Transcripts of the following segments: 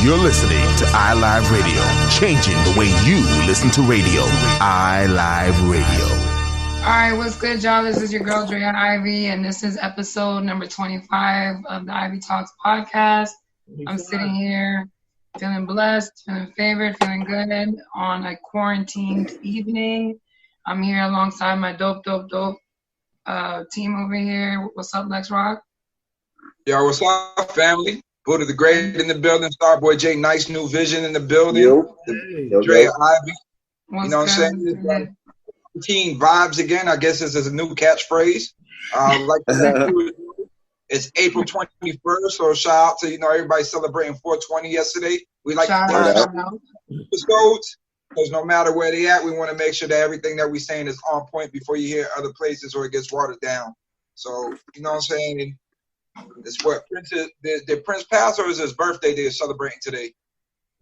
You're listening to iLive Radio, changing the way you listen to radio. iLive Radio. All right, what's good, y'all? This is your girl, Draya Ivy, and this is episode number 25 of the Ivy Talks podcast. I'm sitting here feeling blessed, feeling favored, feeling good on a quarantined evening. I'm here alongside my dope team over here. What's up, Lex Roc? Yo, what's up, family? Buddha the Great in the building. Starboy J, nice new vision in the building. Draya Ivy. You know what I'm saying? Teen vibes again. I guess this is a new catchphrase. It's April 21st, so shout out to everybody celebrating 420 yesterday. We like to episodes because no matter where they at, we want to make sure that everything that we're saying is on point before you hear other places or it gets watered down. So you know what I'm saying? It's what did Prince pass, or is his birthday they're celebrating today?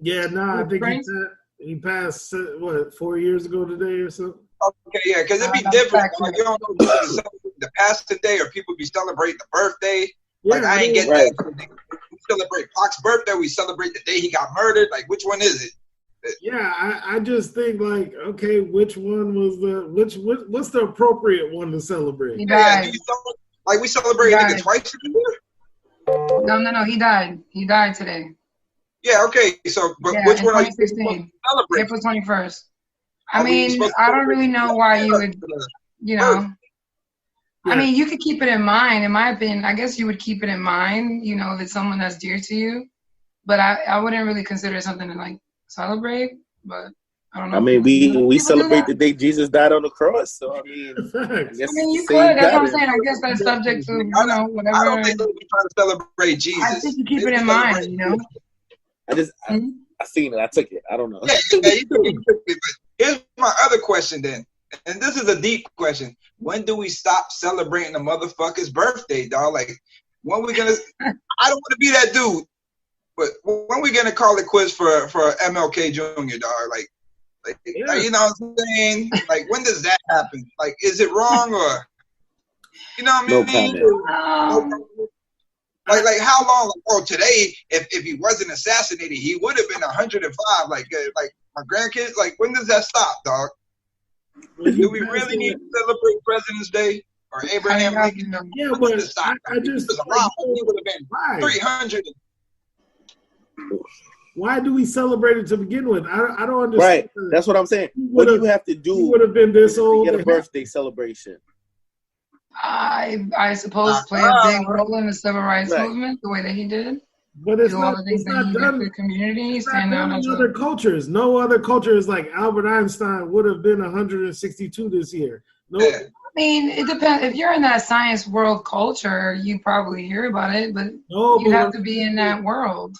Yeah, I think he passed 4 years ago today or something. Okay, yeah, because it'd be different. Like, you don't know if people celebrate the passing day or people be celebrating the birthday. Like, I ain't get that. We celebrate Pac's birthday. We celebrate the day he got murdered. Like, which one is it? Yeah, I just think like, okay, which one was what's the appropriate one to celebrate? Yeah, like we celebrate nigga twice a year? No, he died. He died today. Yeah, okay. So, but which one are you celebrating? April 21st. I mean, I don't really know why you would, I mean, you could keep it in mind. In my opinion, I guess you would keep it in mind, if it's someone that's dear to you. But I wouldn't really consider it something to, like, celebrate. But I don't know. I mean, we celebrate the day Jesus died on the cross. So, I mean, you could. That's what I'm saying. I guess that's subject to, whatever. I don't think we're trying to celebrate Jesus. I think you keep it in mind, I seen it. I took it. I don't know. Yeah, you took it. But here's my other question then. And this is a deep question. When do we stop celebrating a motherfucker's birthday, dog? Like, when we gonna I don't want to be that dude, but when we gonna call it quits for MLK Jr., dog? Like, you know what I'm saying? Like, when does that happen? Like, is it wrong or you know what I mean? No comment. Like how long? Like, today, if he wasn't assassinated, he would have been 105. Like my grandkids. Like, when does that stop, dog? Do we really need to celebrate President's Day or Abraham Lincoln? Yeah, but I just he would have been 300. Why do we celebrate it to begin with? I don't understand. Right, that's what I'm saying. What do you have to do? He would have been this old to get a birthday celebration. I suppose play a big role in the civil rights movement the way that he did. But it's not done for the community. In other cultures. No other culture is like Albert Einstein would have been 162 this year. No. Yeah. I mean, it depends. If you're in that science world culture, you probably hear about it, but you have to be in that world.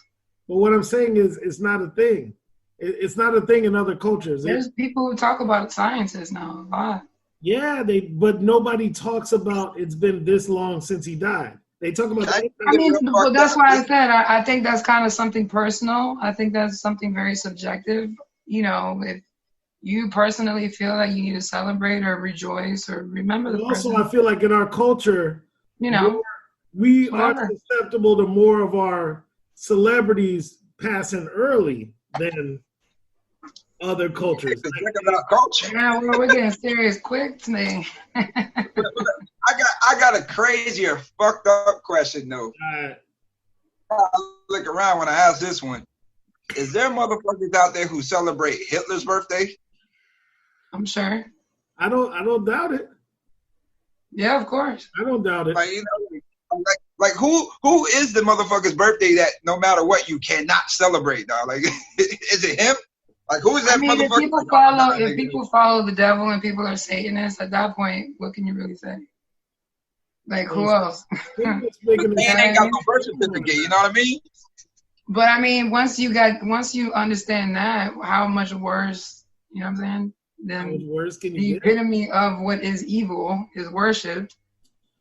But what I'm saying is it's not a thing. It's not a thing in other cultures. There's people who talk about sciences now a lot. Yeah, but nobody talks about it's been this long since he died. They talk about. I mean, well, that's why I said I think that's kind of something personal. I think that's something very subjective. If you personally feel like you need to celebrate or rejoice or remember the person. Also, I feel like in our culture, we are susceptible to more of our celebrities passing early than other cultures. About culture. Yeah, we're getting serious quick today. I got a crazier, fucked up question though. I look around when I ask this one. Is there motherfuckers out there who celebrate Hitler's birthday? I'm sure. I don't doubt it. Yeah, of course. I don't doubt it. Like who is the motherfucker's birthday that no matter what you cannot celebrate, dog? Like, is it him? Like, who is that motherfucker? If people follow the devil and people are Satanists, at that point, what can you really say? Like, who else? They ain't got no birth certificate, you know what I mean? But I mean, once you understand that, how much worse, you know what I'm saying? Then the epitome of what is evil is worshipped.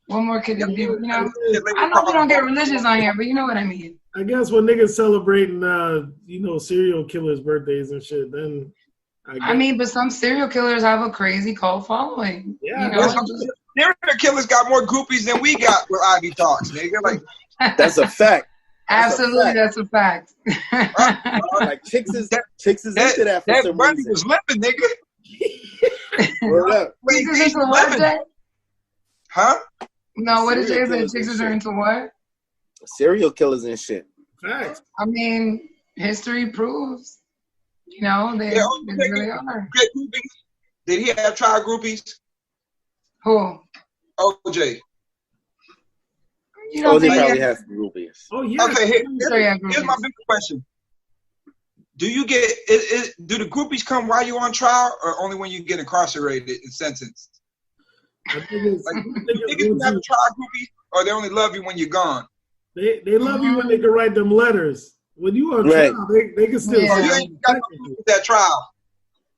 What more could it be? I know we don't get religious on here, but you know what I mean. I guess when niggas celebrating, serial killers' birthdays and shit, then I mean, but some serial killers have a crazy cult following. Yeah, serial killers got more groupies than we got with Ivy Talks, nigga. Like, that's a fact. Absolutely, that's a fact. Like chicks is into that for some Bunny reason. was living, nigga. Word up. Chicks is into what, Jay? Huh? No, what did Jay Serial say? killers Chicks and are shit. into what? Serial killers and shit. Facts. I mean, history proves, they really are. Did he have trial groupies? Who? OJ. You don't OJ think probably has some groupies. Oh yeah. Okay, here's groupies. my big question. Do you get do the groupies come while you're on trial or only when you get incarcerated and sentenced? I think it's, Like, I think niggas it's have trial groupies or they only love you when you're gone? they love you when they can write them letters. When you on Right. trial, they can still Yeah. Oh, you ain't got no that trial.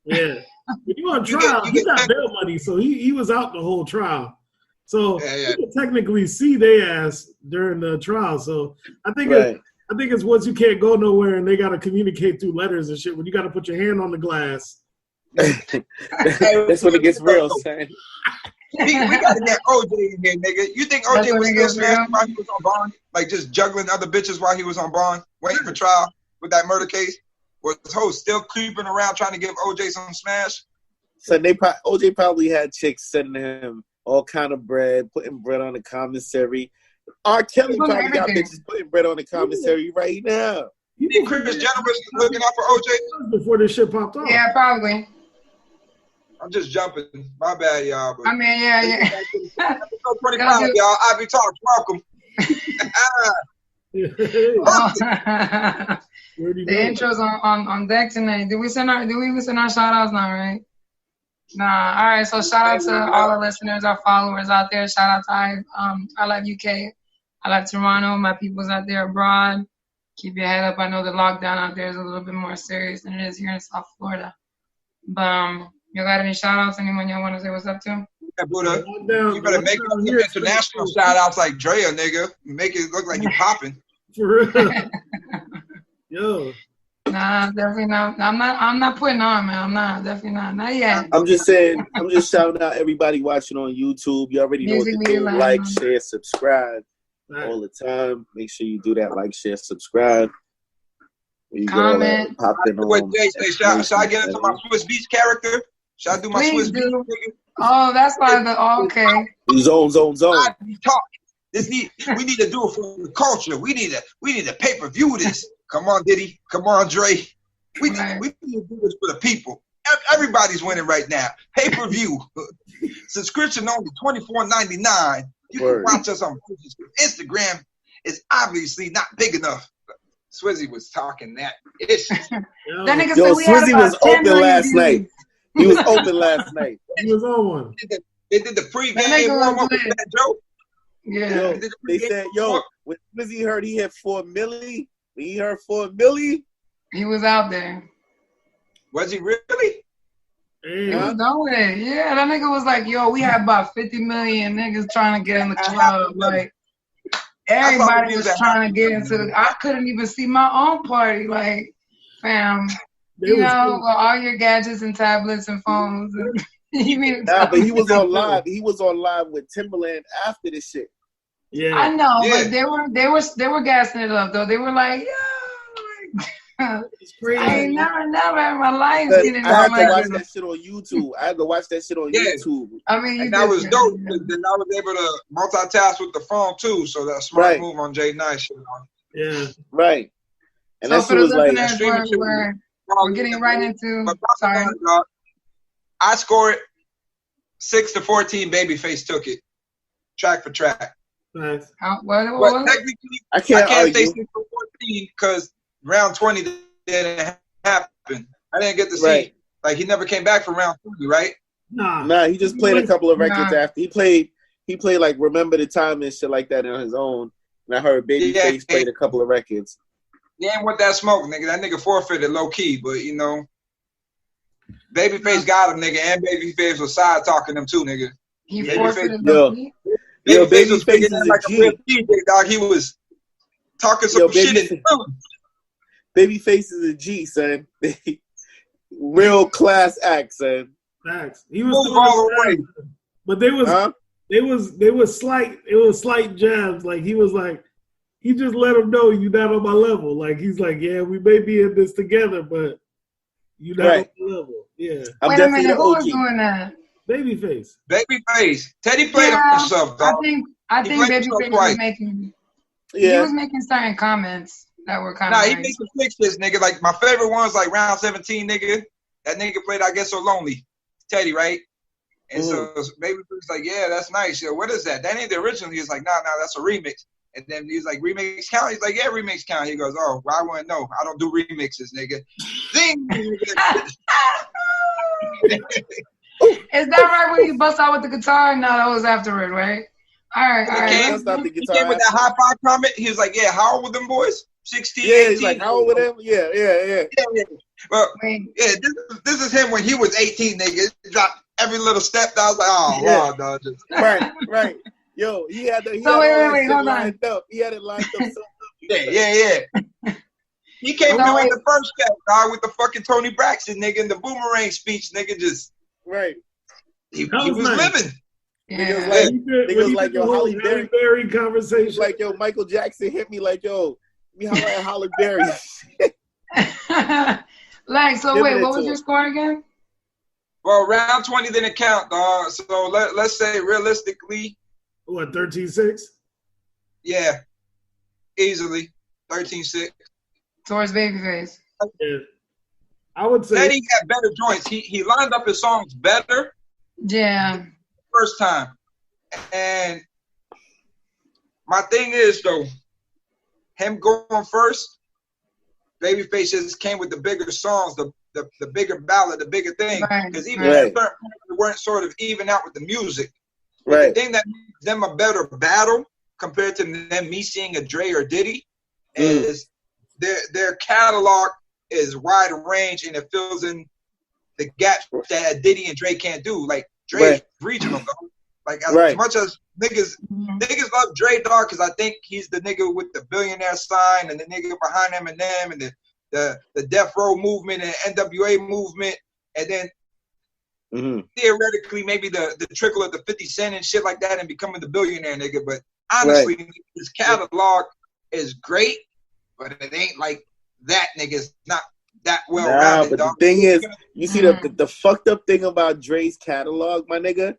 Yeah. When you on trial, you he get got bail money, so he was out the whole trial. So Yeah. you can technically see their ass during the trial. So I think it's once you can't go nowhere and they gotta communicate through letters and shit. When you gotta put your hand on the glass. That's when it gets real, son. We gotta get OJ in here, nigga. You think That's OJ when was it still gets smashing real? while he was on bond? Like just juggling other bitches while he was on bond, waiting for trial with that murder case? Was his host still creeping around trying to give OJ some smash? So OJ probably had chicks sending him all kind of bread, putting bread on the commissary. R. Kelly probably got bitches putting bread on the commissary right now. You think Chris Jenner was looking out for OJ? Before this shit popped off. Yeah, probably. I'm just jumping. My bad, y'all. But I mean, yeah. episode 25, y'all. Ivy Talks. Welcome. The intro's on deck tonight. Did we even send our shout outs now, right? Nah. All right. So shout out to all the listeners, our followers out there. Shout out to iLive UK. I love Toronto. My people's out there abroad. Keep your head up. I know the lockdown out there is a little bit more serious than it is here in South Florida. But you got any shout outs? Anyone y'all want to say what's up to? Yeah, Buddha. You better make it some international shout outs like Draya, nigga. Make it look like you popping. For real. Yo. Nah, definitely not. I'm not putting on, man. I'm not. Definitely not. Not yet. I'm just saying, I'm just shouting out everybody watching on YouTube. You already know what to do. Like, share, subscribe all the time. Make sure you do that. Like, share, subscribe. Comment. Should I get into my Swiss Beach character? Should I do my Swiss Beach? Oh, that's why okay. Zone. We need to do it for the culture. We need to pay-per-view this. Come on, Diddy. Come on, Dre. We need to do this for the people. Everybody's winning right now. Pay-per-view. Subscription only $24.99. You can watch us on Instagram. Is obviously not big enough. Swizzy was talking that ish. That nigga said we had Swizzy about was open last night. He was open last night. He was on one. They did the pregame warm-up with that joke. Yeah. They said, when Swizzy heard he hit 4 milli, when he heard 4 milli, he was out there. Was he really? He was nowhere. Yeah, that nigga was like, yo, we had about 50 million niggas trying to get in the club. Like, everybody was trying to get into I couldn't even see my own party. Like, fam, with all your gadgets and tablets and phones. but he was on live. He was on live with Timberland after this shit. Yeah, I know, but they were gassing it up though. They were like, it's crazy. I ain't never in my life seen it. I had to watch that shit on YouTube. YouTube. I mean, and that was dope. Then I was able to multitask with the phone too. So that's a smart move on Jay Nice. Yeah, right. And so that shit was like we're getting right into. Sorry, I scored 6-14. Babyface took it, track for track. Nice. What? Technically, I can't say 6-14 because round 20 didn't happen. I didn't get to see. Like he never came back from round 20, right? Nah. He just played a couple of records after he played. He played like Remember the Time and shit like that on his own. And I heard Babyface played a couple of records. He ain't with that smoke, nigga. That nigga forfeited low key, but Babyface got him, nigga, and Babyface was side talking him too, nigga. He forfeited low key. Babyface was speaking like a real DJ, dog. He was talking some shit in Babyface is a G, son. Real class act, son. Facts. He was all the way. But they was slight jabs. Like he was like, he just let him know you're not on my level. Like he's like, yeah, we may be in this together, but you're not on my level. Yeah. I'm Wait a minute, who was doing that? Babyface. Babyface. Teddy played himself, dog. I think Babyface was making. Yeah. He was making certain comments that were kind of. Nah, he made some fixes, nigga. Like my favorite ones, like round 17, nigga. That nigga played I Get So Lonely. Teddy, right? And so Babyface was like, yeah, that's nice. Yo, what is that? That ain't the original. He was like, nah, that's a remix. And then he's like, remix count? He's like, yeah, remix count. He goes, oh, well, I wouldn't know. I don't do remixes, nigga. Zing! Is that right when you bust out with the guitar? No, that was afterward, right? All right. He came with that high five comment. He was like, yeah, how old were them boys? 16, yeah, 18? He's like, how old were them? Yeah. Well, yeah, this is him when he was 18, nigga. He dropped every little step. I was like, oh, wow, dog. Right. Yo, he had wait, hold lined up. He had it lined up. Yeah. He came through in the first step, dog, with the fucking Tony Braxton, nigga, and the boomerang speech, nigga, just. Right. He was living. Yeah. Niggas like, yo, Halle Berry conversation. Like, yo, Michael Jackson hit me like, yo, me holla at Halle Berry. Like, so wait, what was your score again? Well, round 20 didn't count, dog. So let's say realistically. What, 13-6? Yeah. Easily. 13-6. Towards Babyface. Yeah. I would say Teddy had better joints. He lined up his songs better. Yeah. First time. And my thing is, though, him going first, Babyface just came with the bigger songs, the bigger ballad, the bigger thing. Because even at a certain point, they weren't sort of even out with the music. Right. The thing that makes them a better battle compared to them me seeing a Dre or Diddy is their catalog is wide range and it fills in the gaps that Diddy and Dre can't do. Like Dre is regional, though. Like as much as niggas love Dre, dog, because I think he's the nigga with the billionaire sign and the nigga behind Eminem and the Death Row movement and NWA movement, and then theoretically maybe the trickle of the 50 Cent and shit like that and becoming the billionaire nigga. But honestly, his catalog is great, but it ain't like that nigga's not that well rounded. But dog. The thing is, you see the fucked up thing about Dre's catalog, my nigga.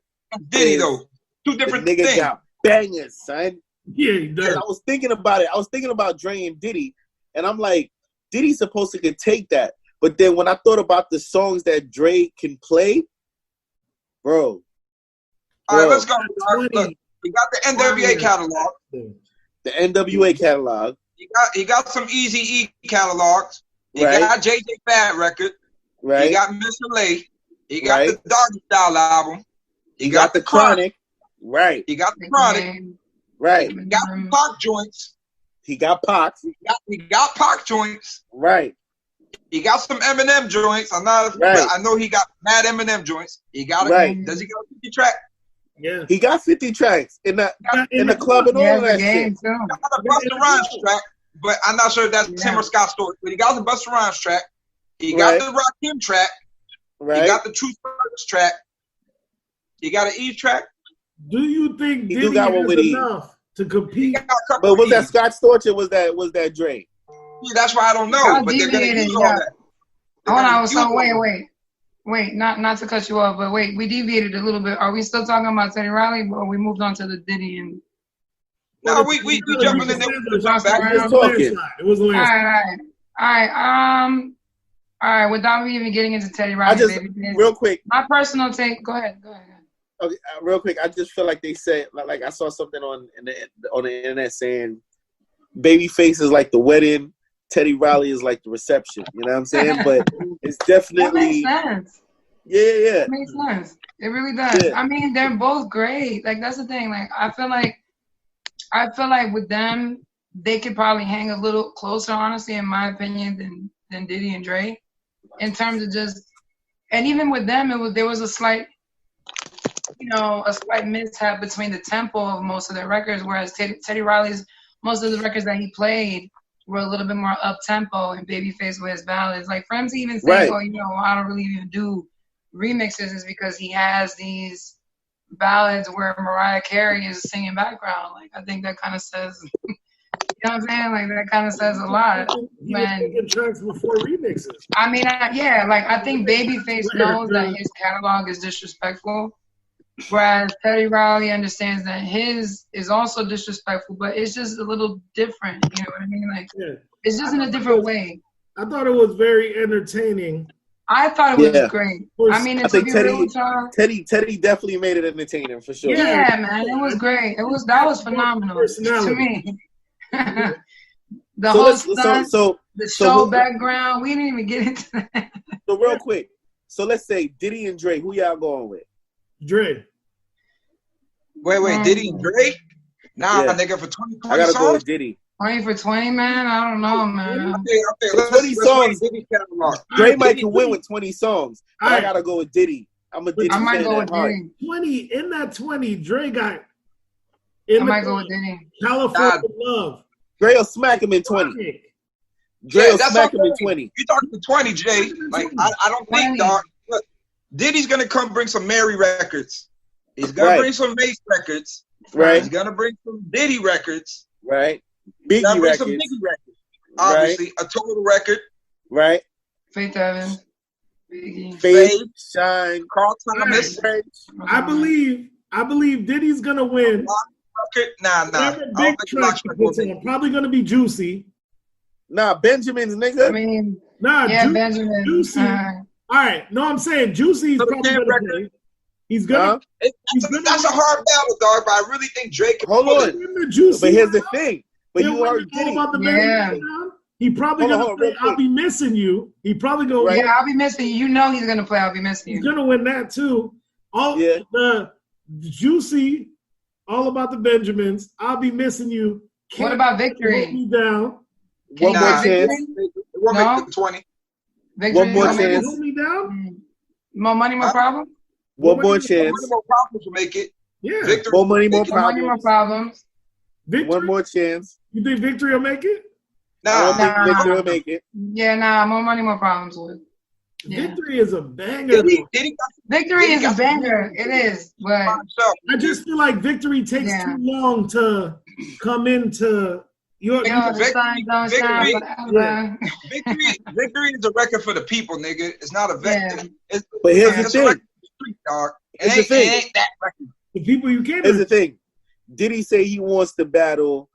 Diddy though, two different nigga things. Got bangers, son. Yeah, he does. I was thinking about it. I was thinking about Dre and Diddy, and I'm like, Diddy's supposed to could take that. But then when I thought about the songs that Dre can play, bro. All right, let's go. Look, he got the NWA catalog. The NWA catalog. He got some Eazy-E catalogs. He got JJ Fad record. Right. He got Mr. Lay. He got the Doggy Style album. He got the Chronic. Right. He got the Chronic. Right. He got the Pac joints. He got Pac. He got Pac joints. Right. He got some Eminem joints. I know he got mad Eminem joints. He got Does he got a 50 track? Yeah. He got 50 tracks in the club and all that shit. He got a Busta Rhymes track, but I'm not sure if that's Tim or Scott's story. But he got the Busta Rhymes track. He got the Rakim track. He got the Truth Hurts track. He got an Eve track. Do you think Diddy has enough to compete? But was that Scott Storch or was that Dre? Yeah, that's why I don't know. But they're gonna use all that. Hold on. So wait. Not to cut you off, but wait. We deviated a little bit. Are we still talking about Teddy Riley, or we moved on to the Diddy and? No, we jumping in there. It was the last. All right. Without me even getting into Teddy Riley, real quick. My personal take. Go ahead. Okay, real quick. I just feel like they said, like I saw something on the internet saying, Babyface is like the wedding, Teddy Riley is like the reception. You know what I'm saying? But it's definitely that makes sense. Yeah. It makes sense. It really does. Yeah. I mean, they're both great. Like that's the thing. Like I feel like with them, they could probably hang a little closer, honestly, in my opinion, than Diddy and Dre, in terms of just. And even with them, there was a slight mishap between the tempo of most of their records, whereas Teddy Riley's most of the records that he played were a little bit more up tempo and Babyface with his ballads. Like for him to even say, I don't really even do remixes, is because he has these ballads where Mariah Carey is singing background. Like I think that kind of says, know what I'm saying? Like that kind of says a lot. He was making tracks before remixes. I mean, I think Babyface knows that his catalog is disrespectful, whereas Teddy Riley understands that his is also disrespectful, but it's just a little different. You know what I mean? Like, it's just in a different way. I thought it was very entertaining. I thought it was great. I mean, I think Teddy definitely made it entertaining for sure. Yeah, man, it was great. That was phenomenal to me. The whole stunt, the show background, we didn't even get into that. So real quick, so let's say Diddy and Dre, who y'all going with? Dre. Wait, Diddy and Dre? Nah, nigga, for 20 I gotta go with Diddy. 20 for 20, man? I don't know, man. Okay, 20 songs. Dre might can win with 20 songs, but I gotta go with Diddy. I'm a Diddy fan. I might go with Diddy. 20, in that 20, Dre got... I might go with Diddy. California Love. Dre will smack him in 20. Dre will smack him in 20. You talking to 20, Jay. Like, I don't think, dog. Look, Diddy's going to come bring some Mary records. He's going to bring some Mace records. Right. He's going to bring some Diddy records. Right. Biggie records. Some Biggie records. Obviously, a Total record. Right. Faith Evans. Faith, Shine, Carl Thomas. I believe Diddy's going to win. Nah. Big track probably going to be Juicy. Nah, Benjamin's nigga. I mean, Benjamin. Juicy. All right. No, I'm saying Juicy's probably going to play. He's going to. That's a hard battle, dog, but I really think Drake can Hold on. But here's the thing. But you already did it. He probably going to play I'll Be Missing You. He probably going to win. I'll Be Missing You. You know he's going to play I'll Be Missing You. He's going to win that, too. The Juicy, All About the Benjamins, I'll Be Missing You. What about Victory? Me down. One more chance. No? 20. Victory, one more chance. Hold Me Down? More Money, More Problems? One more chance. More Problems will make it. Yeah. Victory. More Money, More Problems. Money, More Problems. Victory? One more chance. You think Victory will make it? I don't think Victory will make it. Yeah, More Money, More Problems would. Yeah. Victory is a banger. Victory is a banger. It is, but I just feel like Victory takes too long to come into your. Victory is a record for the people, nigga. It's not a vector. Yeah. But here's the thing, dog. It ain't that record. The people you can't. Here's the thing. Did he say he wants to battle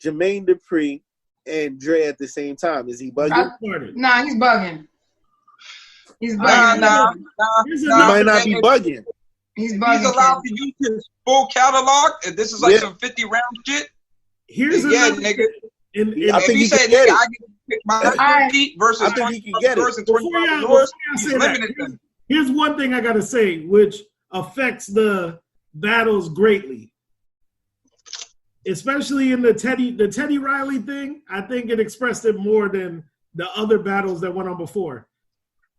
Jermaine Dupri and Dre at the same time? Is he bugging? Nah, he's bugging. He's bugging. He might not be bugging. He's bugging. He's allowed to use his full catalog. If this is like some 50 round shit, here's nigga. I think he can get it. I get to pick my 50 versus I think he can get it. Here's one thing I gotta say, which affects the battles greatly, especially in the Teddy Riley thing. I think it expressed it more than the other battles that went on before,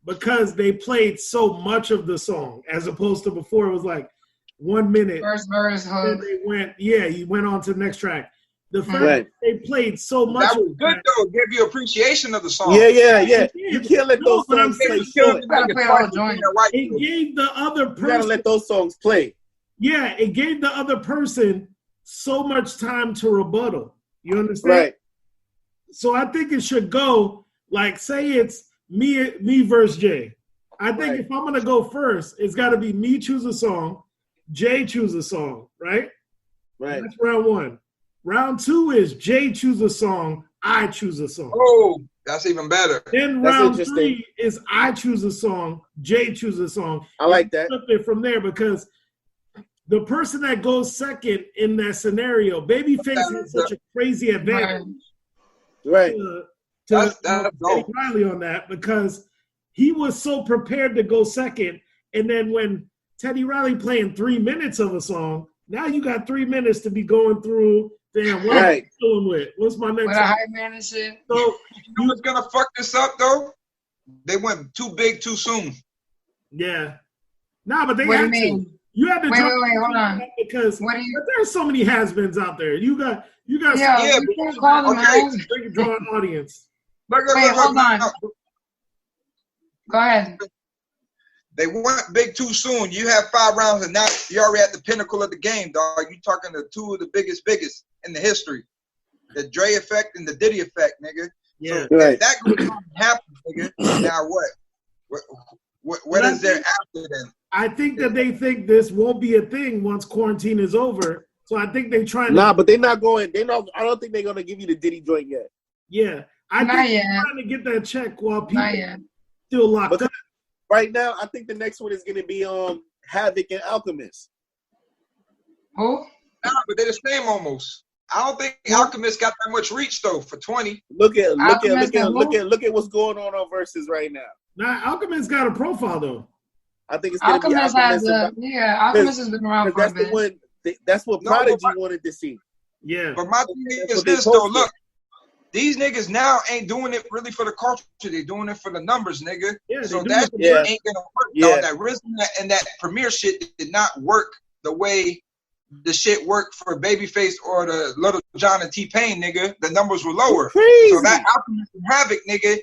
because they played so much of the song as opposed to before it was like 1 minute. First verse, then they went, he went on to the next track. The fact that they played so much. That was good though. Give you appreciation of the song. Yeah. You can't let those songs play short. It gave the other person. You gotta let those songs play. Yeah, it gave the other person so much time to rebuttal. You understand? Right. So I think it should go like, say it's me versus Jay. I think if I'm gonna go first, it's got to be me choose a song, Jay choose a song, right? Right. That's round one. Round two is Jay choose a song, I choose a song. Oh, that's even better. Then round three is I choose a song, Jay choose a song. I like that. Flip it from there, because the person that goes second in that scenario, Babyface has such a crazy advantage. Right. To Riley on that, because he was so prepared to go second, and then when Teddy Riley playing 3 minutes of a song, now you got 3 minutes to be going through. Damn, what am I doing with? What's my next? What a hype man and shit. So you know what's gonna fuck this up though? They went too big too soon. Yeah. Nah, but they what had do you mean? to. You had to wait, hold on. Because there's so many has-beens out there. You got you can't call them you draw an audience. Wait, hold on. Go ahead. They went big too soon. You have 5 rounds, and now you're already at the pinnacle of the game, dog. You're talking to two of the biggest in the history. the Dre effect and the Diddy effect, nigga. Yeah. So Right. if that goes on and happens, nigga, now what is there after then? I think that they think this won't be a thing once quarantine is over. So I think they're trying to. Nah, but they're not going. I don't think they're gonna give you the Diddy joint yet. Yeah, I Not think yet. they're trying to get that check while people Not yet. still locked But up. right now, I think the next one is gonna be Havoc and Alchemist. Who? Nah, but they're the same almost. I don't think Alchemist got that much reach though for 20. Look at Alchemist and what's going on Versus right now. Now Alchemist got a profile though. I think it's gonna Alchemist be has Alchemist. Alchemist has been around for a That's the bit. one. That's what Prodigy wanted to see. Yeah. But my thing That's is what they this though, posted. look, these niggas now ain't doing it really for the culture. They're doing it for the numbers, nigga. Yeah, So they do that it for shit the- ain't gonna work. Yeah. Dog. That RZA and that Premier shit did not work the way the shit worked for Babyface or the Little John and T-Pain, nigga. The numbers were lower. Crazy. So that Alchemist and Havoc, nigga,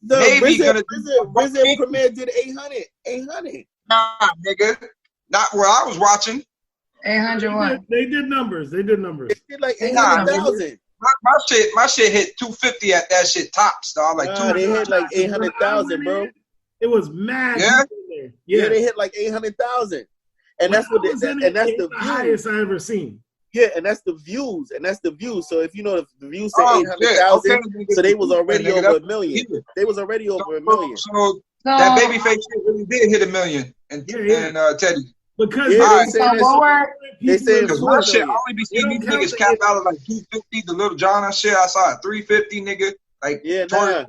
The maybe gonna RZA and Premier did 800. nah, nigga. Not where I was watching. 801. They did numbers. They did numbers. They did like Nah, 800,000. My shit hit 250 at that shit tops, dog. Like Nah, they 200. hit like 800,000, bro. It was mad. Yeah? There. Yeah, they hit like 800,000, and that's what was in and that's it, the it's the views. highest I ever seen. Yeah, and that's the views, So if you know the views say Oh, 800,000, shit. Okay, so they was already nigga, over that's- a million. yeah. They was already over a million. So that Babyface shit really did hit a million. And Teddy. Because Yeah, Alright. they saying So what were they saying Because four my shit, I million. only be They seeing don't these count niggas the- cap out at like 250. The Little John and shit, I saw at 350, nigga. Like, Yeah, Tory nah.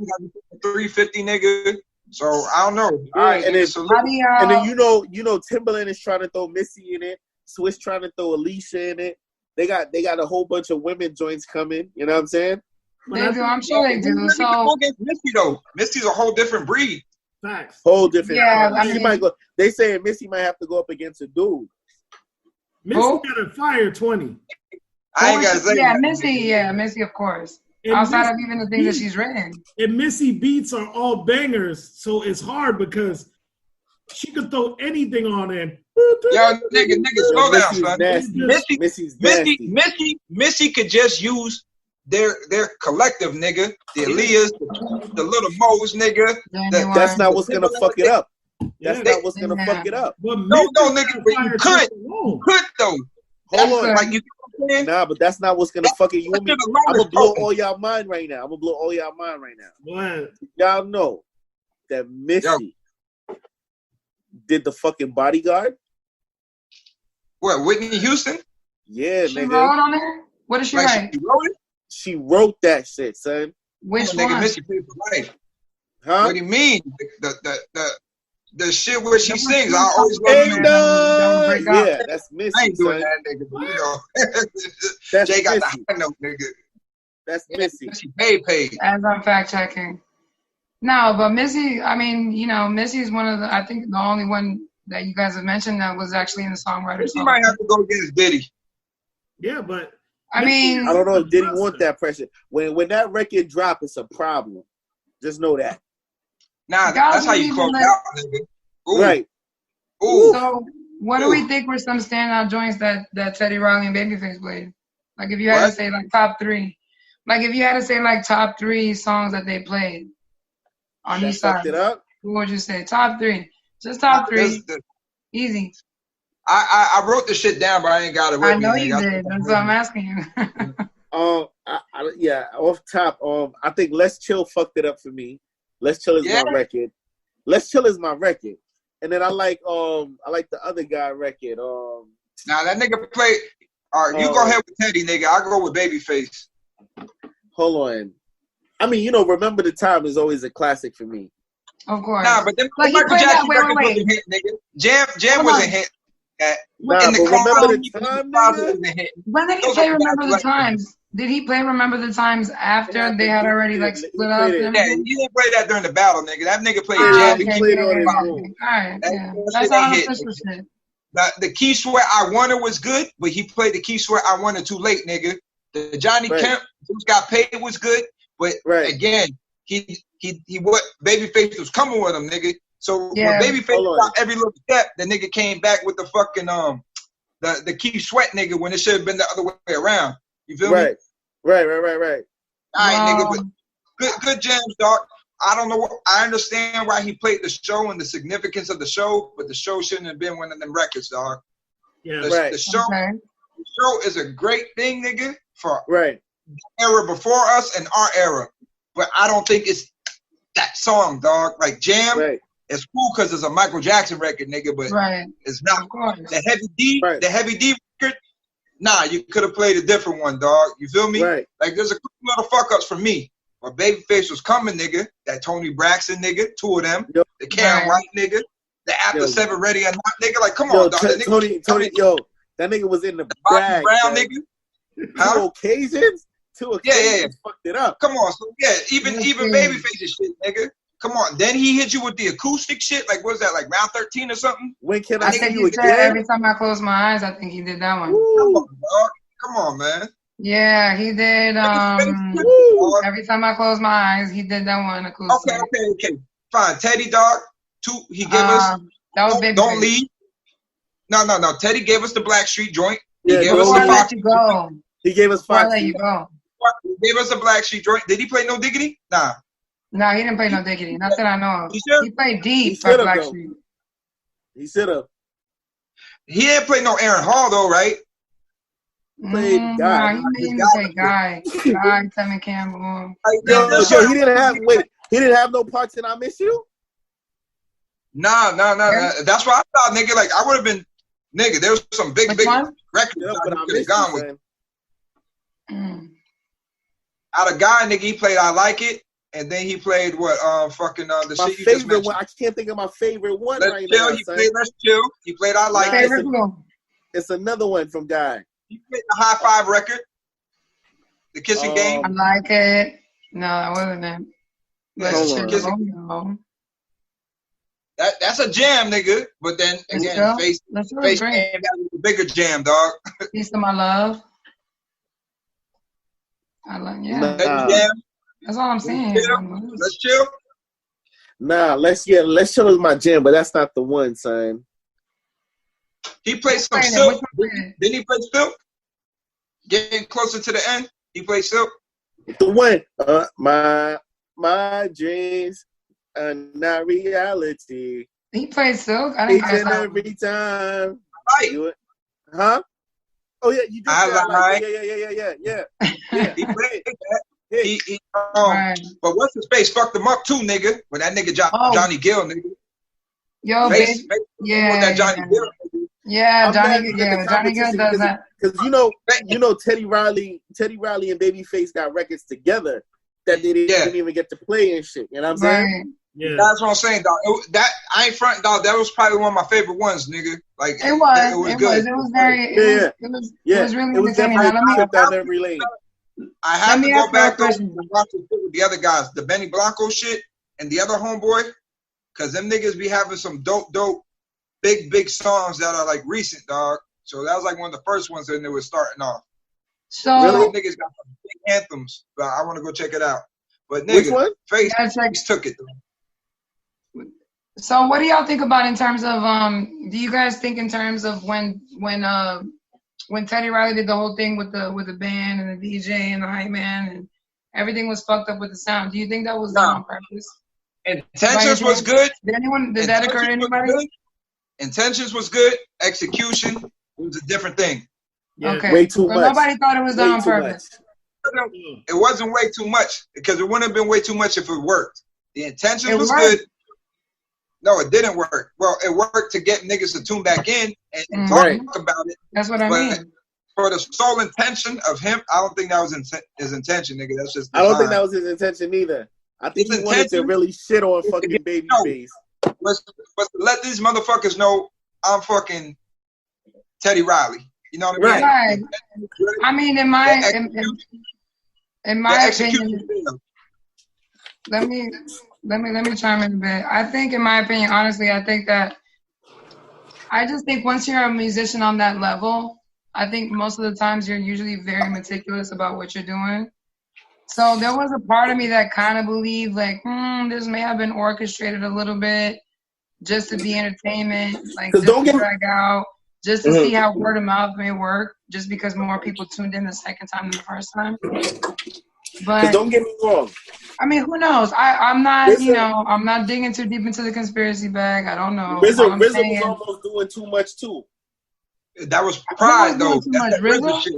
350, nigga. So I don't know. Yeah, All right, and nigga, then- so how do y'all, And then you know Timberland is trying to throw Missy in it. Swiss trying to throw Alicia in it. They got a whole bunch of women joints coming. You know what I'm saying? they do, I'm sure they do. Who So go against Missy though? Missy's a whole different breed. facts. Whole different. Yeah, I she mean- might go. They saying Missy might have to go up against a dude. Missy Who? got a fire 20. I ain't gotta say that. Missy, of course. And Outside Missy of even the things that beats- she's written. And Missy beats are all bangers, so it's hard because she could throw anything on in. Yo, nigga, slow down, Missy's son. nasty. Missy's nasty. Missy could just use their collective, nigga. The Aaliyahs, the Little Mo's, nigga. Genuine. That's not what's gonna fuck it up. That's Yeah, not what's gonna fuck it up. But No, Missy nigga, got but fire you could. alone. Could though. Hold on. Like you know what I'm saying? Nah, but that's not what's gonna fuck it. You want me? That shit alone I'm is gonna blow broken. all y'all mind right now. What? Y'all know that Missy did the fucking Bodyguard. What, Whitney Houston? Yeah, She nigga. wrote on there? What did she Like write? she wrote it? She wrote that shit, son. Which Nigga, one? Missy paid for life. Huh? What do you mean? The shit where she sings, I always Hey, love Don't no. break up. Yeah, that's Missy, I ain't doing son. that, nigga. But you know, That's Jay got the Missy. high note, nigga. That's Missy. She paid. As I'm fact checking. No, but Missy, I mean, you know, Missy's one of the, I think the only one that you guys have mentioned that was actually in the songwriters. She might have to go against Diddy. Yeah, but I mean, I don't know if Diddy want that pressure. When that record drop, it's a problem. Just know that. Nah, Y'all that's how you believe close in out, nigga. Ooh, Right. ooh. so what do we think were some standout joints that Teddy Riley and Babyface played? Like if you had to What? say like top three. Like if you had to say like top three songs that they played on That each side. fucked it up. What would you say? Top three. Just top three. This- Easy. I wrote the shit down, but I ain't got it with I me. know nigga. you did. That's what I'm asking you. Yeah, off top, I think Let's Chill fucked it up for me. Let's Chill is Yeah. my record. Let's Chill is my record. And then I like the other guy record. Now that nigga play. All right, you go ahead with Teddy, nigga. I go with Babyface. Hold on. I mean, you know, Remember the Time is always a classic for me. Of course. Nah, but then But he Michael played that- Jackson wait, record wait. wasn't hit, nigga. Jam Hold wasn't on. hit. Nah, In the but Remember cloud, the Time, wasn't nigga? hit. When did he Those play are Remember the bad Times? Did he play Remember the Times after Yeah, they had already like he split up? played it. And Yeah, everything? he didn't play that during the battle, nigga. That nigga played Yeah, Jam. he okay, played yeah, on his yeah, own. All right, That yeah. shit That's ain't all hit, official nigga. shit. The Key Sweat I Wanted was good, but he played the Key Sweat I Wanted too late, nigga. The Johnny Right. Kemp who's got paid was good, but Right. again, he what Babyface was coming with him, nigga. So Yeah. when Babyface Hold on. got every little step, the nigga came back with the fucking the Key Sweat nigga when it should have been the other way around. You feel me? Right. Right. All right, nigga, but good jams, dog. I don't know. I understand why he played the show and the significance of the show, but the show shouldn't have been one of them records, dog. Yeah, The show is a great thing, nigga, for right. era before us and our era. But I don't think it's that song, dog. Like Jam, it's cool because it's a Michael Jackson record, nigga, but it's not. The Heavy D record, nah, you could have played a different one, dog. You feel me? Right. Like there's a couple little fuck ups for me. But Babyface was coming, nigga. That Tony Braxton nigga, two of them. Yo, the Karen White nigga. The After 7 Ready or Not nigga. Like, come on, dog. Tony, that nigga was in the bag. Brown nigga. Two occasions. Fucked it up. Come on, so even Babyface's shit, nigga. Come on. Then he hit you with the acoustic shit. Like, what was that? Like round 13 or something? When can I think see you again? Every time I close my eyes, I think he did that one. Come on, dog. Come on, man. Yeah, he did. Every time I close my eyes, he did that one acoustic. Okay. Fine. Teddy, dog. He gave us. That was Babyface. Don't leave. No. Teddy gave us the Blackstreet joint. He gave us the Fox. He gave us Fox. Let you go. He gave us the Blackstreet joint. Did he play No Diggity? Nah. No, he didn't play No Diggity. Not that I know of. He played Deep for Blackstreet. He should have. He didn't play no Aaron Hall though, right? Played Guy. No, he made me play Guy. Tevin Campbell. He didn't have no parts in I Miss You? Nah. That's why I thought, nigga, like I would have been, nigga, there was some big records that I could have gone with. Out of Guy, nigga, he played I Like It, and then he played what, the my shit you favorite just mentioned. one. I can't think of my favorite one Let's right chill. now. He played Let's Chill. He played I Like It. It's another one from Guy. He played the High Five record, the Kissing Game. I Like It. No, that wasn't it. That's a jam, nigga. But then again, Face came down with a bigger jam, dog. Piece of My Love. I like That's all I'm saying. Let's chill. Nah, Let's Chill is my jam, but that's not the one, son. He played some Silk. Didn't he play Silk? Getting closer to the end, he played Silk. The one, my dreams are not reality. He played Silk. I didn't Each and every time. Right. Huh? Oh yeah, you did. Yeah. He played that. But what's his face fucked him up too, nigga. When that nigga Johnny Gill, nigga. Yo, Face that Johnny Gill. Yeah, Johnny Gill does that. Because you know Teddy Riley and Babyface got records together that they didn't even get to play and shit. You know what I'm saying? Yeah. That's what I'm saying, dog. I ain't front, dog. That was probably one of my favorite ones, nigga. Like it was good. It was very. It was really entertaining. I have to go back though and watch it with the other guys, the Benny Blanco shit and the other homeboy, because them niggas be having some dope, big songs that are like recent, dog. So that was like one of the first ones that they were starting off. So really, niggas got some big anthems, but I want to go check it out. But nigga, Face took it. So what do y'all think about in terms of do you guys think in terms of when Teddy Riley did the whole thing with the band and the DJ and the hype man and everything was fucked up with the sound? Do you think that was done on purpose? Intentions was good. Did that occur to anybody? Intentions was good. Execution was a different thing. Yeah. Okay. Way too much. Nobody thought it was done on purpose. It wasn't way too much because it wouldn't have been way too much if it worked. The intention was good. No, it didn't work. Well, it worked to get niggas to tune back in and talk about it. That's what I mean. For the sole intention of him, I don't think that was his intention, nigga. That's just. I don't think that was his intention either. I think he wanted to really shit on fucking Babyface. Was to let these motherfuckers know I'm fucking Teddy Riley. You know what I mean? Right. I mean, in my opinion, let me chime in a bit. I think, in my opinion, honestly, I just think once you're a musician on that level, I think most of the times you're usually very meticulous about what you're doing. So there was a part of me that kind of believed like, this may have been orchestrated a little bit just to be entertainment, like just to drag out just to see how word of mouth may work, just because more people tuned in the second time than the first time. But don't get me wrong. I mean, who knows? I'm not, I'm not digging too deep into the conspiracy bag. I don't know. RZA was almost doing too much too. That was pride though. Too much RZA shit.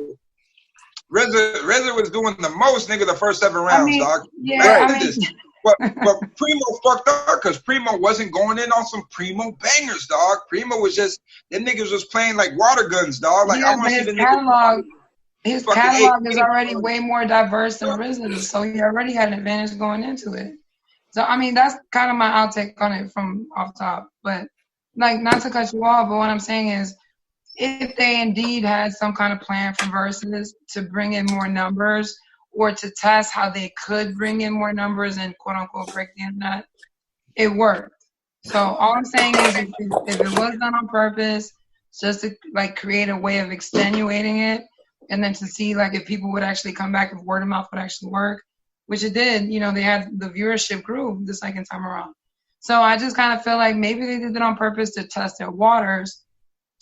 RZA was doing the most, nigga, the first 7 rounds, dog. Yeah, But Primo fucked up because Primo wasn't going in on some Primo bangers, dog. Primo was just, them niggas was playing like water guns, dog. Like, I want to see the catalog. His catalog is already way more diverse than RZA's, so he already had an advantage going into it. So, I mean, that's kind of my outtake on it from off top. But, like, not to cut you off, but what I'm saying is, if they indeed had some kind of plan for verses to bring in more numbers or to test how they could bring in more numbers and quote-unquote break the internet, it worked. So all I'm saying is if it was done on purpose, just to, like, create a way of extenuating it, and then to see, like, if people would actually come back, if word of mouth would actually work, which it did. They had the viewership grew the second time around. So I just kind of feel like maybe they did it on purpose to test their waters,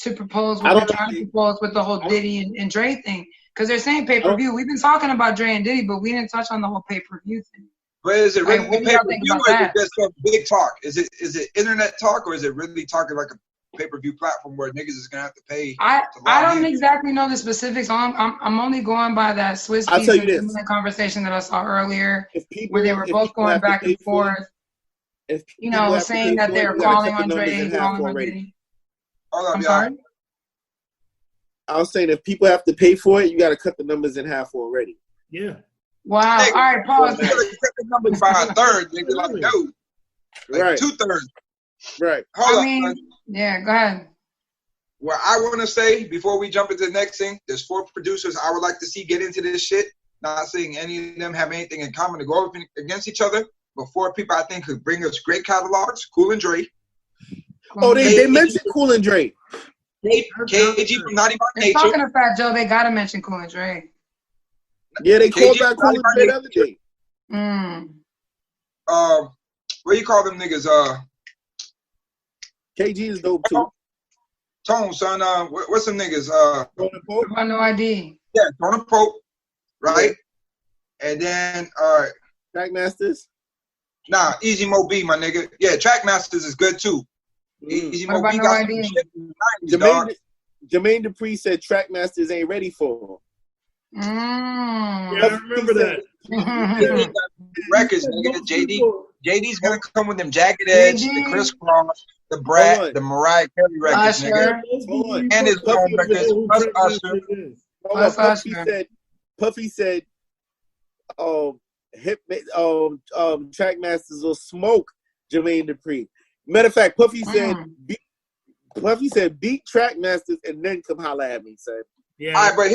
to propose what they're trying to propose with the whole Diddy and Dre thing. Because they're saying pay-per-view. We've been talking about Dre and Diddy, but we didn't touch on the whole pay-per-view thing. But is it really pay-per-view or is it just some big talk? Is it internet talk or is it really talking like a pay-per-view platform where niggas is going to have to pay? I don't exactly know the specifics. I'm only going by that Swiss piece and conversation that I saw earlier where they were both going back and forth, saying that they were calling on Dre and calling on Diddy. I'm sorry? I was saying if people have to pay for it, you got to cut the numbers in half already. Yeah. Wow. All right, pause. You got to cut the numbers by a third, nigga. Like, no. Like 2/3. Right. Hold on. Yeah, go ahead. What I want to say before we jump into the next thing, there's 4 producers I would like to see get into this shit. Not saying any of them have anything in common to go up against each other, but 4 people I think could bring us great catalogs. Cool and Dre. Oh, they mentioned Cool and Dre. KG from Naughty by Nature. Talking to Fat Joe, they gotta mention Cool and Dre. Yeah, they called back Cool and Dre the other day. What do you call them niggas? KG is dope too. Tone, son. What's some niggas? Tone and Pope. No ID. Yeah, Tone and Pope. Right. Yeah. And then Trackmasters. Nah, Easy Mo B, my nigga. Yeah, Trackmasters is good too. Easy Mo B got some shit in the 90s, Jermaine Dupri said Trackmasters ain't ready for him. Yeah, I remember that. Records, nigga. JD's gonna come with them Jagged Edge, the Chris Cross, the Brat, the Mariah Carey records, nigga. And his own records, plus Usher. Puffy said, Trackmasters will smoke Jermaine Dupri. Matter of fact, Puffy said beat Trackmasters and then come holla at me, son. Yeah. All right, but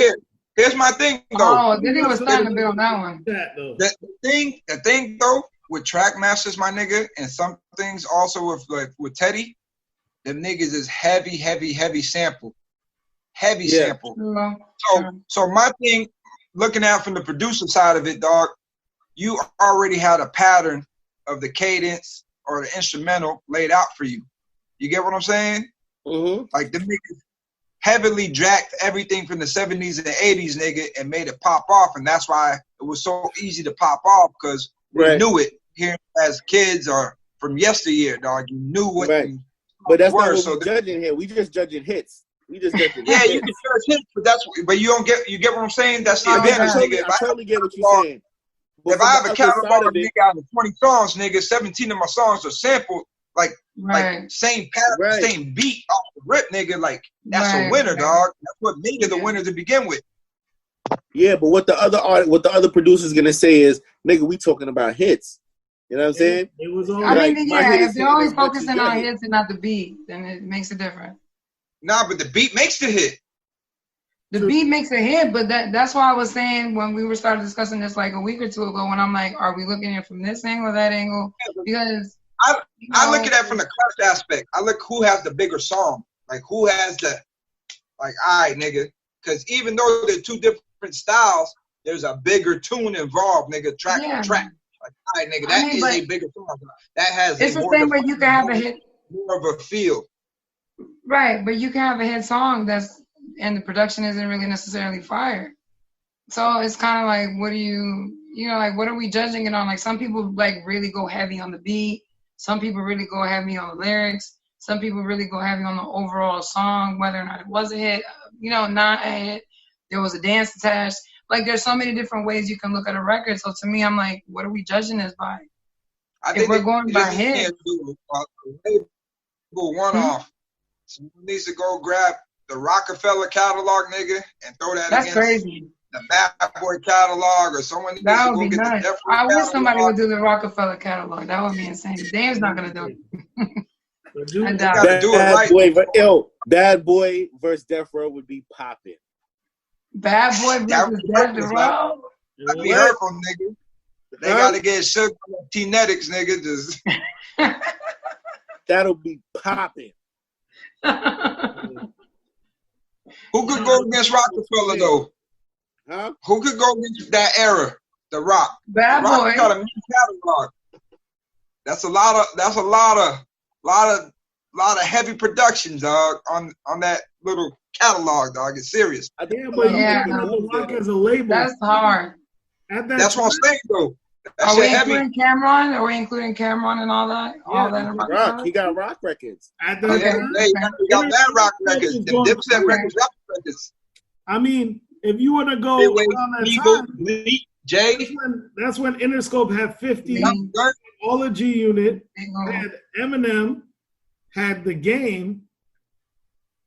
here's my thing though. Oh, then he was starting to be on that one. The thing though with Trackmasters, my nigga, and some things also with Teddy, them niggas is heavy sample. Sample. So my thing, looking out from the producer side of it, dog, you already had a pattern of the cadence or the instrumental laid out for you. You get what I'm saying? Mm-hmm. Like, them niggas heavily dragged everything from the 70s and the 80s, nigga, and made it pop off. And that's why it was so easy to pop off, because we knew it here as kids or from yesteryear, dog. You knew what but that's not what we're judging here. We just judging hits. You can judge hits, but you get what I'm saying? That's the advantage, nigga. I totally get what you're saying. If I have a catalog, nigga, out of 20 songs, nigga, 17 of my songs are sampled, like same pattern, same beat off the rip, nigga. Like, that's a winner, dog. That's what made it the winner to begin with. Yeah, but what the other producer's gonna say is, nigga, we talking about hits. You know what I'm saying? It was all if they're always focusing on hits and not the beat, then it makes it different. Nah, but the beat makes the hit. The beat makes a hit, but that's why I was saying when we started discussing this like a week or two ago, when I'm like, are we looking at it from this angle or that angle? Because I look at that from the craft aspect. I look who has the bigger song. Like, who has the, like, all right, nigga. Because even though they're 2 different styles, there's a bigger tune involved, nigga, track for track. Like, all right, nigga, that is a bigger song. That has it's the same way you can have a hit. More of a feel. Right, but you can have a hit song and the production isn't really necessarily fire. So it's kind of like, what do like, what are we judging it on? Like, some people like really go heavy on the beat. Some people really go heavy on the lyrics. Some people really go heavy on the overall song, whether or not it was a hit, not a hit. There was a dance attached. Like, there's so many different ways you can look at a record. So to me, I'm like, what are we judging this by? If we're going by hits. One-off. Someone needs to go grab the Rockefeller catalog, nigga, and throw that That's against crazy. The Bad Boy catalog, or someone needs to go get nice. the Def I wish catalog. somebody would do the Rockefeller catalog. That would be insane. Dame's not gonna do it. I doubt it. Do it right. Bad Boy versus Death Row would be popping. Bad Boy versus Death Row. That'd be hurtful, nigga. They gotta get shook on T-Netics, nigga. Just that'll be popping. Who could go against Rockefeller though? Huh? Who could go against that era? The Rock. Bad Rock Boy got a new catalog. That's a lot of heavy production, dog, on that little catalog, dog. It's serious. Rock as a label. That's hard. That's what I'm saying, though. Are we including Cameron? Are we including Cameron and all that? All that Rock. He got rock records. He got bad rock records. The Dipset records. I mean, if you want to go around that time, Jay. That's when Interscope had 50, all the G Unit, had Eminem, had The Game.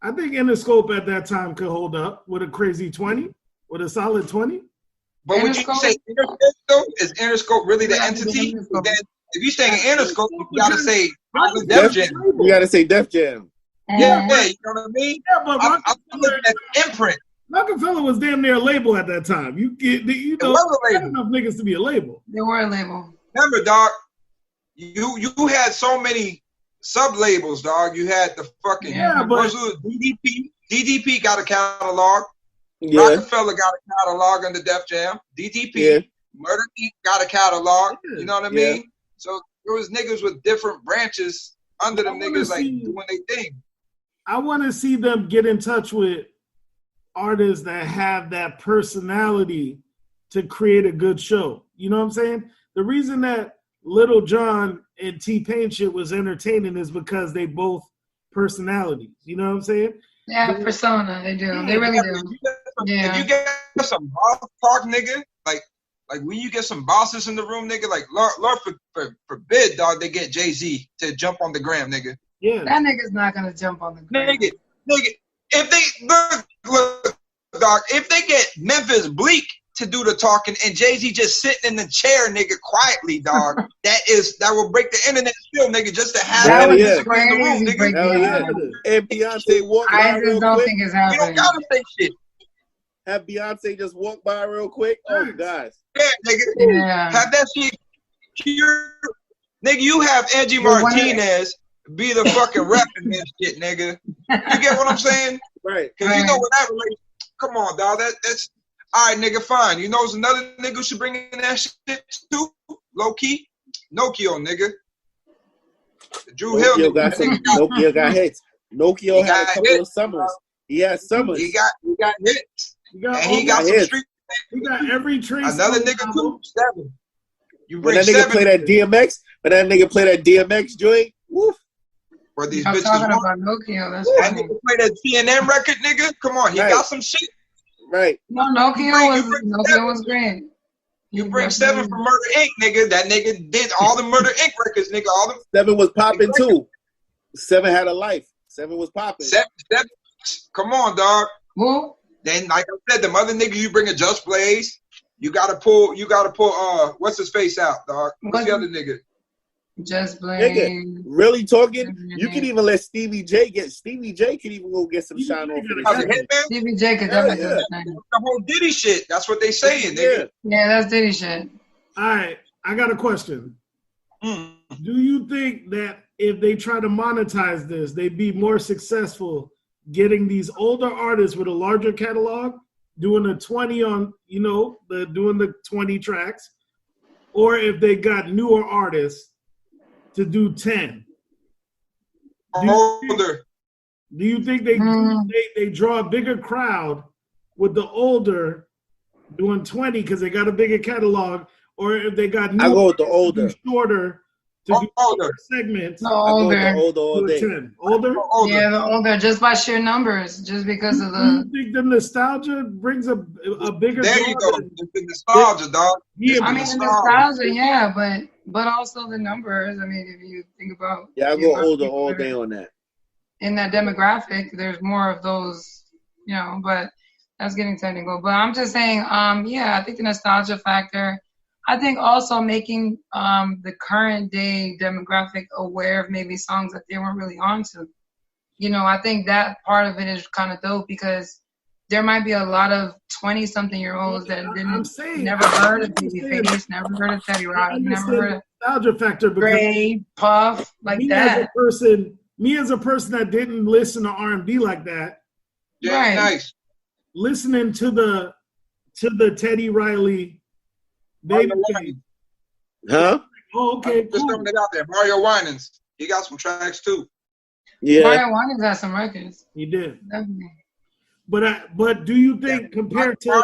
I think Interscope at that time could hold up with a crazy 20, with a solid 20. But would you say Interscope though? Is Interscope really the entity? Then if you say Interscope, you gotta say Def Jam. You gotta say Def Jam. Yeah, you know what I mean? Yeah, but I'm looking at imprint. Rockefeller was damn near a label at that time. You had enough niggas to be a label. They were a label. Remember, dog, you had so many sub labels, dog. You had the fucking DDP. DDP got a catalog. Yeah. Rockefeller got a catalog under Def Jam. DDP, Murder Inc. got a catalog. You know what I mean? So there was niggas with different branches under them niggas doing their thing. I want to see them get in touch with artists that have that personality to create a good show. You know what I'm saying? The reason that Little John and T-Pain shit was entertaining is because they both personalities. You know what I'm saying? Yeah, persona. They do. They really do. If you get some boss talk, nigga, like when you get some bosses in the room, nigga, like Lord forbid, dog, they get Jay-Z to jump on the gram, nigga. Yeah. That nigga's not gonna jump on the gram. Nigga, if they look, dog, if they get Memphis Bleak to do the talking and Jay-Z just sitting in the chair, nigga, quietly, dog, that will break the internet still, nigga, just to have that in the room, nigga. And Beyonce walk by I just don't think it's happening. You don't gotta say shit. Have Beyonce just walk by real quick. Oh, gosh. Yeah, nigga. Yeah. Have that shit pure. Nigga, you have Angie Martinez be the fucking rep in this shit, nigga. You get what I'm saying? Right. Because you know what that relates. Come on, dog. That's all right, nigga. Fine. You know, there's another nigga who should bring in that shit too. Low key, Nokio, nigga. Drew Hill. Nokio got hits. Nokio had a couple of summers. He had summers. He got hits. He got some hits. He got every trace. Another nigga too. 7. You bring when that nigga play that DMX, joint, woof. For these I'm bitches. talking about Nokio. That's that nigga play that TNM record, nigga. Come on, he got some shit. Right. No, Nokio was great. You bring 7 from Murder Inc., nigga. That nigga did all the Murder Inc. records, nigga. All them. 7 was popping too. 7 had a life. 7 was popping. 7. Come on, dog. Well, then, like I said, the other nigga you bring a Just Blaze. You gotta pull. What's his face out, dog? What's the other nigga? Just Blaze. Nigga, really talking? You can even let Stevie J get. Stevie J could even go get some shine off. Stevie J could definitely do the whole Diddy shit. That's what they saying, nigga. Yeah, that's Diddy shit. All right, I got a question. Do you think that if they try to monetize this, they'd be more successful getting these older artists with a larger catalog, doing a 20 on, doing the 20 tracks, or if they got newer artists to do 10? Older. Do you think they draw a bigger crowd with the older doing 20 because they got a bigger catalog, or if they got I go with the older, shorter to do shorter segments? The older. I go with the older all day. 10. Older? Yeah, the older, just by sheer numbers, just because of the. Do you think the nostalgia brings a bigger? There you go. It's the nostalgia, dog. Yeah, I mean, the nostalgia, yeah, but also the numbers. I mean, if you think about. Yeah, I go older all day on that. In that demographic, there's more of those, but that's getting technical. But I'm just saying, I think the nostalgia factor. I think also making the current day demographic aware of maybe songs that they weren't really onto. I think that part of it is kind of dope because there might be a lot of 20-something-year-olds that never heard of Babyface, never heard of Teddy Riley, never heard of nostalgia factor. Gray, Puff, like that. Me as a person that didn't listen to R&B like that. Yeah, right. Nice. Listening to the Teddy Riley Babyface. Huh? Oh, okay. Just throwing it out there. Mario Winans. He got some tracks too. Yeah. Mario Winans got some records. He did. Definitely. But do you think compared to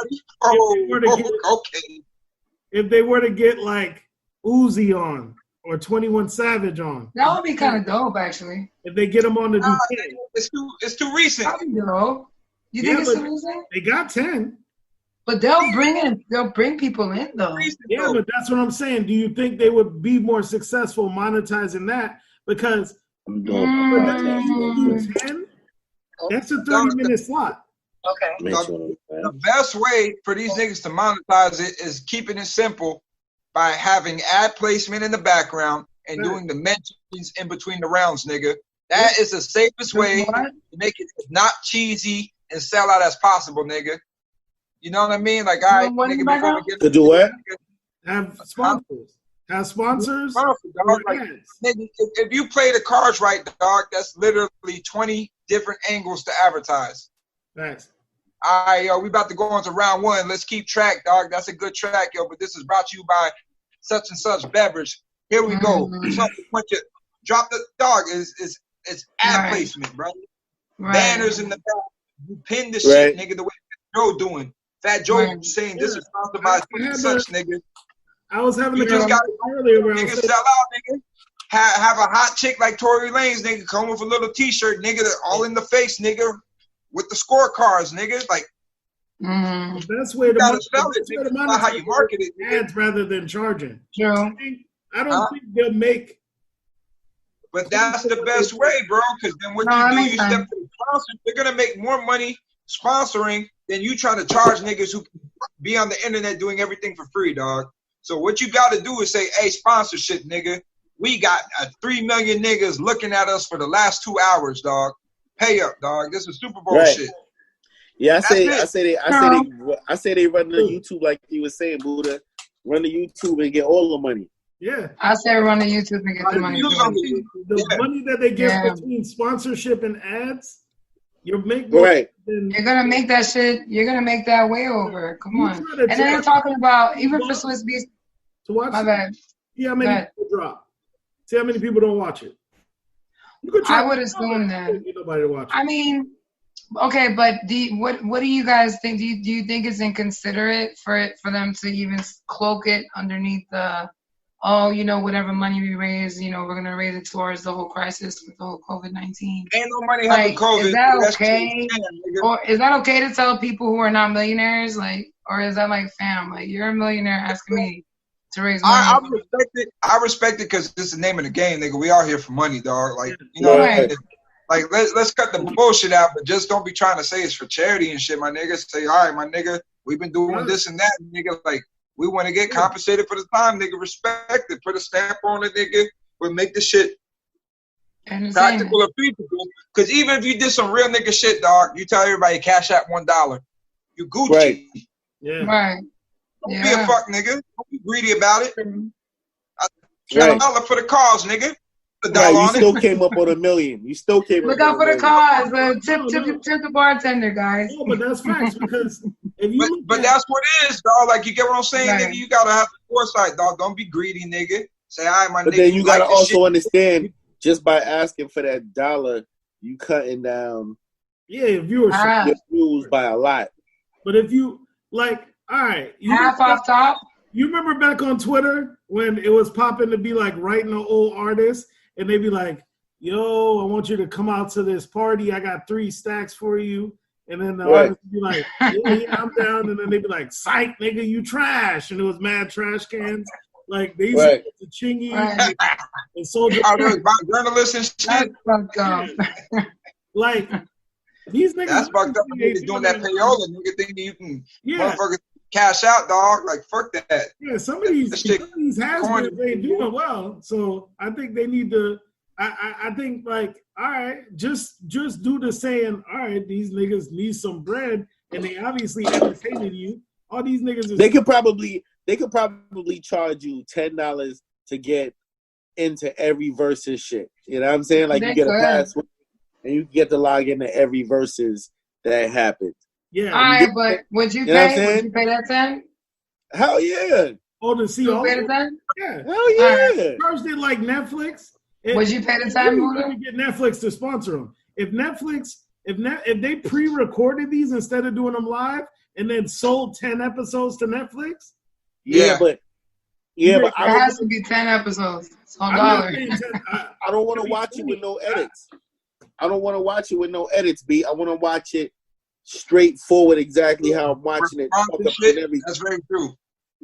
if they were to get like Uzi on or 21 Savage on, that would be kind of dope actually. If they get them on the it's too recent. Dope. You think it's too recent? They got 10. But they'll bring people in though. Yeah, but that's what I'm saying. Do you think they would be more successful monetizing that? Because 10, that's a 30-minute slot. Okay. The best way for these niggas to monetize it is keeping it simple by having ad placement in the background and doing the mentions in between the rounds, nigga. That is the safest way to make it not cheesy and sell out as possible, nigga. You know what I mean? Like, all right, nigga, before we get to do what? Have sponsors. Have sponsors. Dog. Like, nigga, if you play the cards right, dog, that's literally 20 different angles to advertise. Thanks. All right, yo, we about to go on to round one. Let's keep track, dog. That's a good track, yo. But this is brought to you by such and such beverage. Here we go. Drop the dog. It's ad placement, bro. Right. Banners in the back. You pin the shit, nigga, the way Joe doing. Fat Joe saying this is sponsored by such, nigga. I was having a conversation earlier where nigga sell out, nigga. Have a hot chick like Tory Lanez, nigga, come with a little t-shirt, nigga, all in the face, nigga, with the scorecards, nigga. Like, the best way to monetize how you market it, ads rather than charging. True. I don't think they'll make. But that's the best way, bro, because then what you do, you step to the sponsors, they're going to make more money sponsoring than you trying to charge niggas who be on the internet doing everything for free, dog. So what you got to do is say, hey, sponsorship, nigga. We got 3 million niggas looking at us for the last 2 hours, dog. Pay up, dog. This is Super Bowl shit. Yeah, I say they run the YouTube like you were saying, Buddha. Run the YouTube and get all the money. Yeah. I say run the YouTube and get the money. The money that they get between sponsorship and ads, you're making You're gonna make that shit. You're gonna make that way over. Come on. And then they're talking about even for Swiss Beats. To watch. My bad. See how many people drop. See how many people don't watch it. I would assume that. Nobody to watch it. I mean, okay, but what do you guys think? Do you think it's inconsiderate for them to even cloak it underneath the whatever money we raise, we're gonna raise it towards the whole crisis with the whole COVID-19. Ain't no money having COVID. Is that okay? Or is that okay to tell people who are not millionaires? Like, or is that like, fam, like you're a millionaire asking me to raise money? I respect it because it's the name of the game, nigga. We are here for money, dog. Like, what I mean? Like, let's cut the bullshit out, but just don't be trying to say it's for charity and shit, my nigga. Say, all right, my nigga, we've been doing this and that, nigga. Like, we want to get compensated for the time, nigga. Respect it. Put a stamp on it, nigga. We'll make the shit practical or feasible. Because even if you did some real nigga shit, dog, you tell everybody cash out $1. You Gucci. Right. Yeah. Right. Don't be a fuck, nigga. Don't be greedy about it. $1 for the cause, nigga. You still came up on $1 million. You still came Look up out for the cause. Tip the bartender, guys. No, but that's facts because if you but that's what it is, dog. Like, you get what I'm saying, nigga? You gotta have the foresight, dog. Don't be greedy, nigga. Say, all right, my nigga. But then you gotta also understand, just by asking for that $1, you cutting down viewership your views by a lot. But if you like, all right, half off top. You remember back on Twitter when it was popping to be like writing an old artist, and they'd be like, "Yo, I want you to come out to this party. I got 3 stacks for you." And then the artist would be like, yeah, I'm down. And then they'd be like, "Psych, nigga, you trash." And it was mad trash cans. Like they used to get to Chingy and Soldier. Journalists and shit. Like these niggas. That's fucked up. Niggas doing that payola. Nigga thinking you can motherfuckers cash out, dog. Like fuck that. Yeah, some of these has-beens ain't doing well. So I think they need to. I think like, all right, just do the saying. All right, these niggas need some bread, and they obviously entertaining you. All these niggas. They could probably charge you $10 to get into every versus shit. You know what I'm saying? Like you get a password and you get to log into every versus that happens. Yeah. All right, but would you pay? Would you pay that $10? Hell yeah. Oh, to see all pay the $10? Yeah. Hell yeah. Right. First, they like Netflix. Would you pay the $10? Let me get Netflix to sponsor them. If they pre-recorded these instead of doing them live and then sold 10 episodes to Netflix. But it has to be 10 episodes. It's $1. I don't want to watch it with no edits. I don't want to watch it with no edits, B. I want to watch it straightforward, exactly how I'm watching it. That's very true.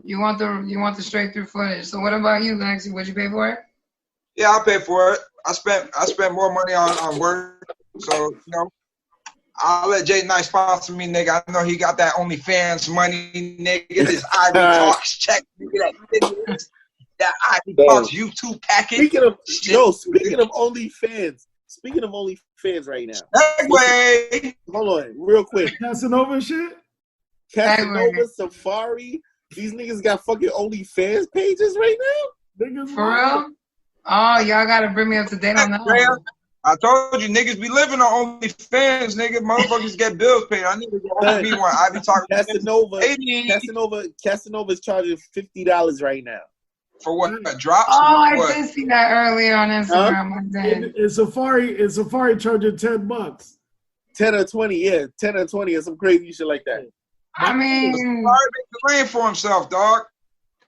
You want the straight through footage. So what about you, Lexi? Would you pay for it? Yeah, I'll pay for it. I spent more money on work, so I'll let Jay Knight sponsor me, nigga. I know he got that OnlyFans money, nigga. This Ivy Talks check, nigga. That Ivy Talks YouTube package. Speaking of OnlyFans. Speaking of OnlyFans right now. Segway. Hold on, real quick. Casanova shit? Casanova, Safari. These niggas got fucking OnlyFans pages right now? For real? Oh, y'all gotta bring me up to date on that one. I told you, niggas be living on OnlyFans, nigga. Motherfuckers get bills paid. I need to go be one. I be talking Casanova's charging $50 right now. For what? A drop? Oh, I did see that earlier on Instagram. Is Safari charging $10? 10 or 20, yeah. 10 or 20 or some crazy shit like that. I mean, Safari makes the lane for himself, dog.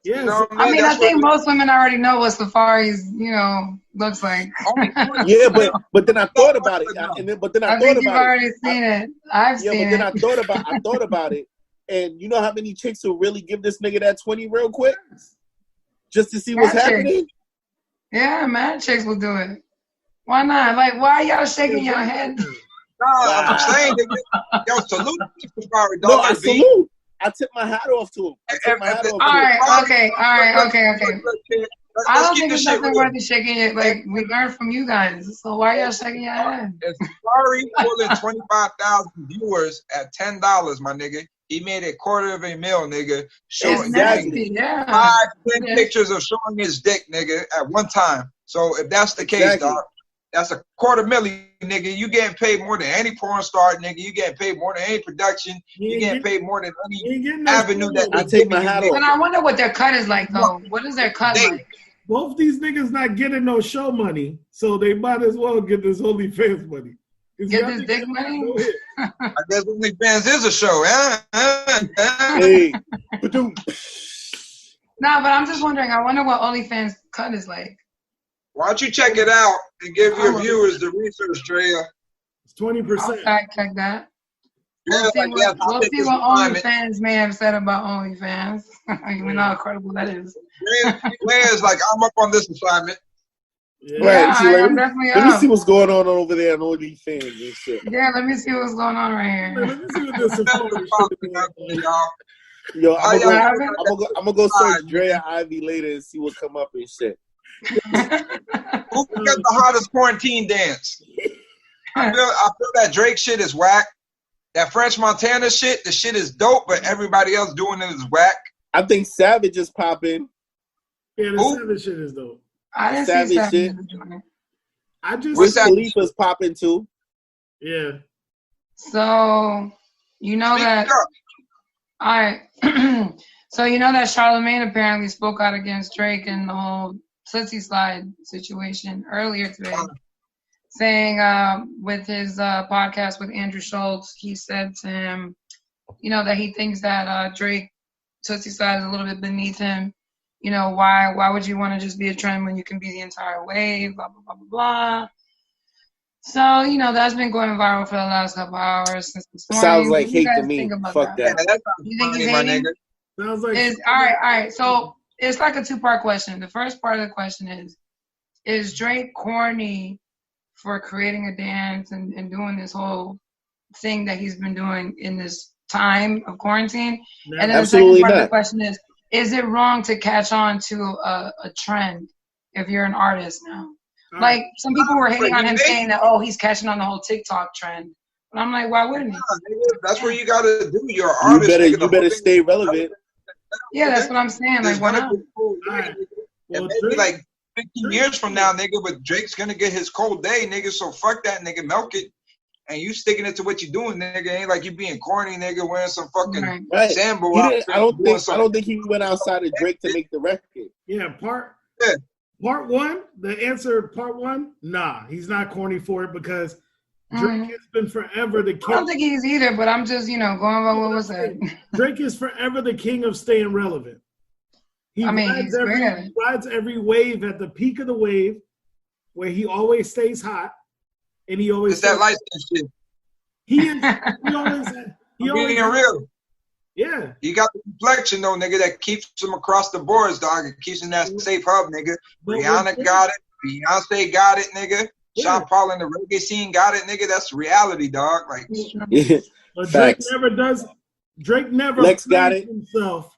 Yeah, I think most women already know what Safari's, looks like. Yeah, but then I thought about it, I think you've already seen it. I've seen it. Yeah, but then I thought about it, and you know how many chicks will really give this nigga that 20 real quick, just to see what's happening? Yeah, man, chicks will do it. Why not? Like, why y'all shaking your head? I'm saying, salute to Safari, dog. No, I salute. I tip my hat off to him. All right, okay. I don't think it's nothing worth shaking it. Like, we learned from you guys. So why y'all shaking your head? If Safari pulling 25,000 viewers at $10, my nigga, he made $250,000, nigga. Showing 5-10 pictures of showing his dick, nigga, at one time. So if that's the case, dog, that's $250,000, nigga. You getting paid more than any porn star, nigga. You getting paid more than any production. You getting paid more than any avenue that I take my hat off. And I wonder what their cut is like, though. What is their cut like? Both these niggas not getting no show money, so they might as well get this OnlyFans money. Get this dick money? I guess OnlyFans is a show, Hey. Nah, but I'm just wondering. I wonder what OnlyFans cut is like. Why don't you check it out and give your viewers the research, Draya? It's 20%. I'll fact check that. We'll see what OnlyFans may have said about OnlyFans. We know how credible that is. Draya's like, I'm up on this assignment. Yeah, I'm definitely Let me see what's going on over there on OnlyFans and shit. Yeah, let me see what's going on right here. Let me see what this is. Yo, I'm gonna go search Draya Ivy later and see what come up and shit. Who got the hottest quarantine dance? I feel that Drake shit is whack. That French Montana shit, the shit is dope, but everybody else doing it is whack. I think Savage is popping. Yeah, the Savage shit is dope. I didn't see Savage shit. I just Wiz Khalifa's popping too. Yeah. So you know that. All right. So you know that Charlamagne apparently spoke out against Drake and the whole Tootsie Slide situation earlier today. saying with his podcast with Andrew Schultz, he said to him, that he thinks that Drake Tootsie Slide is a little bit beneath him. Why would you want to just be a trend when you can be the entire wave? Blah blah blah blah blah. So that's been going viral for the last couple hours since this morning. Sounds like what do you hate guys to me. think about Fuck that. You think he's hating? Sounds like All right. So it's like a two-part question. The first part of the question is Drake corny for creating a dance and doing this whole thing that he's been doing in this time of quarantine? No, And then absolutely the second part not. of the question is it wrong to catch on to a trend if you're an artist now? Like, some people were hating on him saying that, he's catching on the whole TikTok trend. But I'm like, why wouldn't he? That's what you got to do. You're an artist. You better stay relevant. Yeah, that's what I'm saying. Like, why not? And maybe like 15 years from now, nigga, but Drake's going to get his cold day, nigga, so fuck that, nigga, milk it. And you sticking it to what you doing, nigga. Ain't like you being corny, nigga, wearing some fucking Sambo. I don't think he went outside of Drake to make the record. Yeah, part one, the answer, part one, nah, he's not corny for it because Drake has been forever the king. I don't think he's either, but I'm just, going by what was said. Drake is forever the king of staying relevant. He rides every wave at the peak of the wave where he always stays hot and he always it's that light skin shit. He always being real. Yeah. You got the complexion though, nigga, that keeps him across the boards, dog. It keeps him in that safe hub, nigga. Rihanna got it. Beyonce got it, nigga. Yeah. Sean Paul in the reggae scene got it, nigga. That's reality, dog. Like, but Drake never Lex got it himself.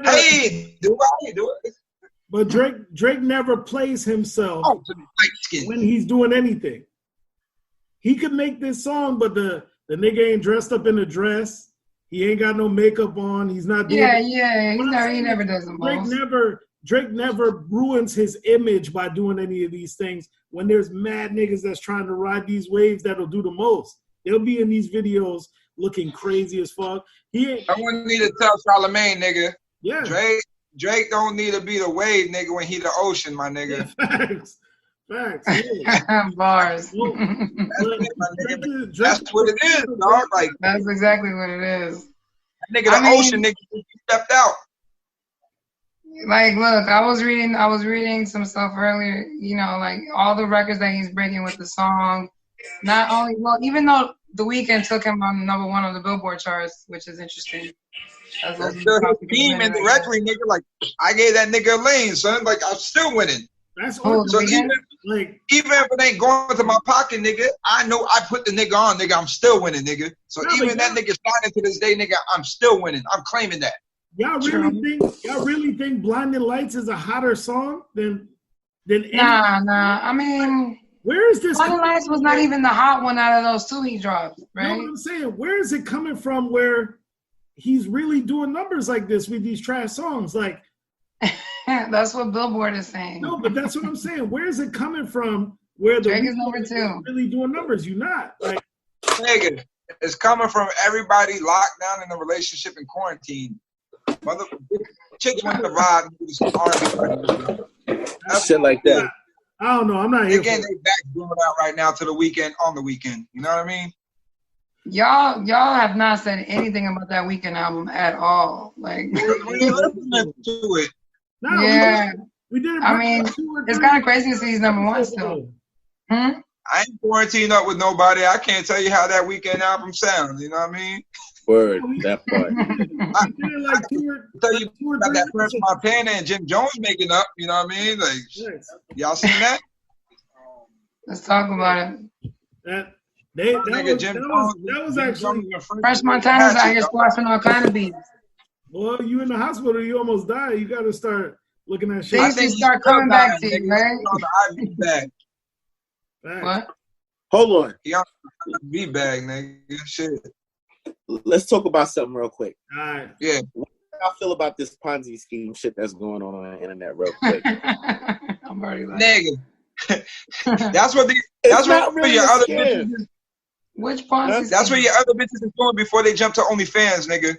Hey, do it. But Drake never plays himself when he's doing anything. He could make this song, but the nigga ain't dressed up in a dress. He ain't got no makeup on. He's not doing he never does them. Drake never ruins his image by doing any of these things. When there's mad niggas that's trying to ride these waves that'll do the most. They'll be in these videos looking crazy as fuck. I wouldn't need to tell Charlamagne, nigga. Yeah. Drake don't need to be the wave, nigga, when he the ocean, my nigga. Facts. Yeah. Bars. That's what it is, dog. Like, that's exactly what it is. That nigga, ocean nigga, he stepped out. Like, look, I was reading some stuff earlier, like all the records that he's breaking with the song. Not only, even though The Weeknd took him on number 1 on the Billboard charts, which is interesting. That's still his team indirectly, nigga. Like, I gave that nigga a lane, son. Like, I'm still winning. That's so even if it ain't going to my pocket, nigga, I know I put the nigga on, nigga. I'm still winning, nigga. So even that nigga signing to this day, nigga, I'm still winning. I'm claiming that. Y'all really think Blinding Lights is a hotter song than Nah. I mean, where is this? Blinding Lights was not even the hot one out of those 2 he dropped, right? You know what I'm saying? Where is it coming from where he's really doing numbers like this with these trash songs? Like, that's what Billboard is saying. No, but that's what I'm saying. Where is it coming from where the Drake is number 2 really doing numbers? You not. Like, nigga, it's coming from everybody locked down in a relationship in quarantine. Mother chicks want to vibe shit like that. I don't know. I'm not here. Again, they back doing out right now to The Weeknd on The Weeknd. You know what I mean? Y'all have not said anything about that Weeknd album at all. Like, we're listening to it. No, yeah, we did it. I mean, it's kind of crazy to see he's number 1 still. I ain't quarantined up with nobody. I can't tell you how that Weeknd album sounds. You know what I mean? Word, that part. I tell you about that French Montana and Jim Jones making up. You know what I mean? Like, y'all seen that? Let's talk about it. That was actually French Montana's out here squashing all kind of beats. Well, you in the hospital, you almost died. You got to start looking at shit. Things just start coming back to you, right? What? Hold on. He on the V bag, nigga. Shit. Let's talk about something real quick. All right. Yeah. What do y'all feel about this Ponzi scheme shit that's going on the internet real quick? I'm already like, nigga. That's what your other bitches. Which Ponzi? That's what your other bitches is doing before they jump to OnlyFans, nigga.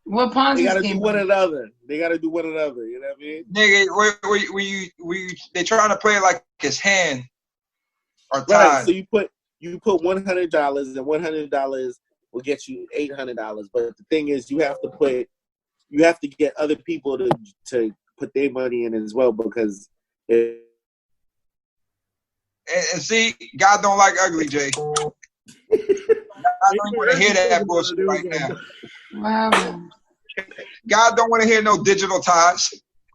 What Ponzi? They gotta do one another. You know what I mean? Nigga, they trying to play it like his hand. or Right. Tide. So you put $100, and $100 will get you $800. But the thing is, you have to get other people to put their money in as well, because and see, God don't like ugly, Jay. I don't want to hear that bullshit right now. Wow. God don't want to hear no digital ties.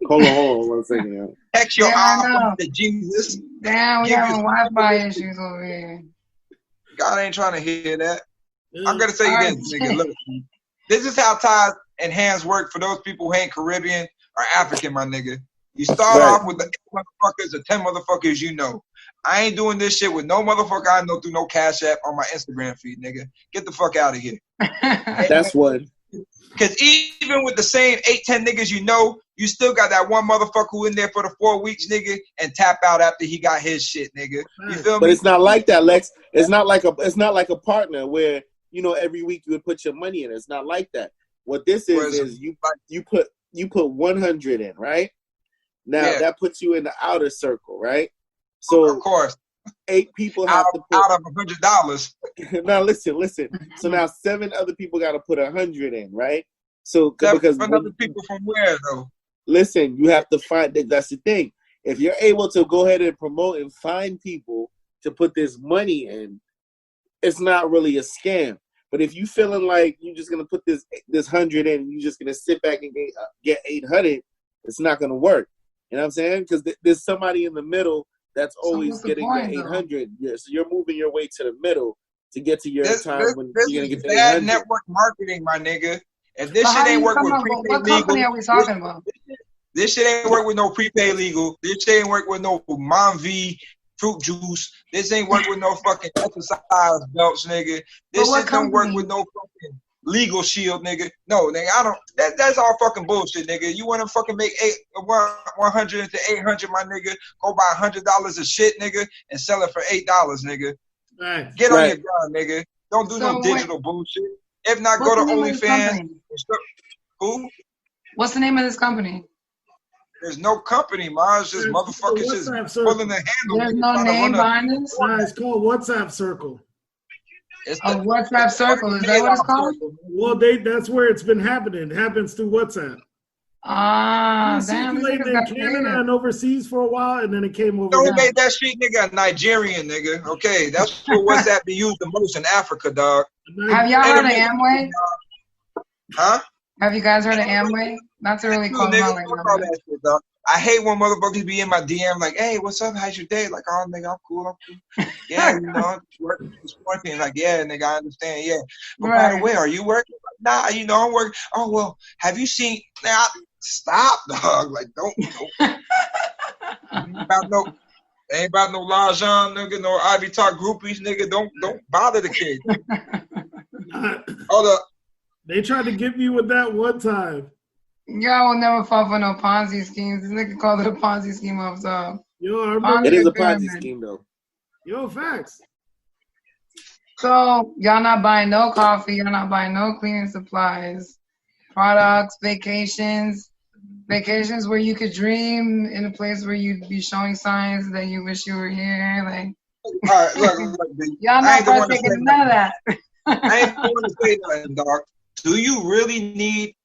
Hold on 1 second. Text your Yeah, I iPhone know. to Jesus. Damn, we Give having his- Wi-Fi issues over here. God ain't trying to hear that. Yeah. I'm gonna tell you Alright, this, nigga. Look, this is how ties and hands work for those people who ain't Caribbean or African, my nigga. You start Right. off with the 8 motherfuckers or 10 motherfuckers you know. I ain't doing this shit with no motherfucker I know through no Cash App on my Instagram feed, nigga. Get the fuck out of here. That's one. Because even with the same 8-10 niggas you know, you still got that one motherfucker who in there for the 4 weeks, nigga, and tap out after he got his shit, nigga. You feel But me? it's not like that, Lex. It's not like a partner where, you know, every week you would put your money in. It's not like that. What this is you put 100 in, right? Now that puts you in the outer circle, right? So of course, 8 people have to put out of $100. Now listen. So now 7 other people got to put 100 in, right? So because other people from where though? Listen, you have to find that. That's the thing. If you're able to go ahead and promote and find people to put this money in, it's not really a scam. But if you feeling like you're just gonna put this 100 in, and you're just gonna sit back and get 800, it's not gonna work. You know what I'm saying? Because there's somebody in the middle that's always getting the 800. So you're moving your way to the middle to get to your time when you're gonna get the 800. Bad network marketing, my nigga. If this shit ain't work with prepaid legal, what company are we talking about? This shit ain't work with no prepaid legal. This shit ain't work with no Monv fruit juice. This ain't work with no fucking exercise belts, nigga. This shit don't work with no fucking legal shield, nigga. No, nigga, I don't. That's all fucking bullshit, nigga. You want to fucking make 100 to 800, my nigga? Go buy $100 of shit, nigga, and sell it for $8, nigga. Right. Get on your grind, nigga. Don't do no digital bullshit. If not, go to OnlyFans. Who? What's the name of this company? There's no company, man. It's just motherfuckers just pulling the handle. There's no name behind this? Nah, it's called WhatsApp Circle. It's a WhatsApp Circle. Is that what it's called? Well, that's where it's been happening. It happens through WhatsApp. Ah, damn. It circulated in Canada and overseas for a while, and then it came over. Who made that shit, nigga? A Nigerian, nigga. Okay, that's what WhatsApp be used the most in Africa, dog. Have y'all heard of Amway? Huh? Have you guys heard of Amway? Not to really call them out like that. Shit, dog. I hate when motherfuckers be in my DM like, hey, what's up? How's your day? Like, oh, nigga, I'm cool. Yeah, you know, working, quarantine. Like, yeah, nigga, I understand. Yeah. But by the way, are you working? Like, nah, you know, I'm working. Oh, well, have you seen? Now, stop, dog. Like, don't. Ain't about no Lajan, nigga, no Ivy Talk groupies, nigga. Don't bother the kid. Hold up. They tried to get me with that one time. Y'all will never fall for no Ponzi schemes. This nigga called it a Ponzi scheme off top. Yo, I remember it is a Ponzi scheme though. Yo, facts. So y'all not buying no coffee. Y'all not buying no cleaning supplies, products, vacations where you could dream in a place where you'd be showing signs that you wish you were here. Like, all right, look, y'all not partaking none of that. I ain't going to say nothing, dog. Do you really need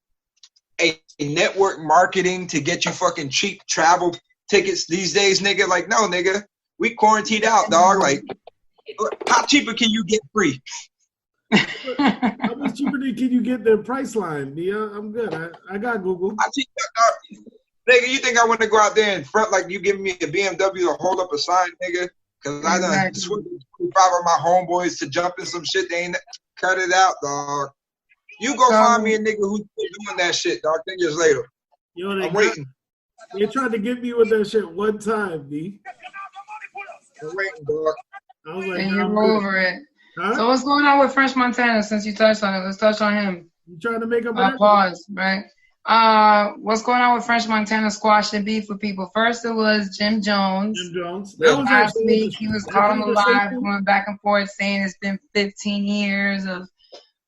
a network marketing to get you fucking cheap travel tickets these days, nigga? Like, no, nigga. We quarantined out, dog. Like, how cheaper can you get free? How much cheaper can you get the price line? Yeah, I'm good. I got Google. Nigga, you think I want to go out there in front like you giving me a BMW to hold up a sign, nigga? Because I done switched 25 of my homeboys to jump in some shit. They ain't cut it out, dog. You go find me a nigga who's doing that shit, dog. 10 years later. Yo, I'm waiting. They tried to get me with that shit one time, B. I'm waiting, dog. I was like, and you're over it. Huh? So what's going on with French Montana since you touched on it? Let's touch on him. You trying to make a pause, right? What's going on with French Montana squash and beef with people? First, it was Jim Jones. That was last week. He was caught on the live, going back and forth, saying it's been 15 years of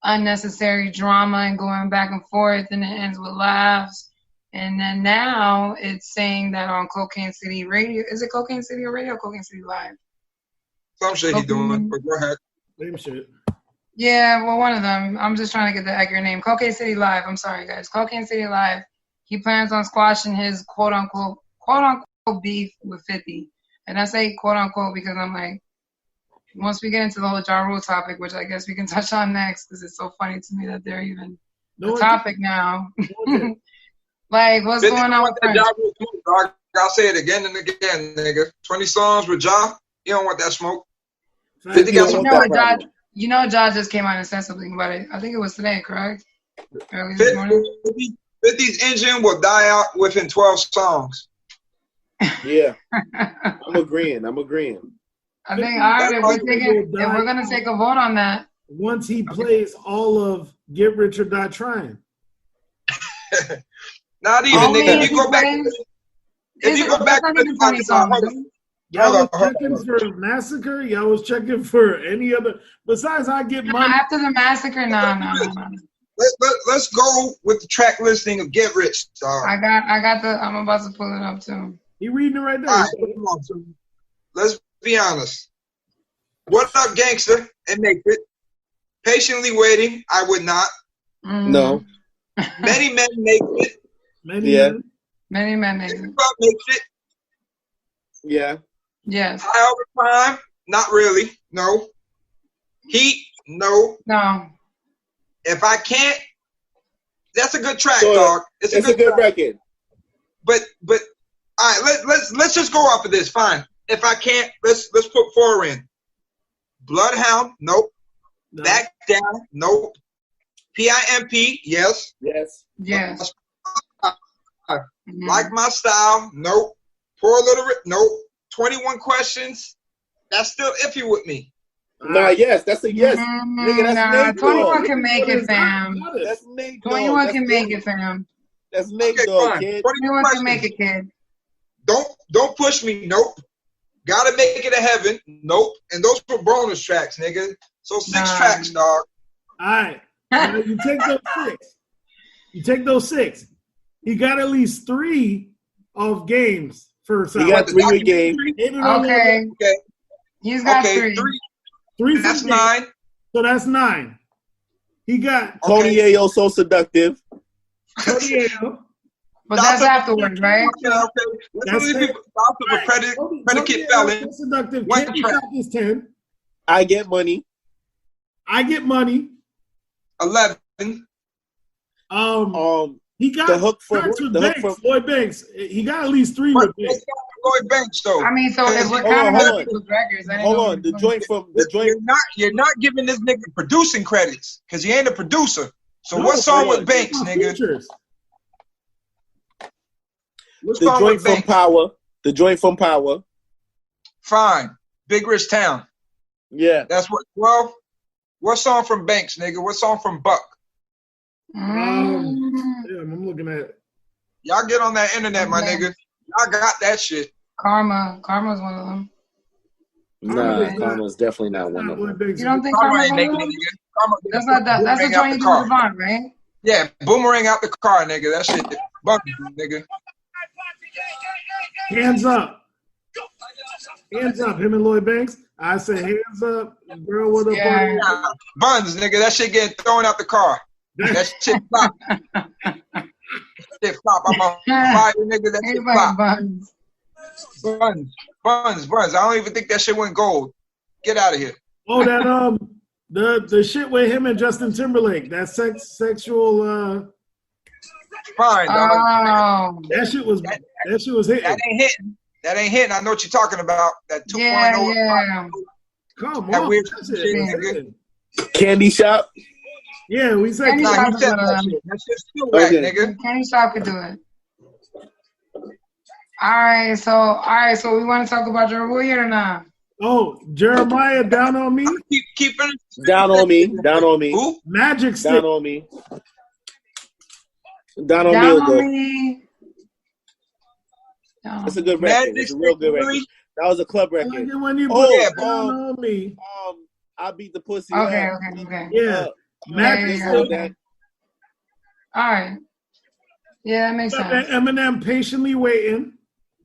unnecessary drama and going back and forth, and it ends with laughs. And then now it's saying that on Cocaine City Radio. Is it Cocaine City Radio or Cocaine City Live? Some shit he doing, but go ahead. Same shit. Yeah, well, one of them. I'm just trying to get the accurate name. Cocaine City Live. I'm sorry, guys. Cocaine City Live. He plans on squashing his quote unquote beef with 50. And I say quote unquote because I'm like, once we get into the whole Ja Rule topic, which I guess we can touch on next because it's so funny to me that they're even the topic now. Like, what's going on with Prince? Ja Rule smoke, dog. I'll say it again and again, nigga. 20 songs with Ja, you don't want that smoke. 50 got some You know, Ja just came out and said something about it. I think it was today, correct? Early this morning. 50's engine will die out within 12 songs. Yeah, I'm agreeing. I think, all right, if we're going to take a vote on that. Once he plays all of Get Rich or Die Trying. Not even, nigga. If you go back to the 20 songs. Y'all was checking for Massacre? Y'all was checking for any other besides I Get Money? After the Massacre, no. Let's go with the track listing of Get Rich, dog. I got I'm about to pull it up too. You reading it right there? All right, come on, let's be honest. What Up Gangster? It makes it. Patiently Waiting, I would not. No. Many Men make it. Many Men make it. Makes it. Yeah. Yes. High Over Time, not really. No. Heat, no. No. If I Can't, that's a good track, dog. It's a good record. But all right, let's just go off of this. Fine. If I Can't, let's put 4 in. Bloodhound, nope. No. Back Down, nope. PIMP, yes. Like My Style, nope. Poor Little nope. 21 Questions, that's still iffy with me. Nah, yes, that's a yes. Nigga, that's 21 can make it, fam. That's Nate 21 can make it, fam. That's Nate Dogg, kid. 21 can make it, kid. Don't push me, nope. Gotta Make It to Heaven, nope. And those were bonus tracks, nigga. So 6 tracks, dog. All right. Now you take those 6. He got at least 3 of games for He got 3 with game. Okay. He's got 3. 3 that's 9. So that's 9. He got Tony Ayo, So Seductive. Tony Ayo. But that's afterwards, right? Okay. That's a predicate felon. Seductive. Can't Be Stopped is 10. I Get Money. 11. He got the hook from Lloyd Banks. He got at least 3 with Banks. Lloyd Banks, though. I mean, so if we're kind of with records, hold on. The joint. You're not giving this nigga producing credits because he ain't a producer. So what song with Banks, nigga? The joint from Power. Fine. Big Rich Town. Yeah. That's what 12. What song from Banks, nigga? What song from Buck? I'm looking at it. Y'all get on that internet, my nigga. Y'all got that shit. Karma's one of them. Nah, Karma's definitely not one of them. You don't think Karma's one of them? That's the joint you do with Devon, right? Yeah, Boomerang out the car, nigga. That shit bunky, nigga. Hands up. Hands up, him and Lloyd Banks. I say hands up. Girl, what up? Yeah. Buns, nigga. That shit getting thrown out the car. That shit flop. Shit flop. I'm on fire, nigga. That shit flop. Buns. I don't even think that shit went gold. Get out of here. Oh, that the shit with him and Justin Timberlake. That sexual. Fine, dog. That shit was hitting. That ain't hitting. I know what you're talking about. That 2.0. Yeah. Come that on. weird shit. Candy Shop. Yeah, we said Candy Shop. That shit's still whack, nigga. Candy Shop could do it. All right, so we want to talk about Ja Rule here or not? Oh, Jeremiah, Down on Me. Keep it. Down on me. Who? Magic Stick. Down on me. Down on me. It's a good record. It's a real good record. That was a club record. When you Down on Me. I Beat the Pussy. Okay. Yeah. Magic Stick. All right. Yeah, that makes sense. Eminem, Patiently Waiting.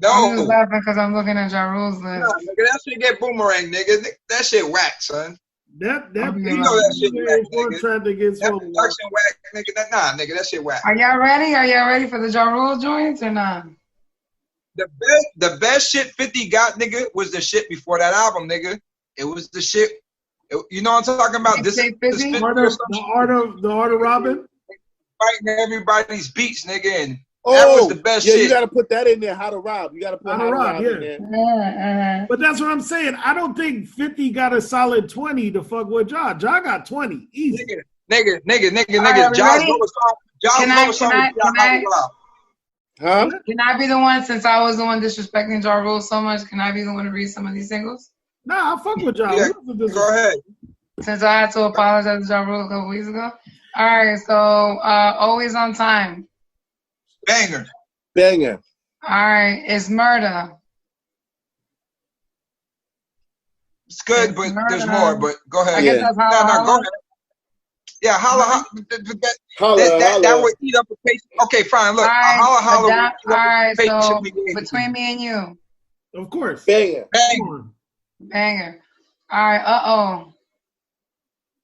I'm just No. laughing because I'm looking at Ja Rule's Nah, list. nigga, that shit get boomerang, nigga. That shit whack, son. That You know that shit whack, nigga. tried to get That swollen. production whack, nigga. Nigga, that shit whack. Are y'all ready? Are y'all ready for the Ja Rule joints or not? The best shit 50 got, nigga, was the shit before that album, nigga. It was the shit. You know what I'm talking about? This is the art of Robin. Fighting everybody's beats, nigga, and that was the best shit. You gotta put that in there. How to Rob. You gotta put How to Rob in there. But that's what I'm saying. I don't think 50 got a solid 20 to fuck with Ja. Ja got 20. Easy. Nigga. Ja's lowest song Huh? Can I be the one, since I was the one disrespecting Ja Rule so much, can I be the one to read some of these singles? Nah, I fuck with Ja. Yeah, go ahead. Since I had to apologize to Ja Rule a couple weeks ago. All right, so Always on Time. Banger. Banger. All right, It's Murder. It's good, but there's more. But go ahead. I guess that's Holla. Go ahead. Yeah, Holla. That would eat up a patient. Okay, fine. Look, Holla. All right, so Between Me and You. Of course. Banger. Banger. All right,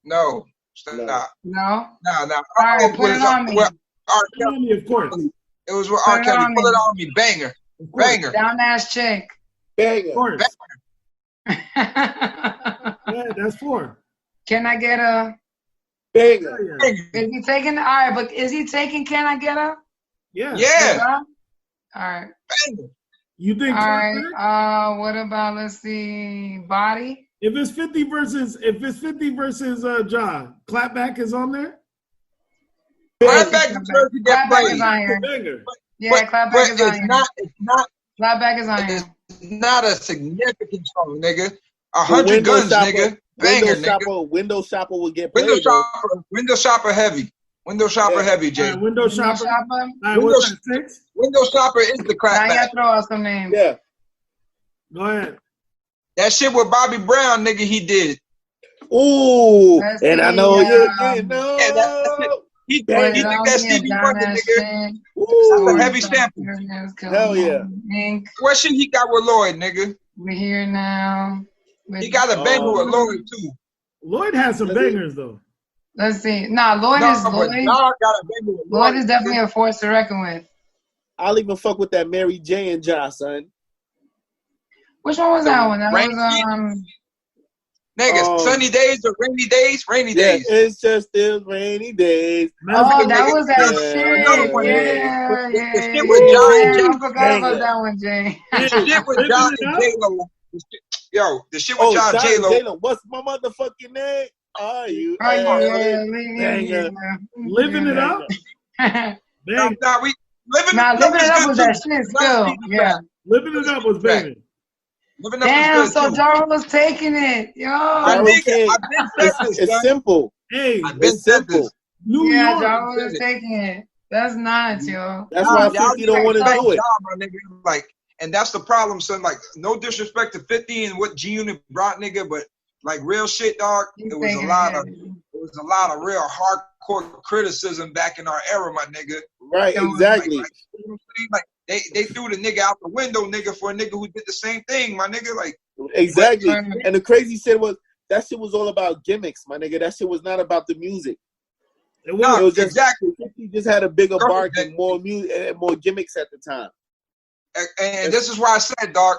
No. Stop. No? All right, Put It On Me. Of course. It was with R. Kelly. Put It On Me. Banger. Banger. Down Ass Chick. Banger. Of course. Yeah, that's 4. Can I Get a... Banger. Is he taking... All right, but is he taking Can I Get a... Yeah. All right. Banger. You think... All right, what about, let's see, Body? If it's 50 versus Ja, Clapback is on there? Clapback is on here. Yeah, Clapback is on here. It's not. Clapback is on here. It's not a significant song, nigga. 100 Guns, nigga. Banger, nigga. Window Shopper will get played. Window Shopper heavy. Window Shopper heavy, Jay. Right, Window Shopper. Window Shopper is the Clapback. Now you throw out some names. Yeah. Go ahead. That shit with Bobby Brown, nigga, he did. Ooh, and I know you know. Yeah, that's it. He did that Stevie Wonder, nigga. That's a heavy sample. Hell yeah. What shit he got with Lloyd, nigga? We're Here Now. He got a banger with Lloyd, too. Lloyd has some bangers, though. Let's see. Lloyd is definitely a force to reckon with. I'll even fuck with that Mary J and Ja, son. Which one was that one? That was Niggas, sunny days or rainy days? Rainy days. It's just still rainy days. Oh, that was that shit. Yeah. The shit with John and J. I forgot about that one, Jay. The shit with John and J-Lo. Yo, the shit with John J-Lo. What's my motherfucking name? Are you? Living It Up? Living It Up was that shit still. Yeah. Living It Up was banging. Damn, so Ja was taking it. Yo. It's simple. Hey, it's simple. New York. Ja was taking it. That's nuts, yo. That's why 50 don't want to do it. Like, and that's the problem, son. Like, no disrespect to 50 and what G Unit brought, nigga, but like real shit, dog. It was a lot of real hardcore criticism back in our era, my nigga. Right, exactly. Like, you know what I'm saying? Like, they threw the nigga out the window, nigga, for a nigga who did the same thing, my nigga. Like, exactly. And the crazy shit was that shit was all about gimmicks, my nigga. That shit was not about the music. It was just, exactly. He just had a bigger bark and more music and more gimmicks at the time. And this is why I said, dog,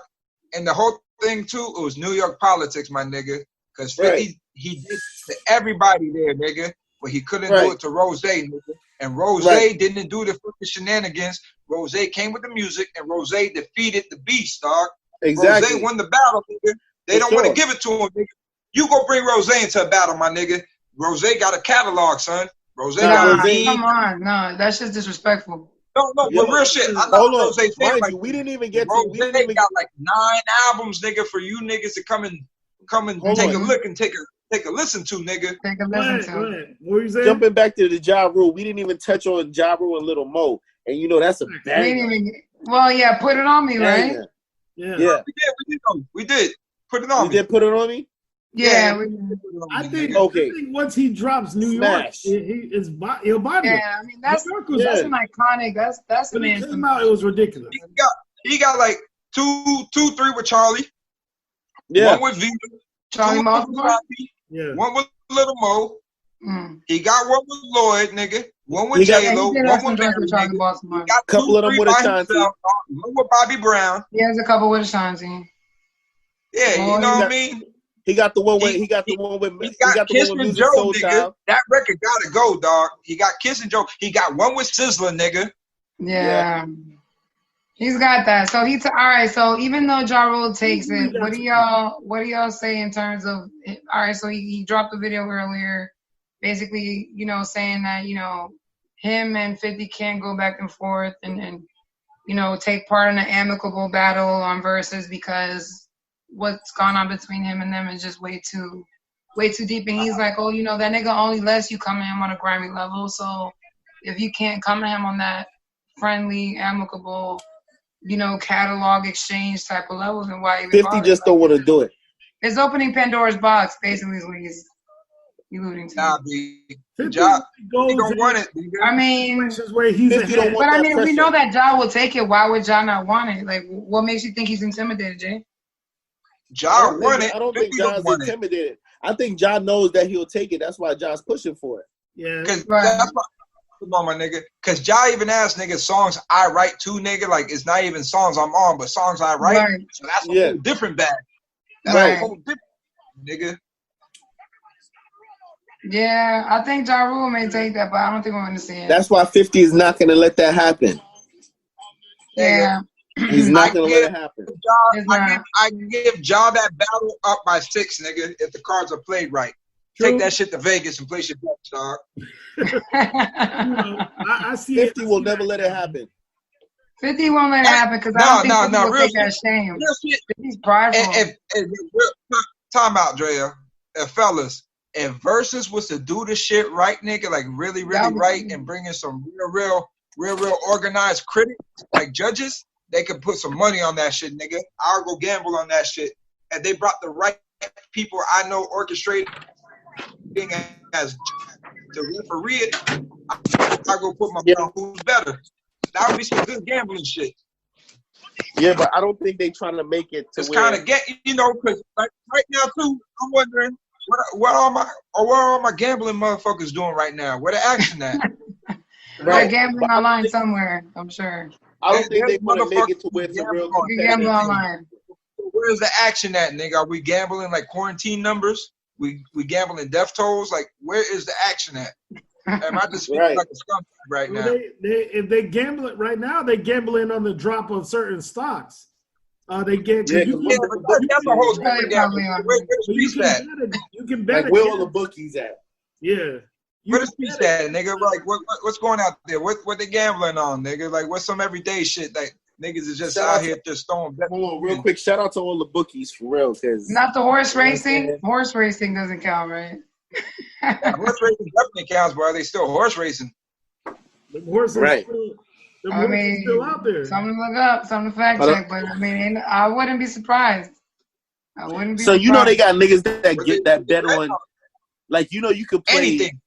and the whole thing too, it was New York politics, my nigga. Because 50, he did to everybody there, nigga, but he couldn't do it to Rose, nigga. And Rose didn't do the fucking shenanigans. Rose came with the music, and Rose defeated the beast, dog. Exactly. Rose won the battle, nigga. They don't want to give it to him, nigga. You go bring Rose into a battle, my nigga. Rose got a catalog, son. Rose got a come on, no, that's just disrespectful. No, but real shit. I love Rose. Like, we didn't even get to. Rose got like 9 albums, nigga, for you niggas to come and take a look and take a listen to, nigga. Take a listen to. What you saying? Jumping back to the Ja Rule, we didn't even touch on Ja Rule and Lil Mo, and you know that's a banger. Well, yeah, Put It On Me, right? Yeah. We did. Put It On Me. You did Put It On Me? Yeah. I think once he drops New York, he'll body it. Yeah, I mean that's an iconic. That's an anthem. It was ridiculous. He got like two, 3 with Charlie. Yeah. One with Vita. Charlie 2 with Baltimore? Rocky, Yeah. 1 with Little Mo. Mm. He got 1 with Lloyd, nigga. 1 with He got- J-Lo. he did 1 have some with joints Mary, with Charlie nigga. Baltimore. He got Couple 2, of them 3 with by Ashanti. himself. 1 with Bobby Brown. He has a couple with Ashanti. Yeah, Boy, you know he what got- I mean? He got the one with He got the one Kiss with and Music Joe, Soul nigga. Child. That record gotta go, dog. He got Kiss and Joe. He got 1 with Sizzler, nigga. Yeah. He's got that. So all right. So even though Ja Rule takes it, what do y'all say in terms of? All right. So he dropped a video earlier, basically, saying that him and 50 can't go back and forth and take part in an amicable battle on verses because what's gone on between him and them is just way too deep. And he's like, oh, that nigga only lets you come to him on a Grammy level. So if you can't come to him on that friendly, amicable, catalog exchange type of level, then why even 50 bother? just don't want to do it. It's opening Pandora's box, basically, is what he's alluding to. Nah, B. 50 Ja, he goes don't in want it, nigga. I mean, places where he's 50 don't ahead. want but I that mean, if we pressure. know that Ja will take it, why would Ja not want it? Like, what makes you think he's intimidated, Jay? Ja want it. I don't 50 think don't Ja's want it. intimidated. I think Ja knows that he'll take it. That's why Ja's pushing for it. Yeah. Cause Right. that's why, come on, my nigga. Cause Ja even asked nigga songs I write too, nigga. Like it's not even songs I'm on, but songs I write. Right. So that's a Yeah. whole different bag. That's Right. a whole different nigga. Yeah, I think Ja Rule may take that, but I don't think we're going to see it. That's why 50 is not going to let that happen. Yeah. He's not going to let give it happen. It's I not. give Ja that battle up by 6, nigga, if the cards are played right. True. Take that shit to Vegas and place your bets, dog. I see 50 will never let it happen. 50 won't let it happen because I don't think 50 will real take that shame. Real shit. 50's prideful. Time out, Draya. Fellas, if Versus was to do the shit right, nigga, like really right, and bring in some real organized critics, like judges, they could put some money on that shit, nigga. I'll go gamble on that shit. And they brought the right people I know orchestrating as to referee it. I'll go put my money on who's better. That would be some good gambling shit. Yeah, but I don't think they're trying to make it to It's where... kind of because like right now too, I'm wondering what are all my gambling motherfuckers doing right now? Where the action at? They're gambling online somewhere, I'm sure. I don't think they want to make it to where it's a real You can gamble online. Where's the action at, nigga? Are we gambling like quarantine numbers? We gambling death tolls? Like where is the action at? Am I just speaking like a scumbag right now? If they gamble it right now, they gambling on the drop of certain stocks. They get that's a whole different gambling. Where's the piece at? You can bet like where all the bookies at? Yeah. Where's the piece at, nigga? Like what's going out there? What they gambling on, nigga? Like what's some everyday shit that niggas is just out here just throwing bets? Hold on, real quick. Shout out to all the bookies for real, because not the horse racing. Horse racing doesn't count, right? Horse racing definitely counts, but are they still horse racing? The horses, right? Still out there. Something to look up, something to fact check. But I mean, I wouldn't be surprised. I wouldn't be. So surprised. you know they got niggas that get that bet on, like you could play anything.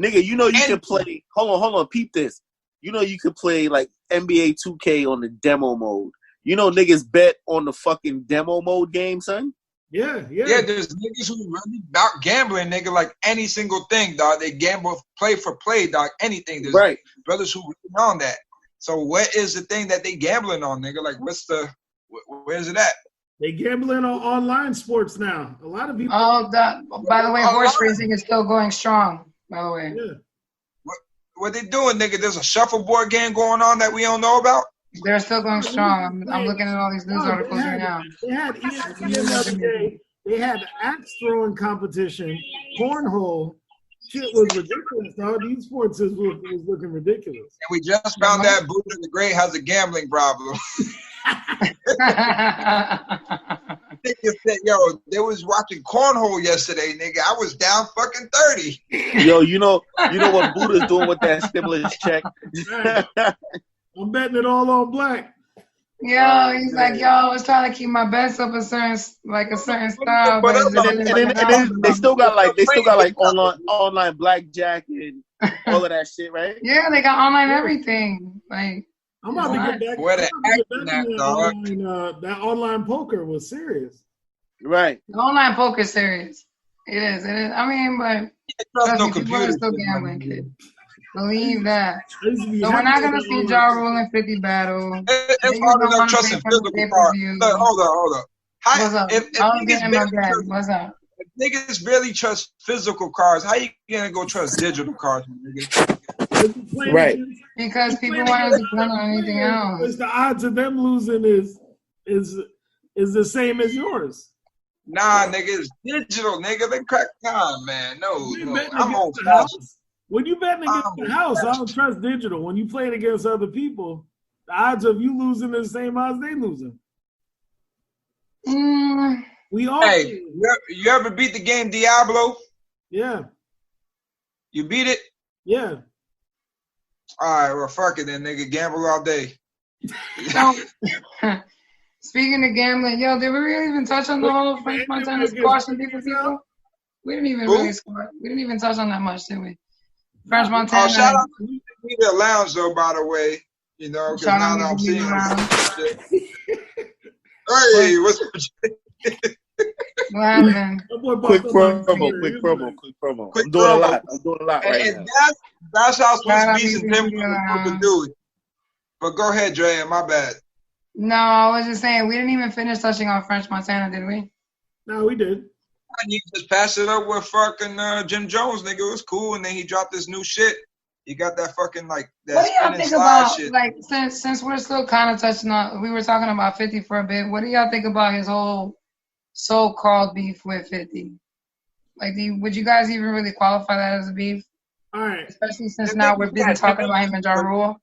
Nigga, you could play. Hold on, peep this. You could play like NBA 2K on the demo mode. Niggas bet on the fucking demo mode game, son. Yeah. There's niggas who really about gambling, nigga, like any single thing, dog. They gamble play for play, dog. Anything. There's brothers who really on that. So what is the thing that they gambling on, nigga? Like where's it at? They gambling on online sports now. A lot of people. By the way, horse racing is still going strong. By the way. Yeah. What they doing, nigga? There's a shuffleboard game going on that we don't know about. They're still going strong. I'm looking at all these news articles right now. They had ESPN the other day. They had axe throwing competition, cornhole. Shit was ridiculous, dog. These sports was looking ridiculous. And we just found that Buddha the Great has a gambling problem. Nigga said, yo, they was watching cornhole yesterday, nigga. I was down fucking 30. Yo, you know what Buddha's doing with that stimulus check? I'm betting it all on black. Yo, he's like, I was trying to keep my bets up a certain style. But and then they still got like online blackjack and all of that shit, right? Yeah, they got online everything. Like I'm about to get back. Where the That online poker was serious. Right. The online poker is serious. It is. I mean, but trust me, people are still gambling, kid. Believe that. So we're not gonna see Ja Rule and 50 battle. It's hard enough trusting physical cards. Hold up. What's up? I was getting in my bag. What's up? If niggas really trust physical cards, how you gonna go trust digital cards, nigga? Right. Because people want to depend on anything else. The odds of them losing is the same as yours. Nah, nigga, it's digital, nigga. They crack. Nah, man, no. I'm old fashioned. When you betting against the house, I don't trust digital. When you playing against other people, the odds of you losing are the same odds they losing. We all. Hey, you ever beat the game Diablo? Yeah. You beat it? Yeah. All right, well, fuck it then, nigga. Gamble all day. Speaking of gambling, did we really even touch on the whole French Montana squashing people? We didn't even really squash. We didn't even touch on that much, did we? French Montana. Shout out to Media Lounge, though, by the way. You know, because now that I'm seeing shit. Hey, what's up? What happened? Quick promo. I'm doing a lot right now. That's how Swiss Beats and Tim can do it. But go ahead, Dre, my bad. No, I was just saying, we didn't even finish touching on French Montana, did we? No, we did. And you just passed it up with fucking Jim Jones, nigga. It was cool, and then he dropped this new shit. He got that fucking, that what do y'all think about, shit. Since we're still kind of touching on, we were talking about 50 for a bit, what do y'all think about his whole so-called beef with 50? Would you guys even really qualify that as a beef? All right. Especially since now we're busy talking about him and Ja Rule.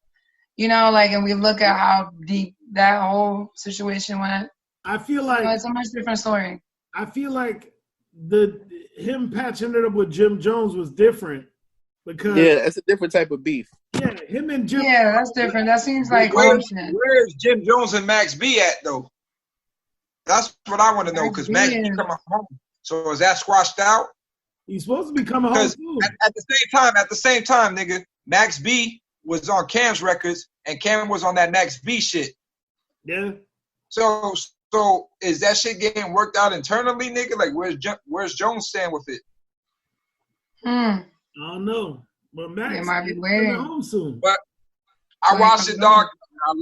And we look at how deep that whole situation went. I feel like it's a much different story. I feel like him patching it up with Jim Jones was different because it's a different type of beef. Yeah, him and Jim. Yeah, that's different. That seems like where's Jim Jones and Max B at though? That's what I want to know because Max B coming home. So is that squashed out? He's supposed to be coming home too. At the same time, nigga, Max B was on Cam's records and Cam was on that Max B shit. Yeah. So is that shit getting worked out internally, nigga? Like where's Jones stand with it? I don't know. But Max might be waiting home soon. But I watched it, dog. I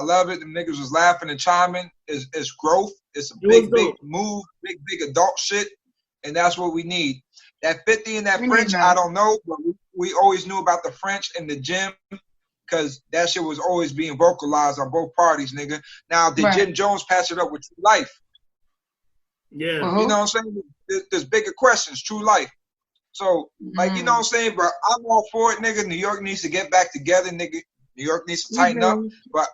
love it. The niggas was laughing and chiming. It's growth. It's a big move, big adult shit. And that's what we need. That 50 and that French, I don't know. But we always knew about the French and the gym because that shit was always being vocalized on both parties, nigga. Now, did Jim Jones patch it up with True Life? Yeah. Uh-huh. You know what I'm saying? There's bigger questions, True Life. So, you know what I'm saying? But I'm all for it, nigga. New York needs to get back together, nigga. New York needs to tighten up. But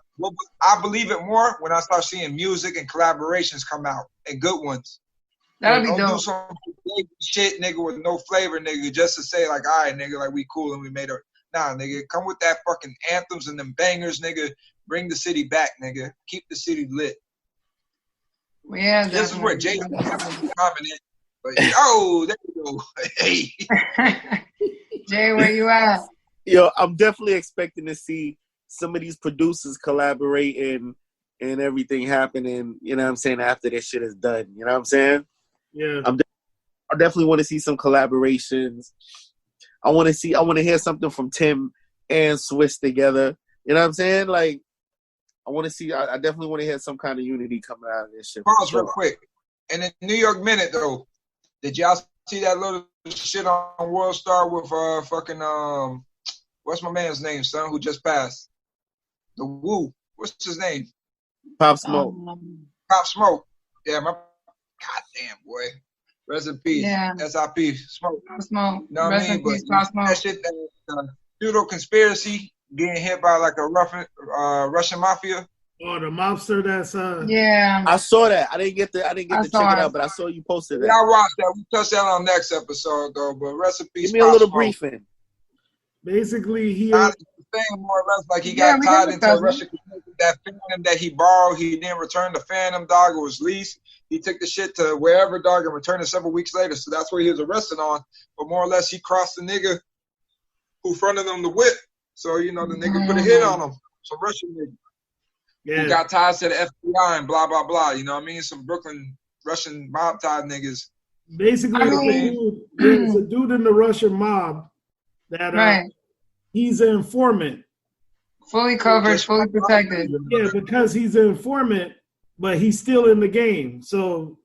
I believe it more when I start seeing music and collaborations come out and good ones. That'd be dope. Don't do some shit, nigga, with no flavor, nigga, just to say, like, all right, nigga, like, we cool and we made it. Nah, nigga, come with that fucking anthems and them bangers, nigga. Bring the city back, nigga. Keep the city lit. Well, yeah, this is where Jay is coming in. But, there you go. Hey. Jay, where you at? Yo, I'm definitely expecting to see some of these producers collaborating and everything happening, you know what I'm saying, after this shit is done. You know what I'm saying? Yeah. I definitely want to see some collaborations. I want to hear something from Tim and Swiss together. You know what I'm saying? Like, I definitely want to hear some kind of unity coming out of this shit. Pause real quick. In the New York Minute, though, did y'all see that little shit on World Star with what's my man's name, son, who just passed? The Woo. What's his name? Pop Smoke. Pop Smoke. Yeah, goddamn boy. Rest in peace. Yeah. SIP. Smoke. Smoke. You know what I mean? Peace, but Smoke. that shit, pseudo conspiracy, getting hit by like a Russian mafia. Oh, the mobster that's Yeah. I saw that. I didn't get to check it out, but I saw you posted that. Yeah, I watched that. We touched that on next episode though. But rest in peace. Give me a little briefing. Basically, he saying more or less like he got tied into a Russian that Phantom that he borrowed. He didn't return the Phantom, dog. It was leased. He took the shit to wherever, dog, and returned it several weeks later. So that's where he was arrested on. But more or less, he crossed the nigga who fronted him the whip. So, you know, the nigga put a hit on him. Russian niggas. Yeah. Who got ties to the FBI and blah, blah, blah. You know what I mean? Some Brooklyn Russian mob tied niggas. Basically, it's a dude in the Russian mob that he's an informant. Fully covered, fully protected. Yeah, because he's an informant, but he's still in the game. So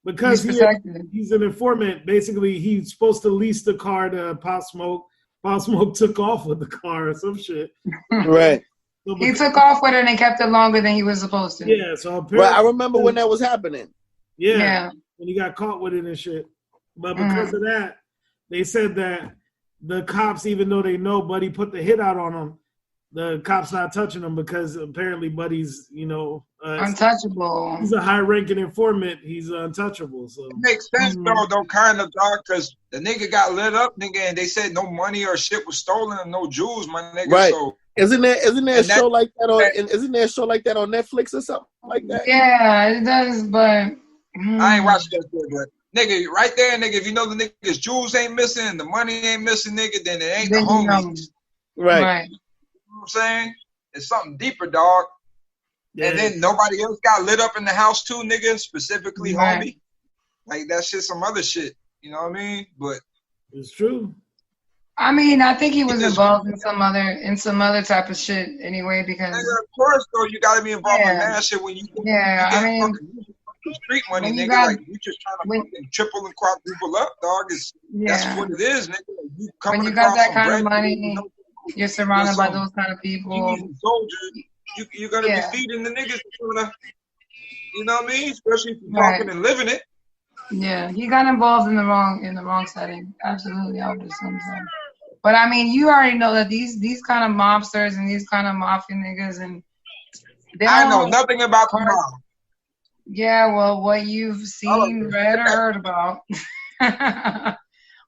because he's an informant, basically he's supposed to lease the car to Pop Smoke. Pop Smoke took off with the car or some shit. Right. So he took off with it and they kept it longer than he was supposed to. Yeah, so apparently, I remember when that was happening. Yeah, when he got caught with it and shit. But because of that, they said that the cops, even though they know Buddy put the hit out on him, the cops not touching him because apparently Buddy's, untouchable. He's a high-ranking informant. He's untouchable. So it makes sense, though, kind of, dog, because the nigga got lit up, nigga, and they said no money or shit was stolen and no jewels, my nigga. Right. So isn't there a show like that on? Isn't there a show like that on Netflix or something like that? Yeah, it does, but I ain't watched that shit, but nigga, right there, nigga, if you know the nigga's jewels ain't missing, the money ain't missing, nigga, then it ain't the homies. Right. You know what I'm saying? It's something deeper, dog. Yeah. And then nobody else got lit up in the house too, nigga, specifically homie. Like that shit, some other shit. You know what I mean? But it's true. I mean, I think he was involved in some other type of shit anyway, because nigga, of course though, you gotta be involved in that shit when you I mean street money, nigga. Like you just trying to fucking triple and quadruple up, dog. That's what it is, nigga. When you got that kind of money, you're surrounded by those kind of people. You're gonna be feeding the niggas. You know what I mean? Especially if you're talking and living it. Yeah, he got involved in the wrong setting. Absolutely, I would assume so. But I mean, you already know that these kind of mobsters and these kind of mafia niggas and I know nothing about the mob. Yeah, well, what you've seen, read, or heard about.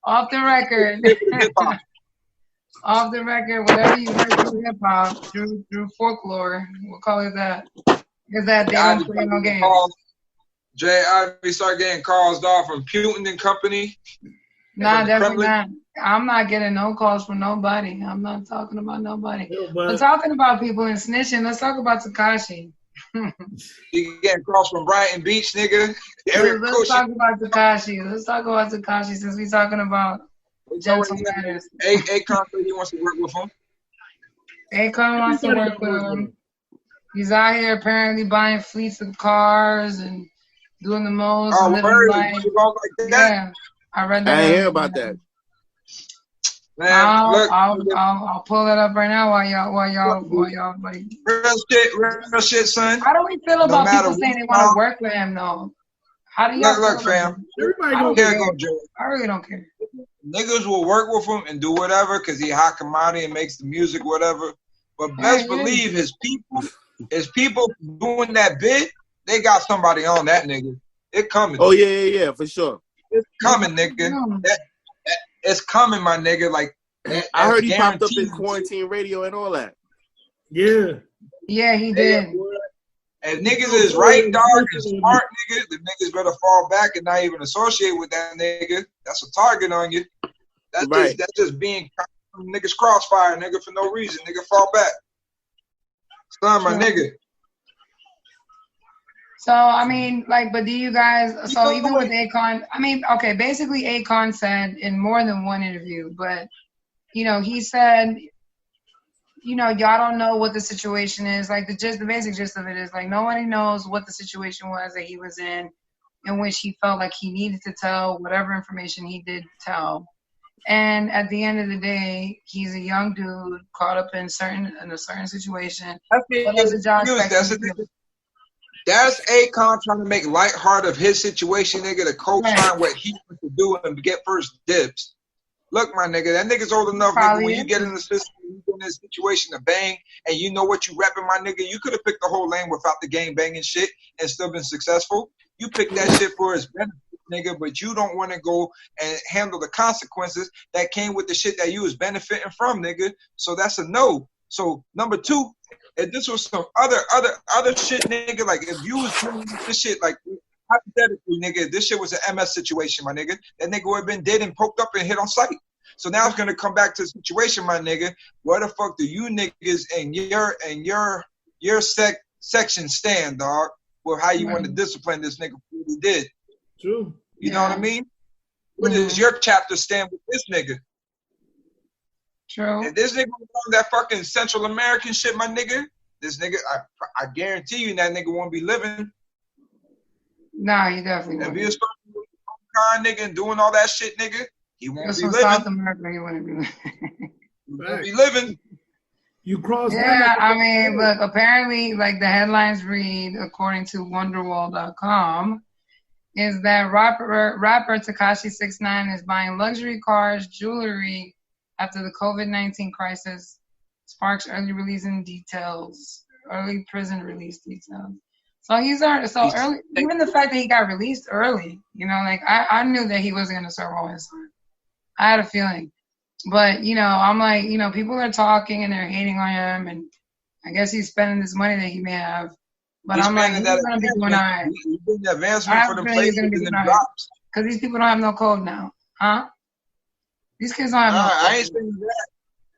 Off the record. Off the record, whatever you heard through hip hop, through folklore, we'll call it that. Is that they don't play no games. Draya Ivy start getting calls off from Putin and company. Nah, definitely not. I'm not getting no calls from nobody. I'm not talking about nobody. We're talking about people and snitching. Let's talk about Tekashi. You getting calls from Brighton Beach, nigga. Let's talk about Tekashi since we're talking about gentle matters. Akon said he wants to work with him. Akon wants to work with him. He's out here apparently buying fleets of cars and doing the most. Oh, like yeah, I read that. I didn't hear about that. Man, I'll pull that up right now while y'all buddy. Real shit, son. How do we feel about people saying they want to work with him though? How do y'all look, fam? I don't care. I really don't care. Niggas will work with him and do whatever because he hot commodity and makes the music, whatever. But best believe his people doing that bit, they got somebody on that nigga. It coming. Oh yeah, for sure. It's coming, nigga. It's coming, my nigga. Like I heard he popped up in Quarantine Radio and all that. Yeah. Yeah, he did. And niggas is right, dog, and smart niggas. The niggas better fall back and not even associate with that nigga. That's a target on you. That's just being niggas crossfire, nigga, for no reason. Nigga, fall back. Son, my nigga. So, I mean, but do you guys, so even with Akon, I mean, okay, basically Akon said in more than one interview, but, he said, y'all don't know what the situation is. Like, the basic gist of it is, nobody knows what the situation was that he was in which he felt like he needed to tell whatever information he did tell. And at the end of the day, he's a young dude caught up in a certain situation. That's Akon trying to make lighthearted of his situation, nigga, to co-sign what he wants to do and get first dibs. Look, my nigga, that nigga's old enough, nigga, when you get in the system, you get in this situation to bang, and you know what you repping, my nigga, you could have picked the whole lane without the gang banging shit and still been successful. You picked that shit for his benefit, nigga, but you don't want to go and handle the consequences that came with the shit that you was benefiting from, nigga. So that's a no. So number two, if this was some other shit, nigga, like if you was doing this shit, like hypothetically, nigga, if this shit was an MS situation, my nigga, that nigga would have been dead and poked up and hit on sight. So now it's gonna come back to the situation, my nigga. Where the fuck do you niggas and your section stand, dog? Well, how you want to discipline this nigga for what he did? True. You know what I mean? Where does your chapter stand with this nigga? True. And this nigga on that fucking Central American shit, my nigga. This nigga, I guarantee you that nigga won't be living. Nah, he definitely won't. If he was kind nigga and doing all that shit, nigga, he won't be living. South America, he wouldn't be living. He won't be living. You cross. Yeah, I mean, look, apparently, like the headlines read, according to Wonderwall.com, is that rapper Tekashi 6ix9ine is buying luxury cars, jewelry after the COVID-19 crisis sparks early prison release details. So early. Even the fact that he got released early, you know, like I knew that he wasn't gonna serve all his time. I had a feeling. But, you know, I'm like, you know, people are talking and they're hating on him, and I guess he's spending this money that he may have. But I'm like, he's going to be doing all right. He's doing the advancement for the places and the drops. Because these people don't have no code now. Huh? These kids don't have no code. I ain't saying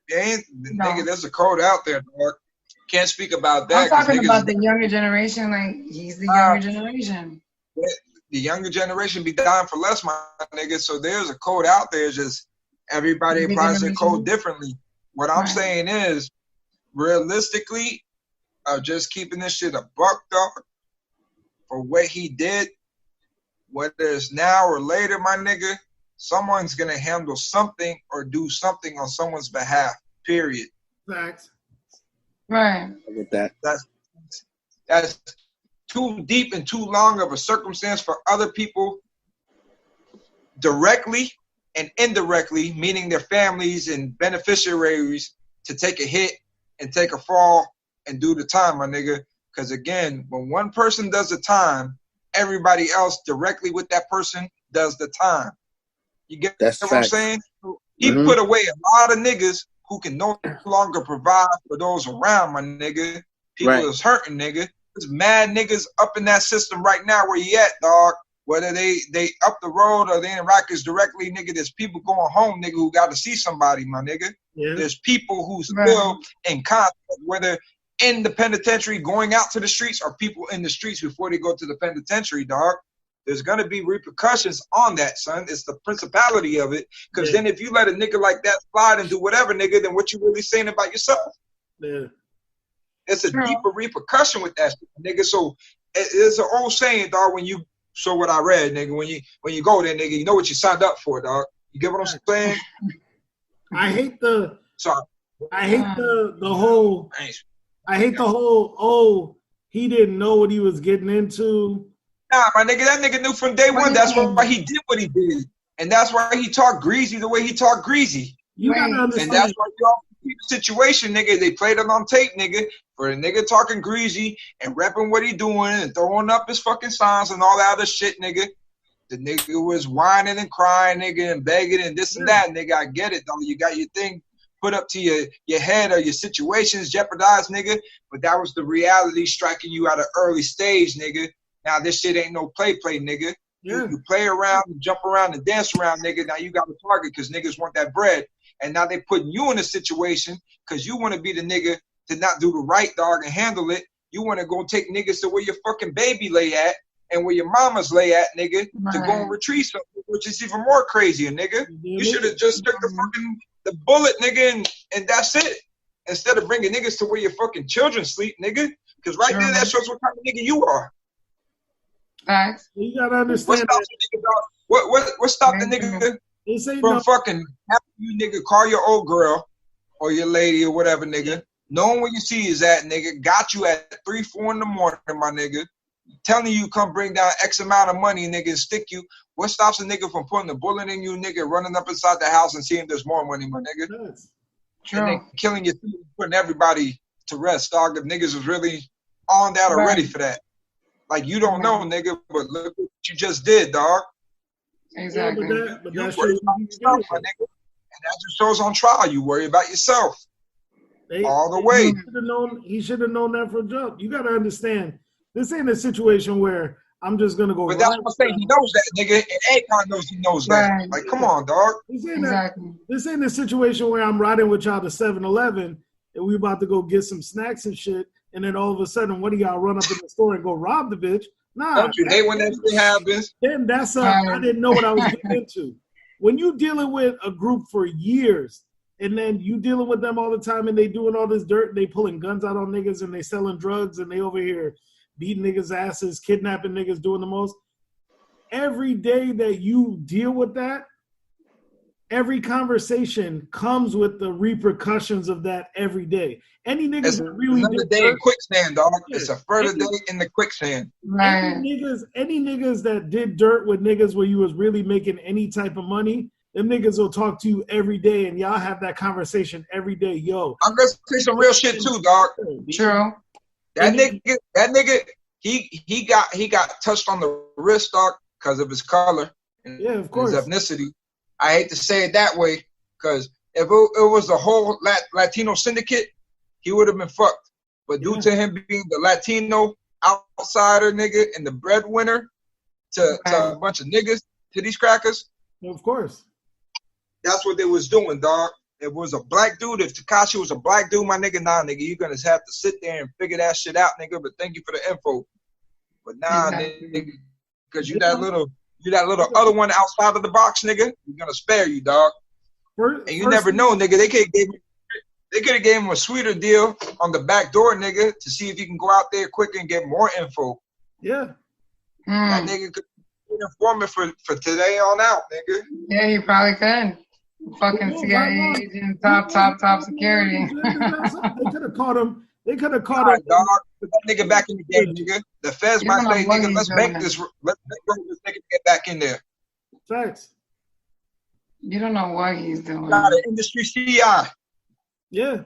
that. Nigga, there's a code out there, dog. Can't speak about that. I'm talking about the younger generation. Like, he's the younger generation. The younger generation be dying for less, my nigga. So there's a code out there, just... Everybody applies their code differently. What I'm saying is, realistically, just keeping this shit a buck, dog, for what he did, whether it's now or later, my nigga, someone's going to handle something or do something on someone's behalf, period. Facts. Right. I get that. That's too deep and too long of a circumstance for other people directly and indirectly, meaning their families and beneficiaries, to take a hit and take a fall and do the time, my nigga. Because again, when one person does the time, everybody else directly with that person does the time. You get what I'm saying? He put away a lot of niggas who can no longer provide for those around, my nigga. People is hurting, nigga. There's mad niggas up in that system right now where you at, dog. Whether they up the road or they in Rikers directly, nigga, there's people going home, nigga, who got to see somebody, my nigga. Yeah. There's people who still in contact, whether in the penitentiary going out to the streets or people in the streets before they go to the penitentiary, dog. There's going to be repercussions on that, son. It's the principality of it. Because then if you let a nigga like that slide and do whatever, nigga, then what you really saying about yourself? Yeah. It's a deeper repercussion with that shit, nigga. So it's an old saying, dog, when you... So what I read, nigga, when you go there, nigga, you know what you signed up for, dog. You get what I'm saying? I hate the whole he didn't know what he was getting into. Nah, my nigga, that nigga knew from day one. That's why he did what he did. And that's why he talked greasy the way he talked greasy. You gotta understand. And that's why y'all keep the situation, nigga. They played it on tape, nigga, for a nigga talking greasy and repping what he doing and throwing up his fucking signs and all that other shit, nigga. The nigga was whining and crying, nigga, and begging and this and that, nigga. I get it, though. You got your thing put up to your head or your situations jeopardized, nigga. But that was the reality striking you at an early stage, nigga. Now this shit ain't no play, nigga. Yeah. You play around and jump around and dance around, nigga. Now you got a target because niggas want that bread. And now they putting you in a situation because you want to be the nigga to not do the right, dog, and handle it. You want to go take niggas to where your fucking baby lay at and where your mamas lay at, nigga, to go and retrieve something, which is even more crazier, nigga. You should have just took the bullet, nigga, and that's it. Instead of bringing niggas to where your fucking children sleep, nigga. Because right there, that shows what kind of nigga you are. Facts. You gotta understand. What stopped the nigga from fucking having you nigga call your old girl or your lady or whatever, nigga, knowing where you see is at, nigga, got you at 3, 4 in the morning, my nigga, telling you come bring down X amount of money, nigga, and stick you. What stops a nigga from putting a bullet in you, nigga, running up inside the house and seeing there's more money, my nigga? And then killing you, putting everybody to rest, dog. If niggas was really on that or ready for that. Like, you don't know, nigga, but look what you just did, dog. Exactly. Yeah, but that's my nigga. And that just shows on trial. You worry about yourself all the way. He should have known that from jump. You got to understand, this ain't a situation where I'm just gonna go. But that's what I'm saying. He knows that, nigga. And Akon knows he knows that. Right. Like, come on, dog. This ain't a situation where I'm riding with y'all to 7-Eleven and we about to go get some snacks and shit, and then all of a sudden one of y'all run up in the store and go rob the bitch. Nah. Don't you hate when that shit happens? Then that's I didn't know what I was getting into. When you dealing with a group for years, and then you dealing with them all the time, and they doing all this dirt, and they pulling guns out on niggas, and they selling drugs, and they over here beating niggas' asses, kidnapping niggas, doing the most. Every day that you deal with that, every conversation comes with the repercussions of that every day. Any niggas that really another day in quicksand, dog. Yeah. It's a further day in the quicksand. Right. Any niggas that did dirt with niggas where you was really making any type of money, them niggas will talk to you every day, and y'all have that conversation every day. Yo, I'm gonna say some real shit too, dog. True. That nigga, he got touched on the wrist, dog, because of his color and of course. his ethnicity. I hate to say it that way, because if it was the whole Latino syndicate, he would have been fucked. But due to him being the Latino outsider nigga and the breadwinner to a bunch of niggas, to these crackers. Of course. That's what they was doing, dog. If it was a black dude, if Tekashi was a black dude, my nigga, nah, nigga, you're gonna have to sit there and figure that shit out, nigga. But thank you for the info. But nah, nigga, because you that little other one outside of the box, nigga. We're gonna spare you, dog. And you never know, nigga. They could have gave him a sweeter deal on the back door, nigga, to see if he can go out there quicker and get more info. Yeah. That nigga could be an informant for today on out, nigga. Yeah, he probably could. Fucking CIA agent, top security. They could have caught him. They could have caught him. Dog, put that nigga back in the game, nigga. The feds might say, nigga, let's make this. Let's make this nigga get back in there. Facts. You don't know what he's doing. Got an industry CI. Yeah.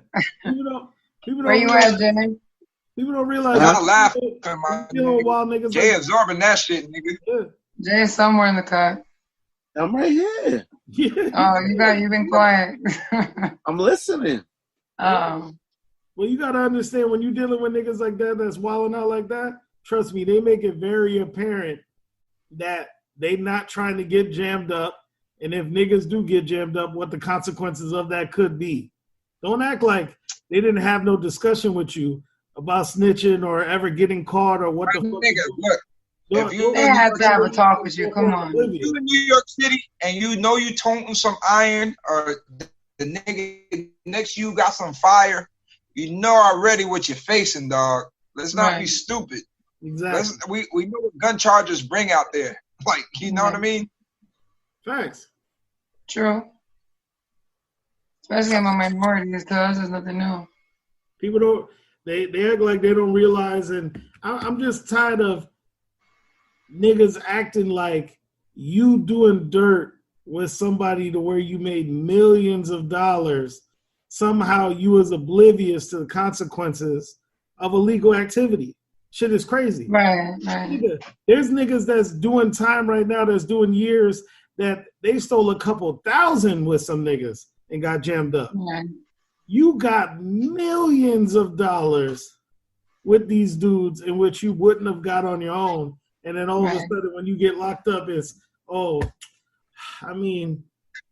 People don't Where you at, Jimmy? People don't realize. I'm laughing. Wild niggas. Jay absorbing that shit, nigga. Yeah. Jay's somewhere in the cut. I'm right here. Yeah. Oh, you've been quiet. I'm listening. Oh. Well, you gotta understand when you're dealing with niggas like that that's wilding out like that, trust me, they make it very apparent that they not trying to get jammed up. And if niggas do get jammed up, what the consequences of that could be. Don't act like they didn't have no discussion with you about snitching or ever getting caught or what the fuck. Nigga, look. They had to have a talk with you. Come on. If you in New York City and you know you toting some iron or the nigga next to you got some fire, you know already what you're facing, dog. Let's not be stupid. Exactly. We know what gun charges bring out there. Like, you know what I mean? Facts. True. Especially among minorities, because there's nothing new. People don't, they act like they don't realize, and I'm just tired of niggas acting like you doing dirt with somebody to where you made millions of dollars. Somehow you was oblivious to the consequences of illegal activity. Shit is crazy. Right. There's niggas that's doing time right now that's doing years that they stole a couple thousand with some niggas and got jammed up. Right. You got millions of dollars with these dudes in which you wouldn't have got on your own. And then all of a sudden when you get locked up, it's, I mean,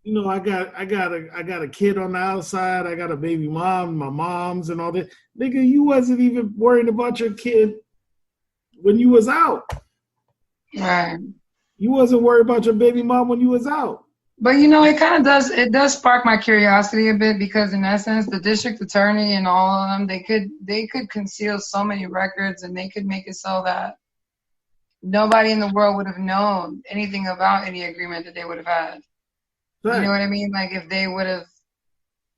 you know, I got a kid on the outside. I got a baby mom, my mom's and all that. Nigga, you wasn't even worried about your kid when you was out. Right. You wasn't worried about your baby mom when you was out. But you know, it does spark my curiosity a bit, because in essence, the district attorney and all of them, they could conceal so many records, and they could make it so that nobody in the world would have known anything about any agreement that they would have had. Right. You know what I mean? Like, if they would have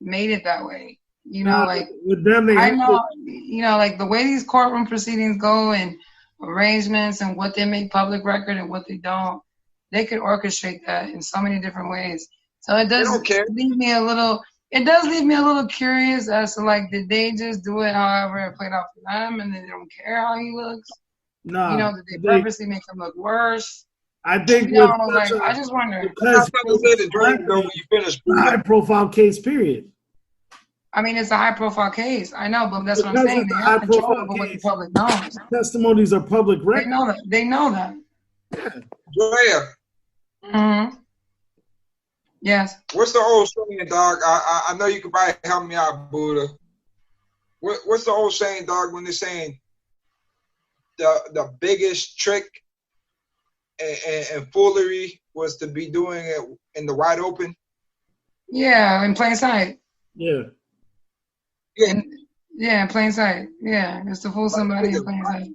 made it that way, you know, like with them, I know, you know, like the way these courtroom proceedings go and arrangements and what they make public record and what they don't, they could orchestrate that in so many different ways. So it does leave me a little curious as to, like, did they just do it however it played out for them and they don't care how he looks? No. You know, did they purposely make him look worse? I think I just wonder. Because high profile case, period. I mean, it's a high-profile case. I know, but that's what I'm Because saying. it's They a have control high-profile over what the case. public knows. Testimonies are public They record. know that. They know that. Draya, Mm-hmm. Yes. what's the old saying, dog? I know you could probably help me out, Buddha. What's the old saying, dog, when they're saying the biggest trick and foolery was to be doing it in the wide open? Yeah, in plain sight. Yeah. In plain sight. Yeah, it's to fool somebody in plain sight.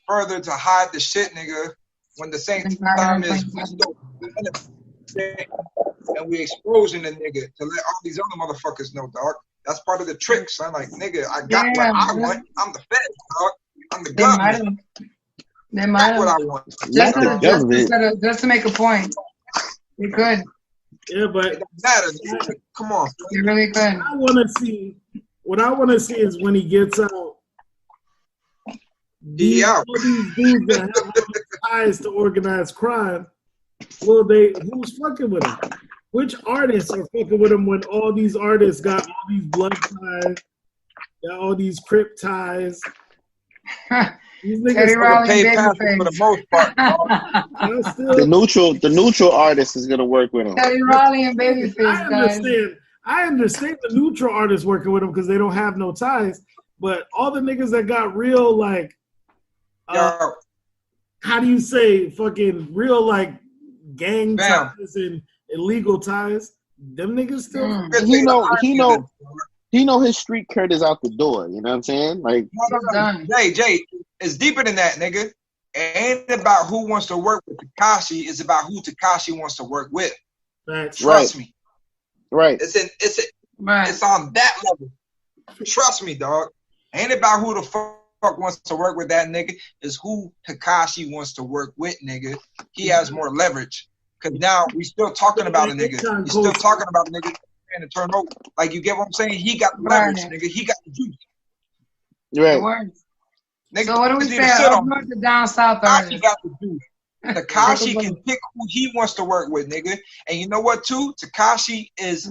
Further to hide the shit, nigga, when the same time is we still and we exposing the nigga to let all these other motherfuckers know, dog. That's part of the trick, son. Like, nigga, I got what I want. I'm the fed, dog. I'm the government. They might have. What I want. Just to make a point. They could. Yeah, but it doesn't matter. Come on. They really could. What I want to see is when he gets out. All these dudes that have all these ties to organized crime, who's fucking with him? Which artists are fucking with him when all these artists got all these blood ties, got all these Crip ties? These niggas pay passes for the most part. The neutral artist is gonna work with him. Teddy Riley and Babyface, guys. I understand the neutral artists working with him because they don't have no ties. But all the niggas that got real, like, how do you say, fucking real, like, gang ties and illegal ties? Them niggas still. He know his street cred is out the door. You know what I'm saying? Like, Jay, it's deeper than that, nigga. It ain't about who wants to work with Tekashi. It's about who Tekashi wants to work with. Trust me. Right. It's on that level. Trust me, dog. Ain't about who the fuck wants to work with that nigga. It's who Tekashi wants to work with, nigga. He has more leverage. Cause now we still talking about a nigga. You still talking about a nigga trying to turn over. Like, you get what I'm saying? He got the leverage, nigga. He got the juice. Right. Nigga, so what do we say? Up north to down south artists? Tekashi got the juice. Tekashi can pick who he wants to work with, nigga. And you know what, too? Tekashi is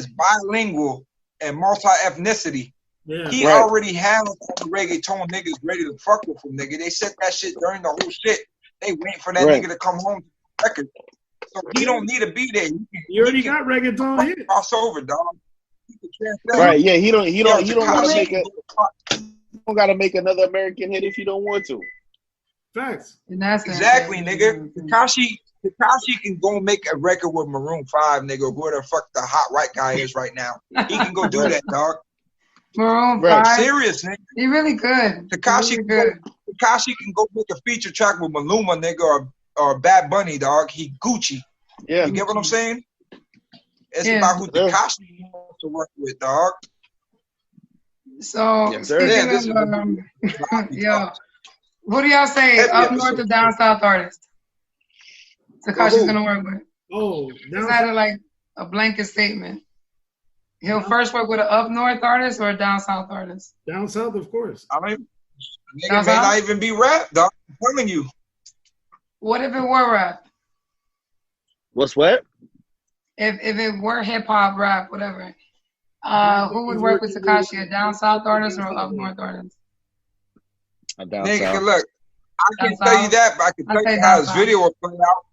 bilingual and multi-ethnicity. Yeah. He already has the reggaeton niggas ready to fuck with him, nigga. They said that shit during the whole shit. They wait for that nigga to come home to the record. So he don't need to be there. You already got reggaeton hit. Cross over, dog. Right, yeah, he don't gotta make another American hit if you don't want to. Facts. Exactly, nigga. Tekashi can go make a record with Maroon 5, nigga, who the fuck the hot white guy is right now. He can go do that, dog. Maroon 5? Serious, nigga. He really could. Tekashi can go make a feature track with Maluma, nigga, or Bad Bunny, dog. He Gucci. Yeah. You get what I'm saying? It's about who Tekashi wants to work with, dog. So, what do y'all say up north to down south artists? Tekashi's gonna work with. Is that like a blanket statement? He'll first work with an up north artist or a down south artist? Down south, of course. I mean, nigga may not even be rap, dog. I'm telling you. What if it were rap? What's what? If it were hip hop, rap, whatever. Who would work with Tekashi? A down south artist or an up north artist? A down nigga, south. Look, I can tell you that, but I can tell you how his video will play out.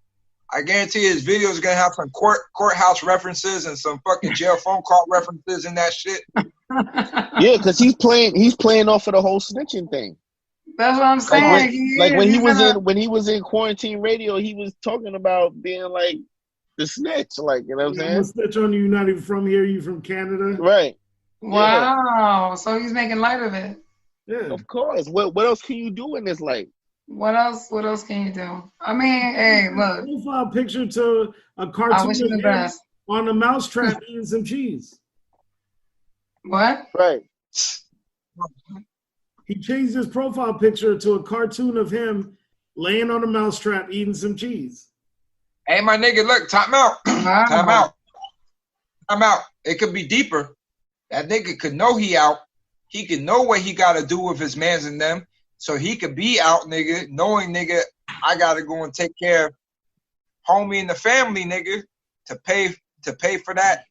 I guarantee his video is gonna have some courthouse references and some fucking jail phone call references and that shit. Yeah, because he's playing off of the whole snitching thing. That's what I'm saying. When he was in quarantine radio, he was talking about being like the snitch, like, you know what I'm saying? I'm a snitch on you. You're not even from here. You from Canada, right? Wow. Yeah. So he's making light of it. Yeah, of course. What else can you do in this life? What else can you do? I mean, hey, look. Profile picture to a cartoon of him on a mousetrap eating some cheese. What? Right. He changed his profile picture to a cartoon of him laying on a mousetrap eating some cheese. Hey, my nigga, look, time out. Time out. It could be deeper. That nigga could know he out. He could know what he got to do with his mans and them. So he could be out, nigga, knowing, nigga, I got to go and take care of homie and the family, nigga, to pay for that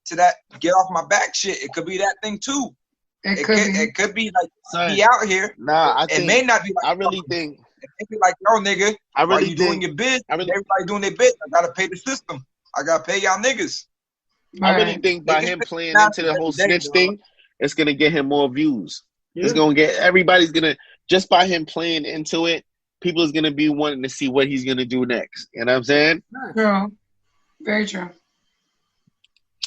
to that get off my back shit. It could be that thing too. It could be like he out here. Nah, it may not be. Like, I really think it may be like, yo, nigga, while you doing your bid, everybody doing their bid. I gotta pay the system. I gotta pay y'all niggas. I really think by him playing into the whole snitch thing, it's gonna get him more views. Yeah. It's gonna get everybody's gonna just by him playing into it. People is gonna be wanting to see what he's gonna do next. You know what I'm saying? True. Very true.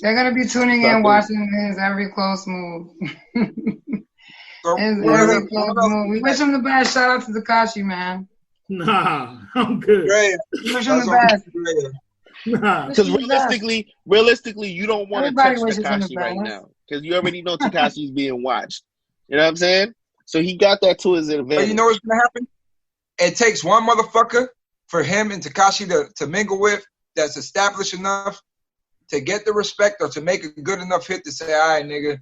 They're gonna be tuning in, watching his every close move. Every close move. We wish him the best. Shout out to Tekashi, man. Nah, I'm good. We wish him the best. Nah, because realistically, you don't want to touch Tekashi right now because you already know Tekashi's being watched. You know what I'm saying? So he got that to his advantage. But you know what's gonna happen? It takes one motherfucker for him and Tekashi to mingle with that's established enough to get the respect or to make a good enough hit to say, all right, nigga,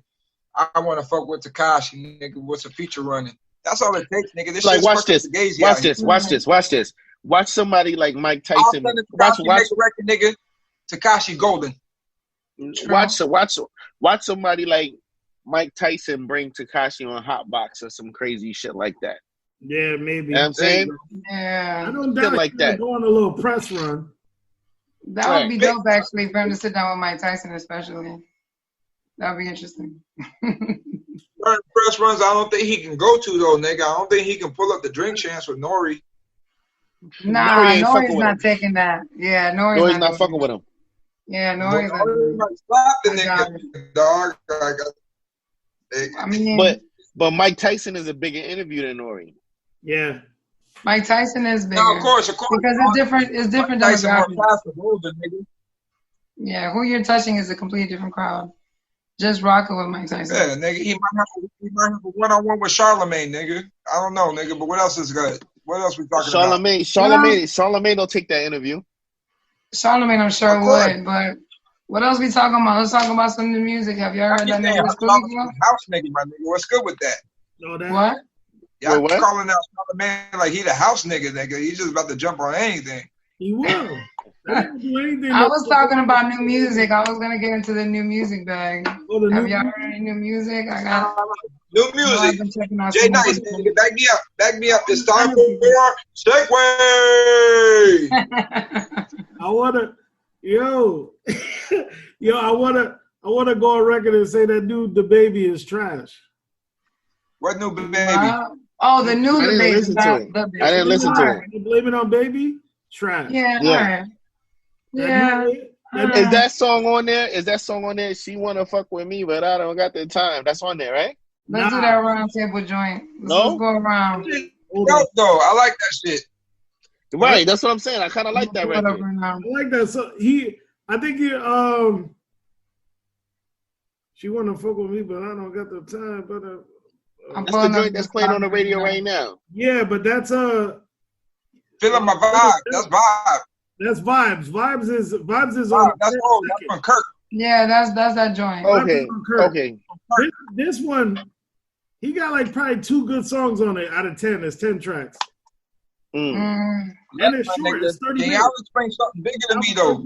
I want to fuck with Tekashi, nigga. What's a feature running? That's all it takes, nigga. This like, watch this. Watch somebody like Mike Tyson. Watch make a record, nigga. Tekashi Golden. Watch somebody like Mike Tyson bring Tekashi on Hotbox or some crazy shit like that. Yeah, maybe. You know what I'm saying? Yeah. I don't doubt like that. Go on a little press run. That would be dope, actually, for him to sit down with Mike Tyson, especially. That would be interesting. Press runs, I don't think he can go to, though, nigga. I don't think he can pull up the drink chance with Nori. Nah, Nori's not taking that. Yeah, Nori's not fucking with him. Yeah, Nori's not. Slap the nigga, dog. I mean, but Mike Tyson is a bigger interview than Nori. Yeah. Mike Tyson is bigger. No, of course. Because it's different Tyson yeah, who you're touching is a completely different crowd. Just rocking with Mike Tyson. Yeah, nigga. He might have a one-on-one with Charlemagne, nigga. I don't know, nigga. But what else is good? What else we talking about? Charlemagne don't take that interview. Charlemagne, I'm sure would, but what else we talking about? Let's talk about some new music. Have you ever heard that nigga house nigga, my nigga. What's good with that? No, that. What? Yeah, I'm calling out Charlemagne like he the house nigga. He's just about to jump on anything. He will. I was talking about new music. I was gonna get into the new music bag. Have y'all heard any new music? I got new music. Jay Nice, nigga, back me up. It's time for Segue. I wanna go on record and say that dude the baby is trash. What new baby? The new the baby. I didn't listen to it. You blame it on baby? Trash. Yeah. Is that song on there? She wanna fuck with me, but I don't got the time. That's on there, right? Let's do that round table joint. Let's go around. No, I like that shit. Right, that's what I'm saying. I kind of like that right there. I like that. So I think she wanna fuck with me, but I don't got the time. But that's the joint that's playing on the radio right now. Yeah, but that's feeling my vibe. That's vibe. That's vibes. Vibes is on. That's from Kirk. Yeah, that's that joint. Okay. This one, he got like probably 2 good songs on it out of 10. It's 10 tracks. And it's short. It's 30 minutes. Can y'all explain something bigger to me though?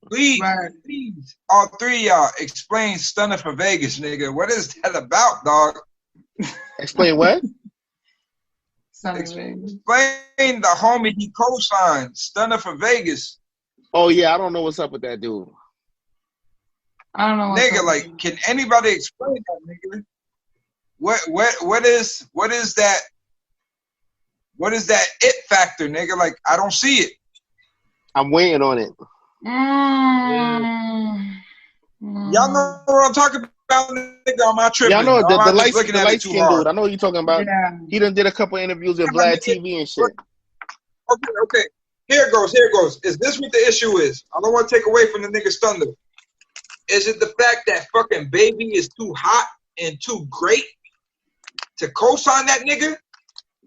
Please, all 3 of y'all explain Stunner for Vegas, nigga. What is that about, dog? Explain what? Explain the homie he co-signed, Stunner for Vegas. Oh yeah, I don't know what's up with that dude. I don't know. Nigga, like, can anybody explain that, nigga? What is that? What is that it factor, nigga? Like, I don't see it. I'm waiting on it. Y'all know what I'm talking about, nigga, on my trip. Y'all know the light skin dude. I know what you're talking about. Yeah. He done did a couple interviews with Vlad TV and shit. Okay. Here it goes. Is this what the issue is? I don't want to take away from the nigga Thunder. Is it the fact that fucking Baby is too hot and too great to co-sign that nigga?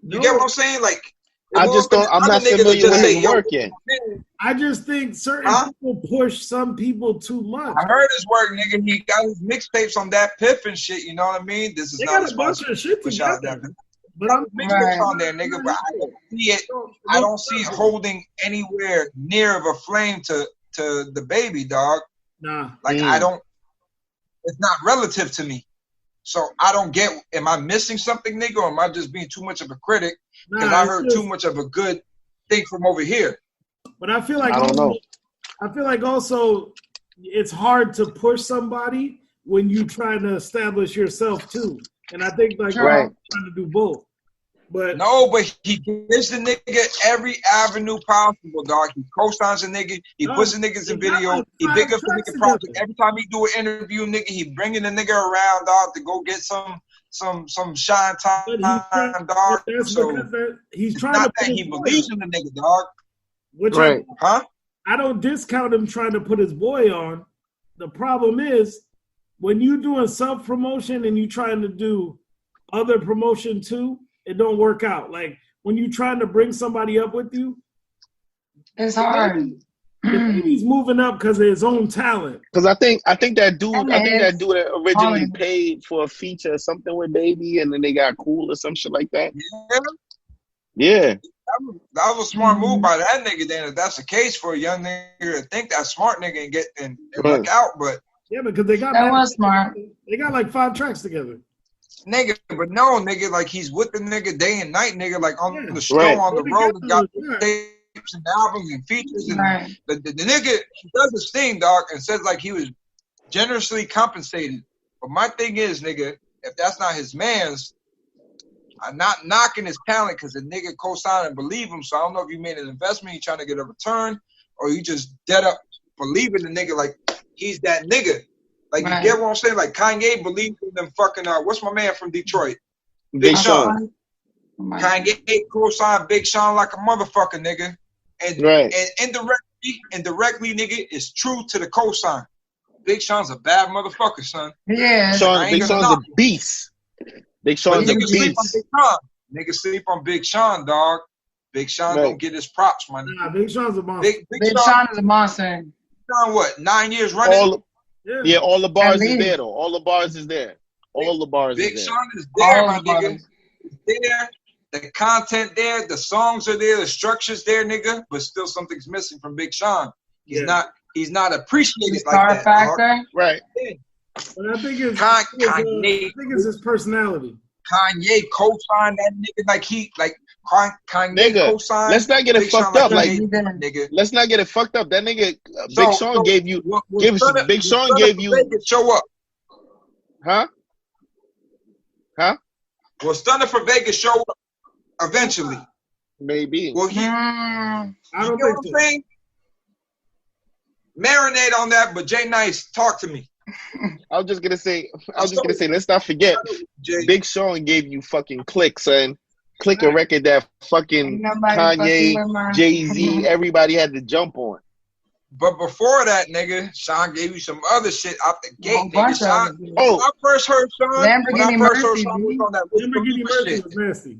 You get what I'm saying? Like, I'm not familiar with his work yet. I just think certain people push some people too much. I heard his work, nigga. He got his mixtapes on that Piff and shit. You know what I mean? This is not a bunch of shit together. But I'm mixtapes on there, nigga. But I don't see it. I don't see it holding anywhere near of a flame to the Baby, dog. Nah. Like I don't. it's not relative to me. So I don't get, am I missing something, nigga, or am I just being too much of a critic because I heard too much of a good thing from over here? But I feel like I don't know. I feel like also it's hard to push somebody when you trying to establish yourself too. And I think like Right. trying to do both. But no, but he gives the nigga every avenue possible, dog. He co-signs a nigga. He puts the niggas in video. He big up the nigga project. Every time he do an interview, nigga, he bringing the nigga around, dog, to go get some shine time, dog. So he's trying not to that he believes in the nigga, dog. Which right. I don't discount him trying to put his boy on. The problem is when you doing self-promotion and you trying to do other promotion too, it don't work out. Like when you trying to bring somebody up with you, it's hard. The baby's moving up because of his own talent. Because I think that dude that originally paid for a feature or something with Baby, and then they got Cool or some shit like that. Yeah. That was a smart move by that nigga. Then if that's the case for a young nigga to think that smart nigga and get and work out, but yeah, because they got that was smart. They got like 5 tracks together. Nigga, but no, nigga, like he's with the nigga day and night, nigga, like on the show, on the road, and got tapes and albums and features, and the nigga, he does his thing, dog, and says like he was generously compensated. But my thing is, nigga, if that's not his man's, I'm not knocking his talent because the nigga co-signed and believe him. So I don't know if you made an investment, you trying to get a return, or you just dead up believing the nigga like he's that nigga. Like, you get what I'm saying? Like, Kanye believed in them fucking, what's my man from Detroit? Big Sean. Kanye co-signed Big Sean like a motherfucker, nigga. And indirectly, nigga, is true to the co-sign. Big Sean's a bad motherfucker, son. Yeah. Big Sean's a beast. Big Sean's a beast. Niggas sleep on Big Sean, dog. Big Sean don't get his props, man. Nah, Big Sean's a monster. Big Sean is a monster. Sean, what, 9 years running? Yeah, all the bars is there, though. All the bars is there. All the bars is there. Big Sean is there, my nigga. There. The content there. The songs are there. The structure's there, nigga. But still something's missing from Big Sean. He's not appreciated like that. Factor. Right. Yeah. But I think it's his personality. Kanye co-signed that nigga Kanye co-signed. Let's not get it fucked up. Let's not get it fucked up. That nigga, Big Sean gave you. Big Sean gave you. Show up. Huh? Well, Stunner for Vegas show up eventually. Maybe. Well, I don't think so. Marinate on that, but Jay Nice, talk to me. I was just gonna say, let's not forget, Big Sean gave you fucking Click, son. Click a record that fucking Kanye, Jay-Z, everybody had to jump on. But before that, nigga, Sean gave you some other shit out the gate, nigga. Sean, when I first heard Sean, Lamborghini Mercy was on that Lamborghini Mercy was nasty.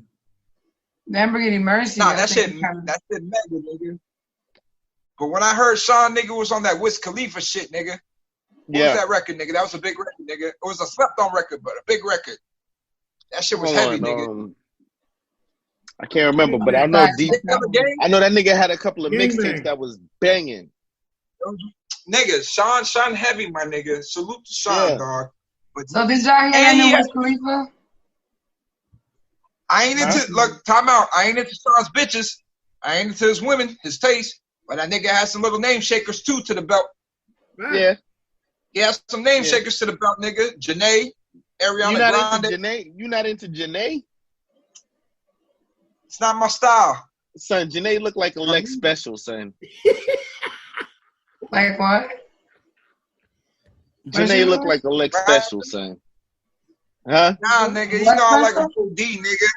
Lamborghini Mercy. Nah, that shit mega, nigga. But when I heard Sean, nigga, was on that Wiz Khalifa shit, nigga. What was that record, nigga? That was a big record, nigga. It was a slept-on record, but a big record. That shit was heavy, nigga. I can't remember, but I know I know that nigga had a couple of mixtapes that was banging. Nigga, Sean heavy, my nigga. Salute to Sean, dog. But so did y'all hear any Wiz Khalifa? I ain't into look, time out. I ain't into Sean's bitches. I ain't into his women, his taste. But that nigga has some little name shakers too to the belt. Yeah. He has some name shakers to the belt, nigga. Janae, Ariana Grande. You not into Janae? It's not my style. Son, Janae look like a Lex special, son. Like what? Janae look like a Lex special, son. Huh? Nah, nigga, you know I like a full D, nigga.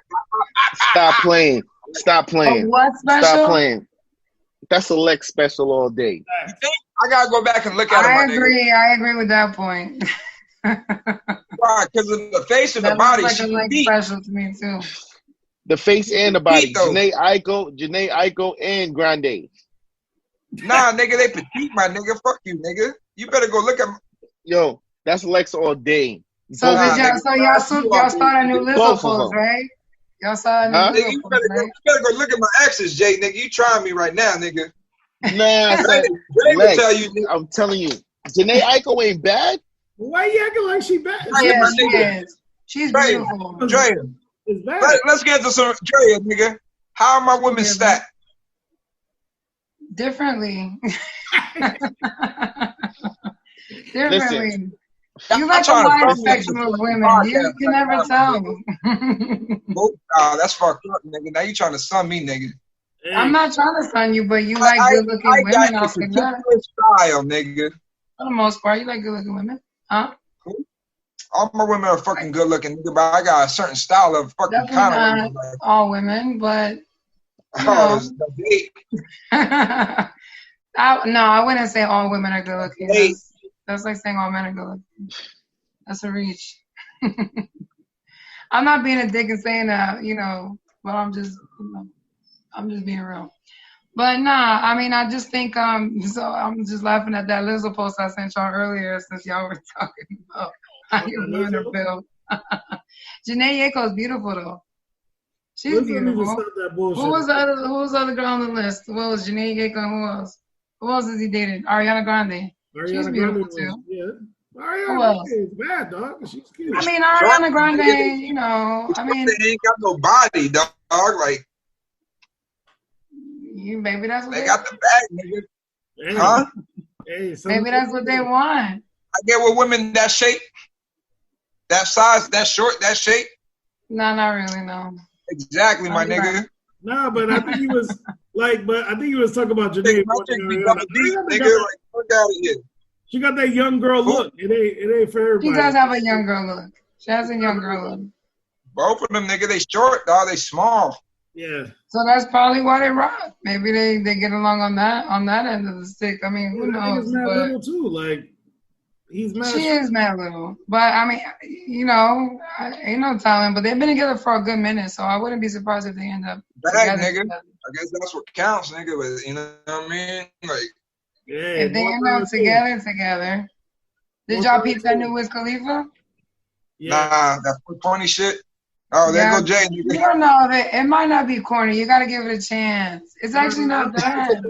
Stop playing. What special? Stop playing. That's a Lex special all day. You think? I gotta go back and look at him. I agree with that point. Why? Because of the face and the body. Like a Lex special to me too. The face and the body. Janae Aiko, and Grande. Nah, nigga, they petite, my nigga. Fuck you, nigga. You better go look at. Yo, that's Lex all day. So y'all saw a new Lizzo post, right? Y'all saw a new Lizzo post, right? You better go look at my exes, Jay, nigga. You trying me right now, nigga. Nah, Lex, I'm telling you, Janae Aiko ain't bad. Why you acting like she bad? Yeah, she is. She's beautiful. Draya. Let's get to some Draya, nigga. How are my women stacked? Differently. Listen, you like a wide spectrum of women. You can never tell. That's fucked up, nigga. Now you trying to sun me, nigga. I'm not trying to sun you, but you like good-looking women. I'll say that. Style, nigga. For the most part, you like good-looking women, huh? All my women are fucking good-looking, nigga, but I got a certain style of fucking kind of women. All women, but no, I wouldn't say all women are good-looking. That's like saying all men are good-looking. That's a reach. I'm not being a dick and saying that, but I'm just being real. But nah, I mean, I just think, so I'm just laughing at that Lizzo post I sent y'all earlier since y'all were talking about how you ruin her bill. Janae Aiko is beautiful, though. She's beautiful. Who was the other girl on the list? What was Janae Aiko and who else? Who else has he dated? Ariana Grande. She's beautiful, too. Yeah. Ariana is bad, dog. She's cute. I mean, Ariana Grande, I mean. They ain't got no body, dog. Like. Maybe that's what they got the bag, nigga. Hey. Huh? Hey, maybe that's what they want. I get with women that shape, that size, that short, that shape. No, not really, no. Exactly, my nigga. Right. Nah, but I think he was talking about Janae. Fuck out of here. She got that young girl look. It ain't for everybody. She does have a young girl look. She has a young girl look. Both of them, nigga, they short, dog. They small. Yeah. So that's probably why they rock. Maybe they get along on that end of the stick. I mean, who knows? Mad little too. Like he's mad. She is mad little, but I mean, ain't no telling. But they've been together for a good minute, so I wouldn't be surprised if they end up together. Nigga. I guess that's what counts, nigga. But you know what I mean? Like, if they end up together. Did y'all peep that new Wiz Khalifa? Yeah. Nah, that 420 shit. Oh, there go Jay. You don't know that it might not be corny. You gotta give it a chance. It's actually not bad.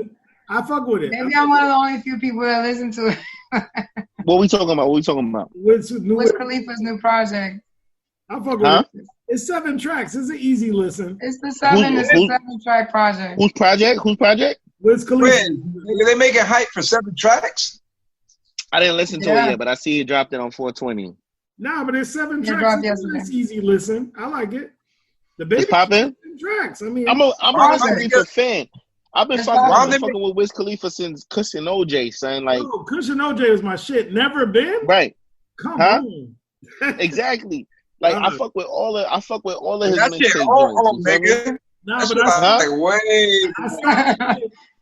I fuck with it. Maybe I'm one of the only few people that listen to it. What we talking about? Wiz Khalifa's new project. I fuck with it. It's 7 tracks. It's an easy listen. It's a 7-track project. Whose project? Wiz Khalifa. They making hype for 7 tracks? I didn't listen to it yet, but I see it dropped it on 420. Nah, but it's 7 tracks. It's easy listen. I like it. The baby it's popping. Tracks. I mean, I'm a Wiz Khalifa fan. I've been fucking with Wiz Khalifa since Cushion OJ, son. Like, Cushion OJ was my shit. Never been. Right. Come on. Exactly. Like I fuck with all of his mixtape joints. Nigga. Nah, but that's like way.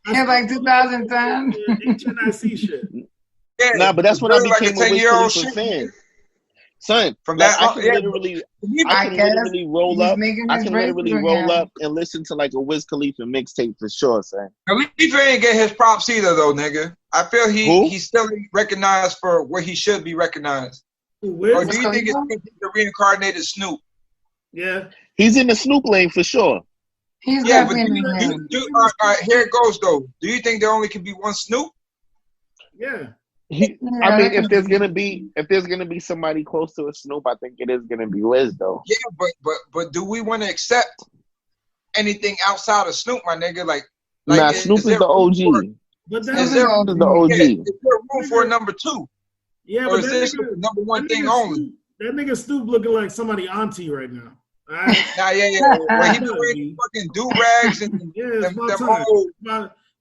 Yeah, like 2010. HNIC shit. Yeah, nah, but that's when I became a Wiz Khalifa fan. Son, from that, I can literally roll up. I can literally roll up and listen to like a Wiz Khalifa mixtape for sure, son. Khalifa ain't get his props either, though, nigga. I feel he's still recognized for where he should be recognized. Or do you think it's the reincarnated Snoop? Yeah, he's in the Snoop lane for sure. He's definitely in all right, here it goes though. Do you think there only can be one Snoop? Yeah. I mean, if there's gonna be somebody close to a Snoop, I think it is gonna be Wiz though. Yeah, but do we want to accept anything outside of Snoop, my nigga? Like nah, Snoop is the OG. But is there the OG? Is there room for a number 2? Yeah, or is this the number 1 thing only? That nigga Snoop looking like somebody auntie right now. Right? Nah, yeah. Where he be wearing fucking do-rags and them old.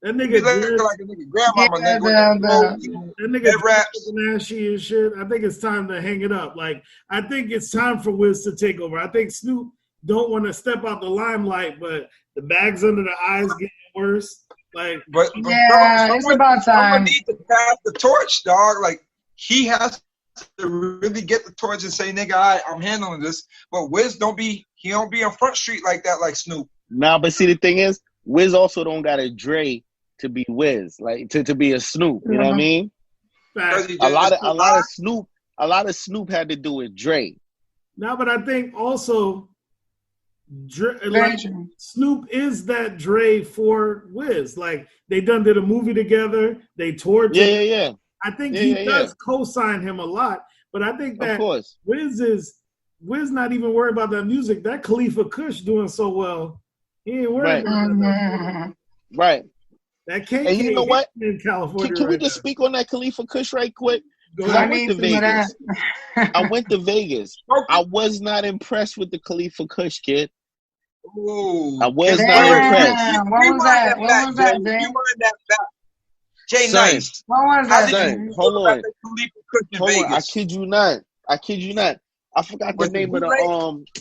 That nigga look like a nigga grandmama, nigga. That nigga ashy and shit. I think it's time to hang it up. Like, I think it's time for Wiz to take over. I think Snoop don't want to step out the limelight, but the bags under the eyes getting worse. Like, but it's about time. Someone needs to pass the torch, dog. Like, he has to really get the torch and say, nigga, I'm handling this. But Wiz don't be on Front Street like that, like Snoop. Nah, but see, the thing is, Wiz also don't got a Dre to be Wiz, like to be a Snoop. You know what I mean? A lot of Snoop had to do with Dre. No, but I think also Snoop is that Dre for Wiz. Like they did a movie together. They toured. Yeah. I think he does co-sign him a lot. But I think that of course. Wiz not even worried about that music. That Khalifa Kush doing so well. He ain't worried about that. Right. That KK And you know what? in California Can we right just now. speak on that Khalifa Kush right quick? Because I I went need to some of that. Vegas. I went to Vegas. I was not impressed with the Khalifa Kush, kid. Ooh. I was not impressed. Damn, what was that? What was that, Jay? Rewind that back. Jay Son, Nice. What was How that, did Jay? you Son, feel hold about on. the Khalifa Kush in Hold on. Vegas? I kid you not. I forgot the Was it name of the bootleg?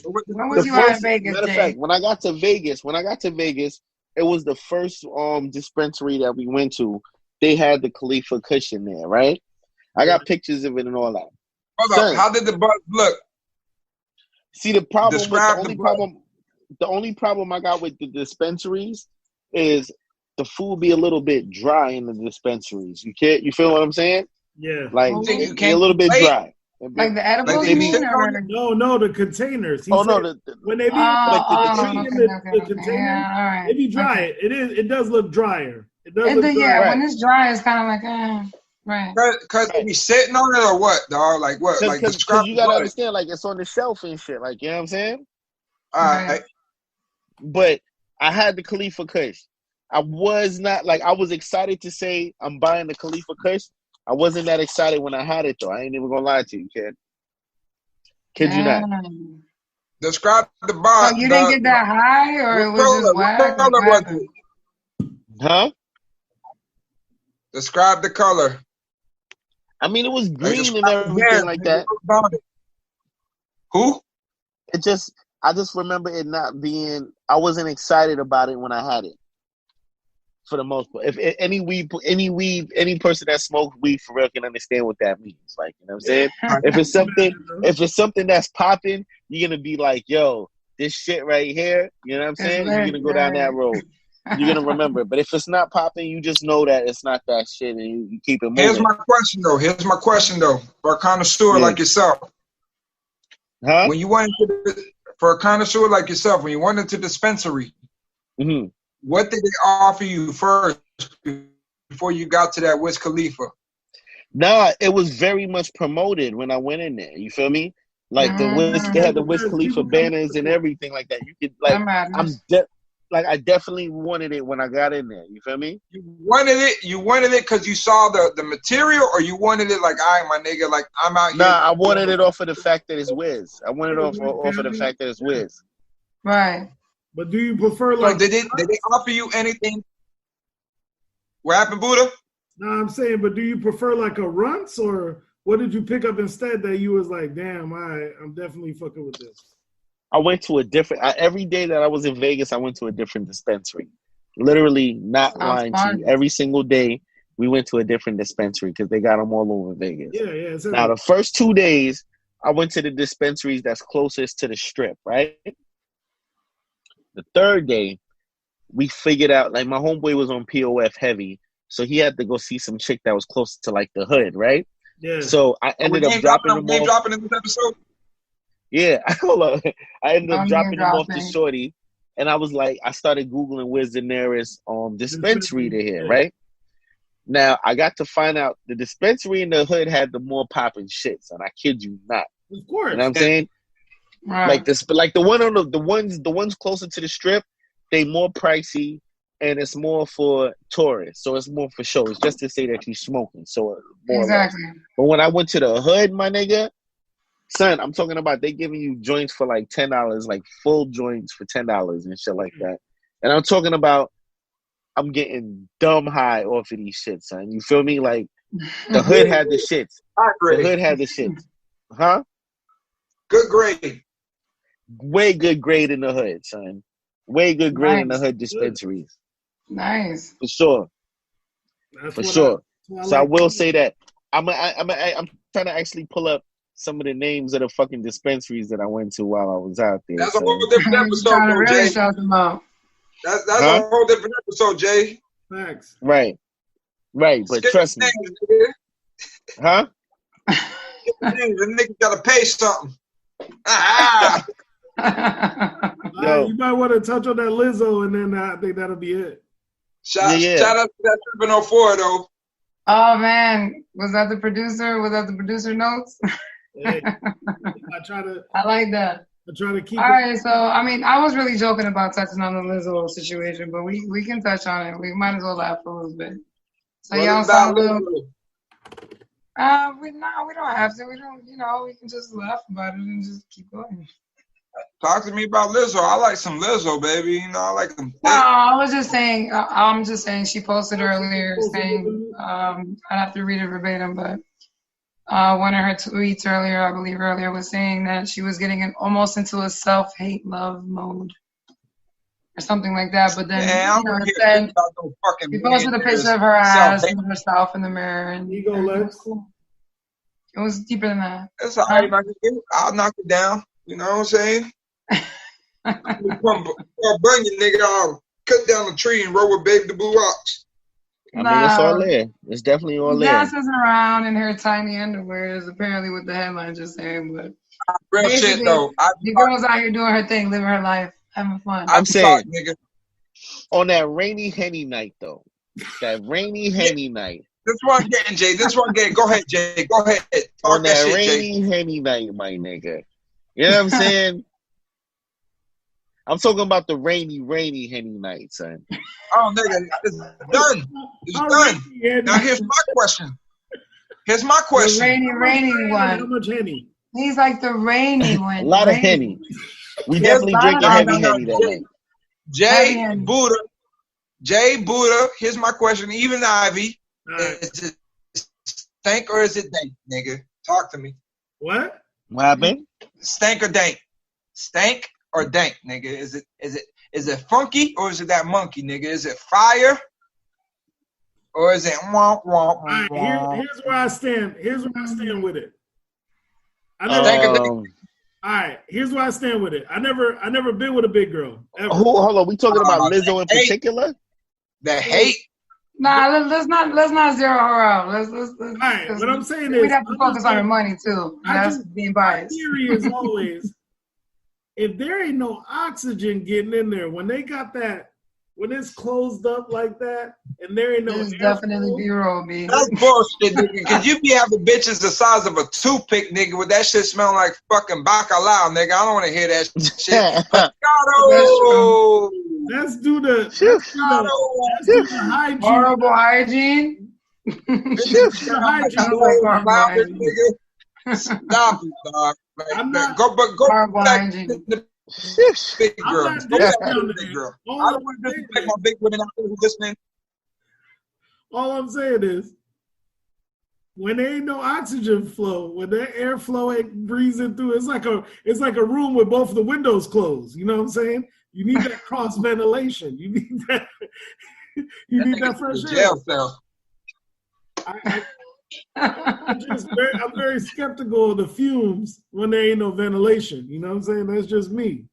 Or was it When the was you out in first Vegas, matter of Jay? fact, when I got to Vegas, it was the first dispensary that we went to. They had the Khalifa Kush in there, right? I got pictures of it and all that. Hold Son, up. How did the buzz look? see, the Describe the only problem I got with the dispensaries is the food be a little bit dry in the dispensaries. You feel what I'm saying? Yeah. Like You think you it be a can't little bit wait? dry. Like the edibles, Like you they mean? sitting on Or... No, the containers. He Oh said no, when they be like the treating trees. the containers, Yeah, all right. they be dry. Okay. It does look drier. It does look drier. Yeah, Right. when it's dry, it's kind of like, right. Because they be sitting on it or what, dog? Like what? Like Because describe you the gotta buzz. understand, like it's on the shelf and shit. Like you know what I'm saying? All right. But I had the Khalifa Kush. I was not like I was excited to say I'm buying the Khalifa Kush. I wasn't that excited when I had it though. I ain't even gonna lie to you, kid. Kid you not. Describe the buzz. So you didn't get that high, or it was just What whack? color was it? Huh? Describe the color. I mean, it was Like, green and describe the hair. everything like that. Who? I just remember it not being. I wasn't excited about it when I had it. For the most part, if any person that smokes weed for real can understand what that means. Like, you know what I'm saying? If it's something that's popping, you're gonna be like, "Yo, this shit right here." You know what I'm saying? You're gonna go down that road. You're gonna remember. But if it's not popping, you just know that it's not that shit, and you keep it moving. Here's my question though. For a connoisseur like yourself, huh? When you went for a connoisseur like yourself, when you went into dispensary, mm-hmm. What did they offer you first before you got to that Wiz Khalifa? Nah, it was very much promoted when I went in there. You feel me? Like they had the Wiz Khalifa banners and everything like that. You could like, I definitely wanted it when I got in there. You feel me? You wanted it because you saw the material, or you wanted it like, all right, my nigga, like I'm out here. Nah, I wanted it off of the fact that it's Wiz. I wanted it off of the fact that it's Wiz. Right. But do you prefer like? So did they offer you anything? What happened, Buddha? No, I'm saying, but do you prefer like a runts, or what did you pick up instead that you was like, damn, I'm definitely fucking with this? I went to a different. Every day that I was in Vegas, I went to a different dispensary. Literally, not lying to you. Every single day, we went to a different dispensary because they got them all over Vegas. Yeah. Now, the first 2 days, I went to the dispensaries that's closest to the strip, right? The third day, we figured out, like, my homeboy was on POF heavy, so he had to go see some chick that was close to, like, the hood, right? Yeah. So I ended up dropping them off. Dropping in this episode? Yeah, hold on. I ended up dropping them off to Shorty, and I was like, I started Googling where's the nearest dispensary to here, right? Now, I got to find out the dispensary in the hood had the more popping shits, and I kid you not. Of course. You know what I'm saying? Right. Like this, like the ones closer to the strip, they more pricey, and it's more for tourists, so it's more for show. It's just to say that you're smoking, so more exactly. or less. But when I went to the hood, my nigga, son, I'm talking about they giving you joints for like $10, like full joints for $10 and shit like that. And I'm talking about I'm getting dumb high off of these shits, son. You feel me? Like the hood had the shits. The hood had the shits. Huh? Good grade. Way good grade in the hood, son. Way good grade in the hood dispensaries. Nice. For sure. For sure. So I will say that I'm trying to actually pull up some of the names of the fucking dispensaries that I went to while I was out there. That's a whole different episode, Jay. That's a whole different episode, Jay. Thanks. Right. But trust me. Huh? The nigga gotta pay something. You might want to touch on that Lizzo, and then I think that'll be it. Shout out to that 704 though. Oh man, was that the producer? Was that the producer notes? Hey, I like that. I try to keep. All right, so I mean, I was really joking about touching on the Lizzo situation, but we can touch on it. We might as well laugh a little bit. So y'all saw Lizzo. We don't have to. We don't. We can just laugh about it and just keep going. Talk to me about Lizzo. I like some Lizzo, baby. I like them. No, I was just saying. I'm just saying. She posted earlier saying. I'd have to read it verbatim, but one of her tweets earlier was saying that she was getting almost into a self-hate love mode or something like that. But then it said she posted a picture of her ass and herself in the mirror, and it was cool. It was deeper than that. That's all right. I'll knock it down. You know what I'm saying? Burn you, nigga. I'll cut down the tree and roll with Baby the Blue Rocks. I mean, it's all there. It's definitely all there. Dances around in her tiny underwear is apparently what the headline just saying. But real shit though. The girl's out here doing her thing, living her life, having fun. I'm saying, nigga, on that rainy Henny night though. That rainy Henny night. This one getting Jay. This one getting. Go ahead, Jay. Go ahead. On that rainy Henny night, my nigga. You know what I'm saying? I'm talking about the rainy Henny night, son. Oh, nigga, it's done. It's done. Now here's my question. The rainy one. How much Henny? He's like the rainy one. A lot of Henny. We definitely drinking heavy Henny that night. Jay Buddha, here's my question. Even Ivy, is it stank or is it dank, nigga? Talk to me. What happened? Stank or dank? Stank or dank, nigga? Is it funky or is it that monkey, nigga? Is it fire or is it womp womp? Right, here's where I stand. Here's where I stand with it. All right, here's where I stand with it. I never been with a big girl. Ever. Hold on, we talking about Lizzo in particular? The hate. Nah, let's not zero her out. Let's all right, what I'm saying is we have to focus on her money too. That's being biased. My theory is always, if there ain't no oxygen getting in there, when they got that, when it's closed up like that, and there ain't no It's definitely B-roll, B. That's bullshit, nigga. Cause you be having bitches the size of a toothpick, nigga, with that shit smell like fucking bacalao, nigga. I don't want to hear that shit. Let's do the hygiene. Horrible hygiene. Stop it, dog. Go horrible back hygiene. to the big girl. Go back to the big girl. I don't want to disrespect my big women out there who listening. All I'm saying is, when there ain't no oxygen flow, when that airflow ain't breezing through, it's like a room with both the windows closed. You know what I'm saying? You need that cross ventilation. You need that. You need that fresh air. Jail cell. I'm very skeptical of the fumes when there ain't no ventilation. You know what I'm saying? That's just me.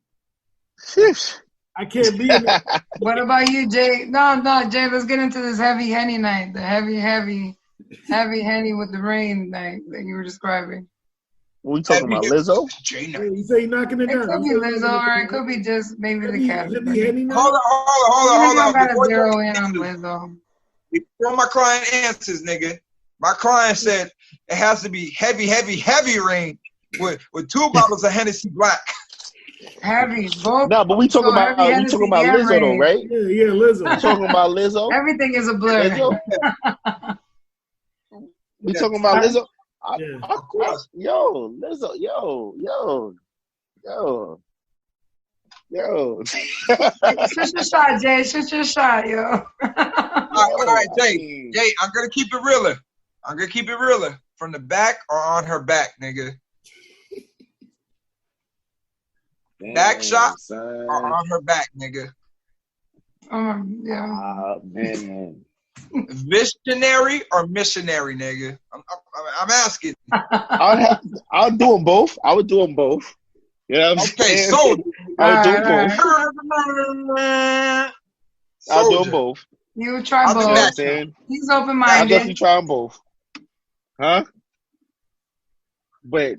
I can't be in it. What about you, Jay? No, Jay, let's get into this heavy Henny night. The heavy Henny with the rain night that you were describing. We talking about Lizzo? You say you're knocking it down. It could be Lizzo, or it could be just maybe the cat. Hold on. Gotta zero in on Lizzo. Before my client answers, nigga, my client said it has to be heavy rain with 2 bottles of Hennessy Black. Heavy, both. No, but we talking about Lizzo though, right? Yeah, Lizzo. We talking about Lizzo. Everything is a blur. Lizzo? We talking about Lizzo. Of course. Yo, Lizzo, yo. Shoot your shot, Jay. Shoot your shot, yo. All right, Jay, I'm gonna keep it realer. From the back or on her back, nigga. Back shot or on her back, nigga. Yeah. Man. Visionary or missionary, nigga? I'm asking. I'll do them both. I would do them both. You know what I'm saying? Soldier. I would do them both. I'll do them both. You try both. You know what I'm saying? He's I'll open-minded. definitely try them both. Huh? But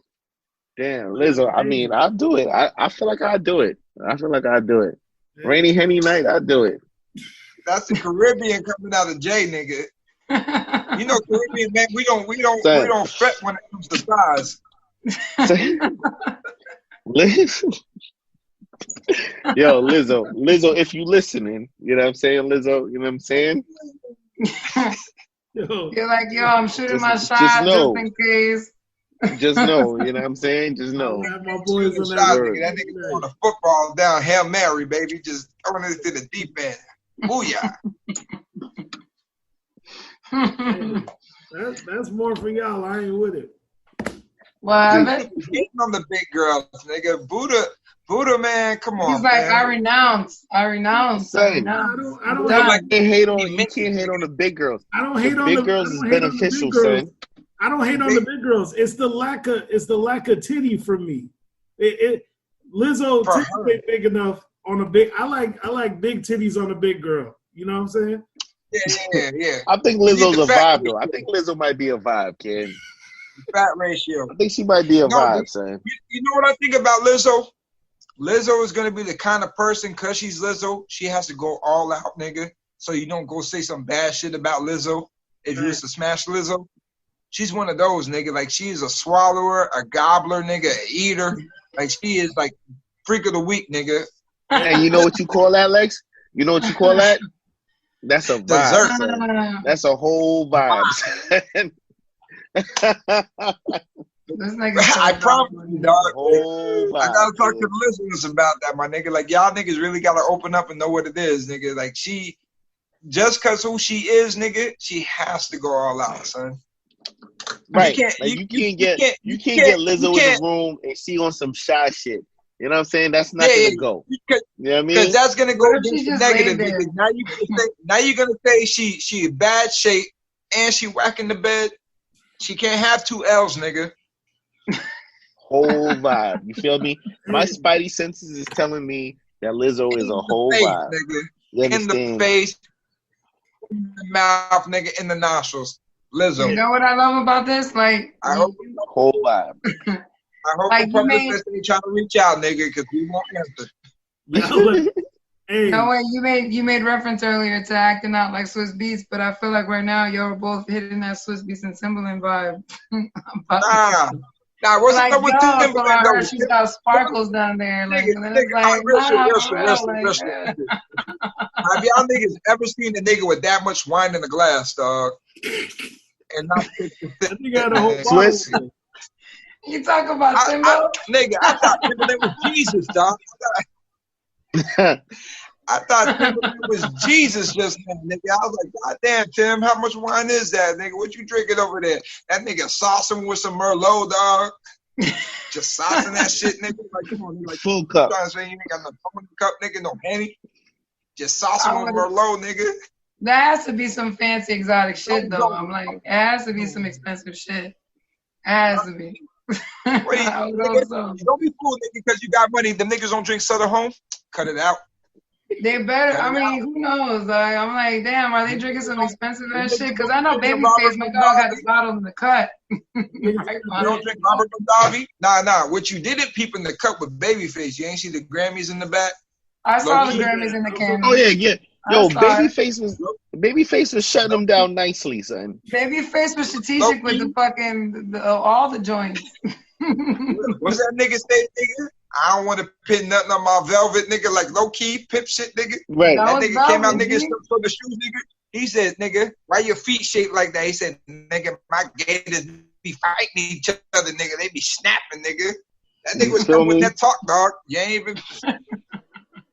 damn, Lizzo, I mean, I'll do it. I feel like I'll do it. Rainy Henny night, I'll do it. That's the Caribbean coming out of Jay, nigga. You know, Caribbean man, we don't fret when it comes to size. Yo, Lizzo, if you listening, you know what I'm saying, Lizzo, you know what I'm saying? You're like, yo, I'm shooting my shot just know. just in case. Just know, you know what I'm saying? Just know. My boys on that that. That nigga throwing the football down, Hail Mary, baby, just throwing it to the deep end. Booyah. That's more for y'all. I ain't with it. Well, Hating on the big girls, nigga. Buddha, man, come on. He's like, man. I renounce. I don't like you can't hate on the big girls. I don't hate on big the girls is beneficial, son. I don't hate on the big girls. It's the lack of titty for me. Lizzo titty ain't big enough on a big. I like big titties on a big girl. You know what I'm saying? Yeah. I think Lizzo's a vibe though. I think Lizzo might be a vibe, kid. Fat ratio. I think she might be a vibe, son. You know what I think about Lizzo? Lizzo is gonna be the kind of person, cause she's Lizzo, she has to go all out, nigga. So you don't go say some bad shit about Lizzo if you used to smash Lizzo. She's one of those, nigga. Like, she's a swallower, a gobbler, nigga, a eater. Like, she is like freak of the week, nigga. And you know what you call that, Lex? You know what you call that? That's a vibe, son. That's a whole vibe. I promise you, dog. I gotta talk to the listeners about that, my nigga. Like, y'all niggas really gotta open up and know what it is, nigga. Like, she, just cause who she is, nigga, she has to go all out, son. Right. You can't get Lizzo in the room and she on some shy shit. You know what I'm saying? That's not gonna go. You know what I mean? Because that's gonna go against the negative. Nigga. Now you're gonna say she in bad shape and she whacking the bed. She can't have 2 L's, nigga. Whole vibe. You feel me? My spidey senses is telling me that Lizzo is a whole vibe. Nigga. In the face, in the mouth, nigga, in the nostrils. Lizzo. You know what I love about this? Like, I hope whole vibe. I hope the publicist ain't trying to reach out, nigga, because we won't answer. No way, you made reference earlier to acting out like Swiss Beats, but I feel like right now y'all are both hitting that Swiss Beats and Timberland vibe. Nah, what's like, up with Timberland though? She's got sparkles down there. Like, Have y'all niggas ever seen a nigga with that much wine in a glass, dog? And not Swiss. You talk about Timbo? Nigga, I thought Timberland was Jesus, dog. I thought Timberland was Jesus just now, nigga. I was like, God damn, Tim, how much wine is that, nigga? What you drinking over there? That nigga saucing with some Merlot, dog. Just saucing that shit, nigga. Like, come on, like, full cup. Trying to say you ain't got no cup, nigga, no Henny. Just saucing with Merlot, nigga. That has to be some fancy exotic shit, though. I'm like, it has to be some expensive shit. It has to be. Wait, nigga, don't be fooled, nigga, because you got money. The niggas don't drink Southern Home. Cut it out. They better. I mean, who knows? Like, I'm like, damn, are they drinking some expensive ass shit? Because I know Babyface, my dog got the bottle in the cut. You don't drink Robert Mondavi? Nah. What you didn't peep in the cup with Babyface, you ain't see the Grammys in the back? I saw the Grammys in the can. Oh yeah. Yo, Babyface was shutting them down nicely, son. Babyface was strategic with the fucking all the joints. What's that nigga say, nigga? I don't want to pin nothing on my velvet, nigga, like low key pimp shit, nigga. Right. That nigga came out, nigga, for the shoes, nigga. He said, nigga, why your feet shaped like that? He said, nigga, my gators be fighting each other, nigga. They be snapping, nigga. That nigga was coming with that talk, dog. You ain't even. All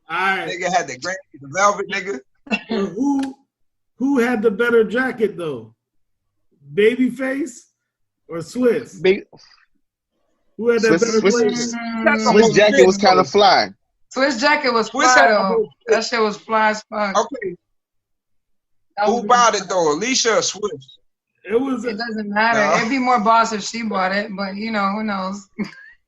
right. Nigga had the velvet, nigga. Who had the better jacket though? Babyface or Swiss? Who had that better jacket? Swiss jacket was kind of fly. Swiss jacket was fly though. That shit was fly as fuck. Okay. Who bought it though, Alicia or Swiss? It doesn't matter. No. It'd be more boss if she bought it, but you know, who knows?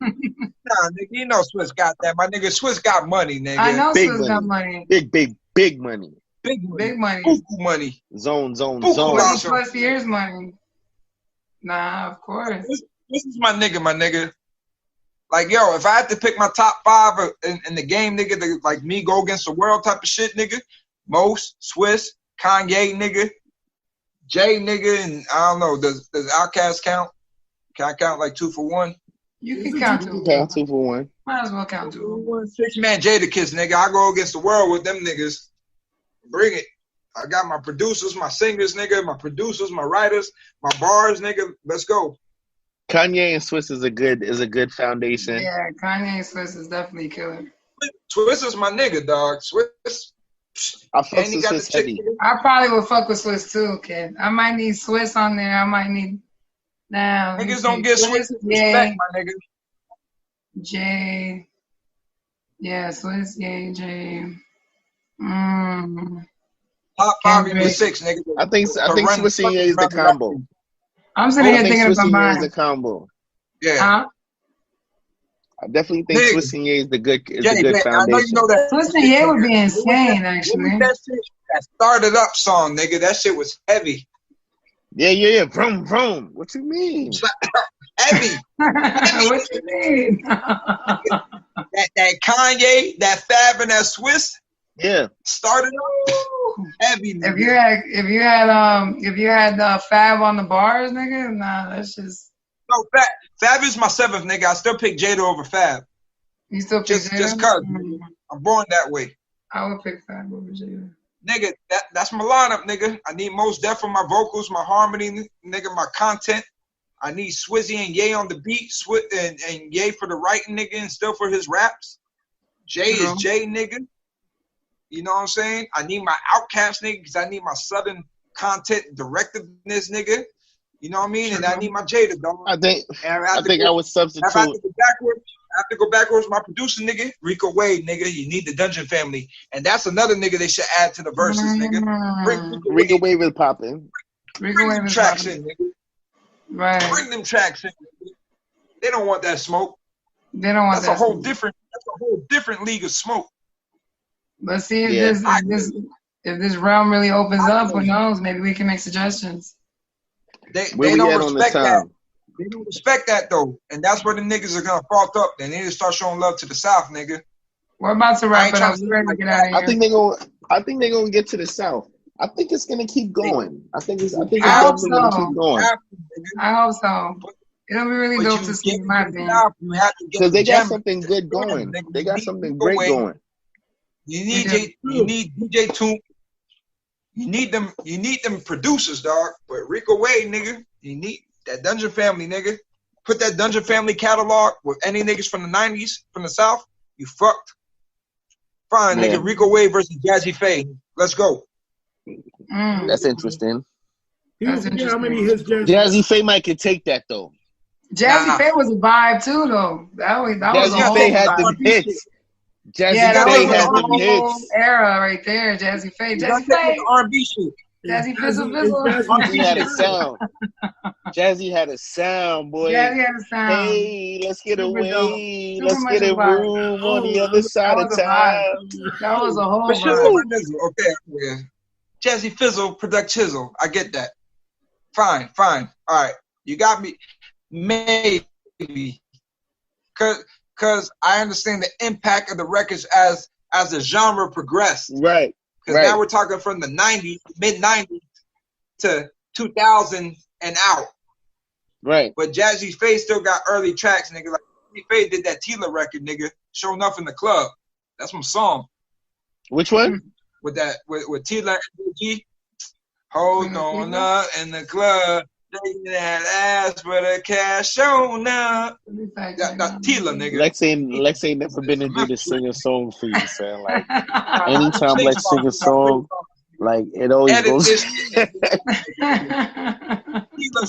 Nah, nigga, you know Swiss got that. My nigga, Swiss got money, nigga. I know Swiss got money. Big money. Big money. Buku money. Zone. 20+ years money. Nah, of course. This is my nigga. Like, yo, if I had to pick my top 5 in the game, nigga, to, like me go against the world type of shit, nigga, Most, Swiss, Kanye, nigga, Jay, nigga, and I don't know, does Outkast count? Can I count like 2 for 1? You can count You two. can count 2 for 1. Might as well count two. 6-man Jadakiss, nigga. I go against the world with them niggas. Bring it. I got my producers, my singers, nigga, my producers, my writers, my bars, nigga. Let's go. Kanye and Swiss is a good foundation. Yeah, Kanye and Swiss is definitely killer. Swiss is my nigga, dog. Swiss. I fuck And he with got the Swiss chick. heavy. I probably would fuck with Swiss too, kid. I might need Swiss on there. I might need. Now Niggas don't get Swiss respect, my nigga. J. Yeah, Swiss, J. Top 5 even 6, nigga. I think Swiss and Ye is the combo. I'm sitting here thinking Swiss about and Ye is mine. the combo. Yeah. Huh? I definitely think Nigga. Swiss and Ye is a good Jay, foundation. I know you know that. Swiss and Ye would be insane, actually. That shit, that started up song, nigga. That shit was heavy. Yeah. Vroom, vroom. What you mean? Heavy. What you mean? that Kanye, that Fab, and that Swiss. Yeah. Started up heavy. Nigga. If you had Fab on the bars, nigga, nah, that's just. No, Fab is my 7th, nigga. I still pick Jada over Fab. You still pick Jada? Just cause. I'm born that way. I would pick Fab over Jada. Nigga, that's my lineup, nigga. I need Mos Def for my vocals, my harmony, nigga, my content. I need Swizzy and Ye on the beat, and Ye for the writing, nigga, and still for his raps. Jay is Jay, nigga. You know what I'm saying? I need my Outcast, nigga, because I need my Southern content directiveness, nigga. You know what I mean? And I need my Jada, dog. I think I would substitute. I have to go backwards. My producer, nigga, Rico Wade, nigga. You need the Dungeon Family, and that's another nigga they should add to the verses, nigga. Bring Rico Wade is popping. Rico Wade is tracks popping. in, nigga. Right. Bring them tracks in. Nigga. They don't want that smoke. They don't want that's that. That's a whole different league of smoke. Let's see if this realm really opens up. Who knows? Maybe we can make suggestions. They don't respect that. They don't respect that though, and that's where the niggas are gonna fault up. They need to start showing love to the South, nigga. We're about to wrap it up. We're ready to get out of here. I think they're gonna get to the South. I think it's gonna keep going. I think it's gonna keep going. I hope so. It'll be really dope to see, in my opinion. Because they got something good going. They got something great going. You need DJ Toomp. You need them producers, dog. But Rico Wade, nigga, you need that Dungeon Family, nigga. Put that Dungeon Family catalog with any niggas from the 90s, from the South, you fucked. Fine, nigga. Rico Wade versus Jazzy Faye. Let's go. That's interesting. How many hits Jazzy Faye might could take that though. Jazzy Faye was a vibe too, though. That was a whole Faye had the hits. Jazzy Faye had the hits. Era right there. Jazzy Faye. Jazzy Faye. R&B shit. Jazzy Fizzle. Jazzy had a sound. Jazzy had a sound, boy. Jazzy had a sound. Hey, let's get away. Let's get a room on the other side of town. That was a whole vibe. Okay, yeah. Jazzy Fizzle, Product Chisel. I get that. Fine. All right. You got me. Maybe. Because I understand the impact of the records as the genre progressed. Right. Because now we're talking from the 90s, mid-90s to 2000 and out. Right. But Jazzy Faye still got early tracks, nigga. Like Jazzy Faye did that Tila record, nigga. Show Enough in the Club. That's my song. Which one? With Tila and G. Hold on up in the club. Taking that ass for the cash shown up. That's Tila, nigga. Lex ain't never been to do the sing a song for you, son. Like anytime Lex sing a song, like it always goes. Tila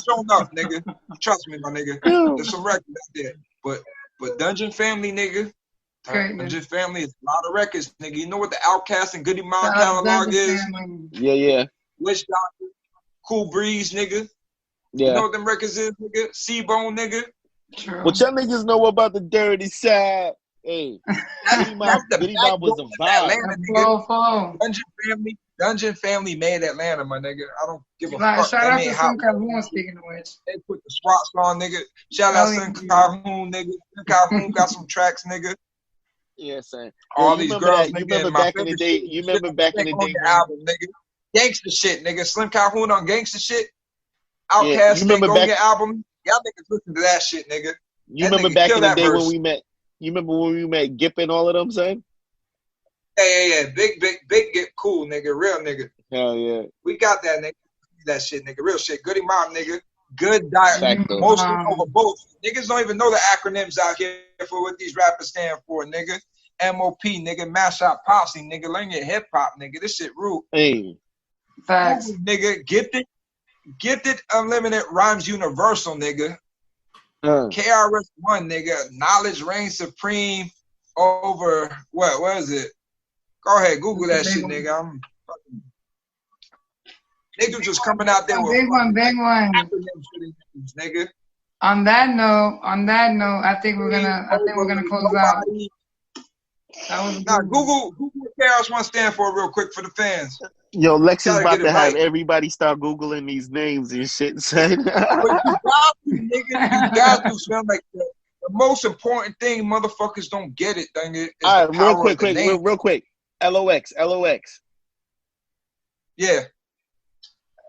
shown up, nigga. Trust me, my nigga. There's some records out there, but Dungeon Family, nigga. Dungeon Family is a lot of records, nigga. You know what the Outcast and Goody Mob catalog is? Yeah. Witch Doctor, Cool Breeze, nigga. Yeah. You know what them records is, nigga? C-Bone, nigga. True. What y'all niggas know about the dirty side? Hey, Goody Mob was a vibe. Atlanta, Dungeon Family made Atlanta, my nigga. I don't give a fuck. Shout out to Sun Calhoun, speaking of which. They put the SWATs on, nigga. Shout out Sun Calhoun, nigga. Sun Calhoun got some tracks, nigga. Yeah, son. All these girls, nigga. You remember back in the day? You remember back in the day? Album, nigga. Gangsta shit, nigga. Slim Calhoun on gangsta shit. Outcast, you remember back album. Y'all niggas listen to that shit, nigga. You That remember nigga back in killed the that day verse. when we met? You remember when we met Gip and all of them, son? Yeah. Big, get cool, nigga. Real nigga. Hell yeah. We got that, nigga. That shit, nigga. Real shit. Goody mom, nigga. Good diet. Facto. Mostly over both. Niggas don't even know the acronyms out here for what these rappers stand for, nigga. MOP, nigga. Mash Up Posse, nigga. Learn your hip hop, nigga. This shit rude. Hey. Facts. Nigga. Gifted Unlimited Rhymes Universal, nigga. KRS-One, nigga. Knowledge reigns supreme over what is it? Go ahead, Google that shit, nigga. I'm fucking niggas just coming out there with big one. Nigga. On that note, I think we're gonna close out. Now Google what KRS-One stand for real quick for the fans. Yo, Lex is about to have right. everybody start Googling these names and shit, son. But you got to, son. Like the most important thing, motherfuckers don't get it, dang it. All right, real quick. LOX. Yeah.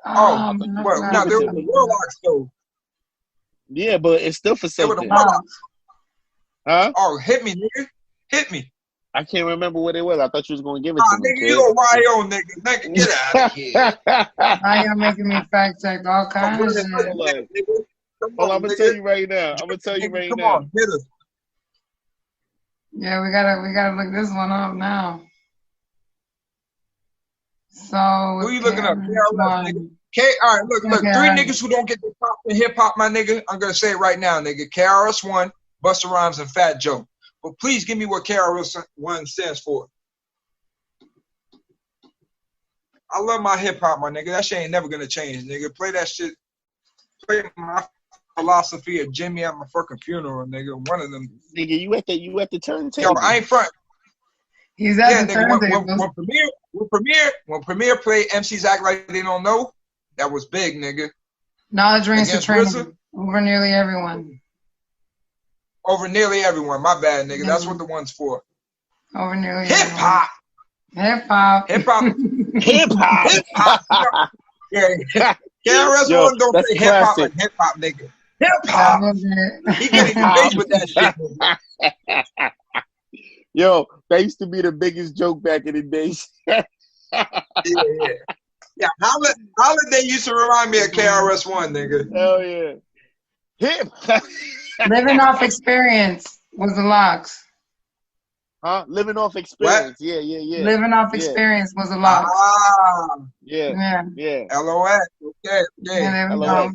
Now there were the Warlocks though. Yeah, but it's still for something. They were the Warlocks. Huh? Oh, hit me, nigga. Hit me. I can't remember what it was. I thought you was gonna give it to me. Nigga, you a YO nigga. Nigga, get out of here. Now you're making me fact check all kinds of shit. Hold on, I'm gonna tell you right now. Come on, hit us. Yeah, we gotta look this one up now. So who you looking up? All right, look, three niggas who don't get the pop in hip hop, my nigga. I'm gonna say it right now, nigga. KRS-One, Busta Rhymes, and Fat Joe. But please give me what KRS-One stands for. I love my hip hop, my nigga. That shit ain't never gonna change, nigga. Play that shit. Play my philosophy of Jimmy at my fucking funeral, nigga. One of them. Nigga, you at the turntable. Yo, I ain't front. He's at the turntable. When Premier played MCs Act Like They Don't Know, that was big, nigga. Knowledge reigns supreme over nearly everyone. Over nearly everyone. My bad, nigga. That's what the one's for. Over nearly hip hop. Hip hop. Hip hop. Hip hop. Hip hop. Yeah. KRS-One don't say hip hop like hip hop, nigga. Hip hop. He getting engaged with that shit. Yo, that used to be the biggest joke back in the days. Yeah. Holiday used to remind me of KRS-One, nigga. Hell yeah. Hip. Living off experience was the locks. Huh? Living off experience. What? Yeah. Living off experience was the locks. Yeah. LOX. Okay. Yeah, there we go.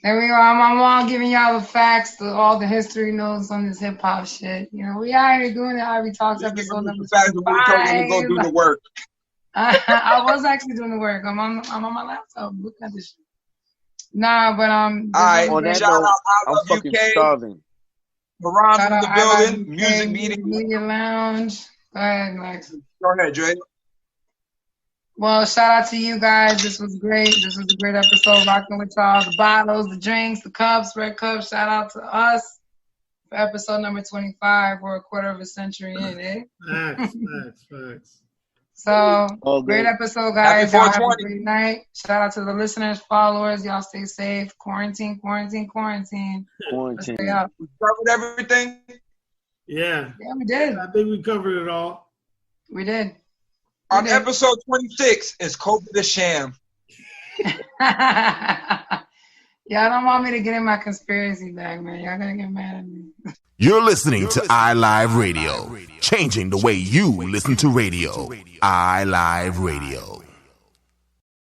There we go. I'm all giving y'all the facts, all the history notes on this hip hop shit. You know, we out here doing the Ivy Talks episode number 5. Go do the work. I was actually doing the work. I'm on my laptop. Look at this shit. Nah, but all right. On that shout note, out I'm fucking UK. starving. Moran's in the building. Music meeting. Media Lounge. Go ahead, Max. Go ahead, Dre. Well, shout out to you guys. This was great. This was a great episode. Rocking with y'all. The bottles, the drinks, the cups, red cups. Shout out to us for episode number 25. We're a quarter of a century in, eh? Facts. So, great episode, guys. Happy Y'all have 420. a great night. Shout out to the listeners, followers. Y'all stay safe. Quarantine. Quarantine. Let's stay up. We covered everything? Yeah, we did. I think we covered it all. We did. On episode 26, it's COVID the Sham. Y'all don't want me to get in my conspiracy bag, man. Y'all gonna get mad at me. You're listening to iLive Radio, changing the way you listen to radio. iLive Radio.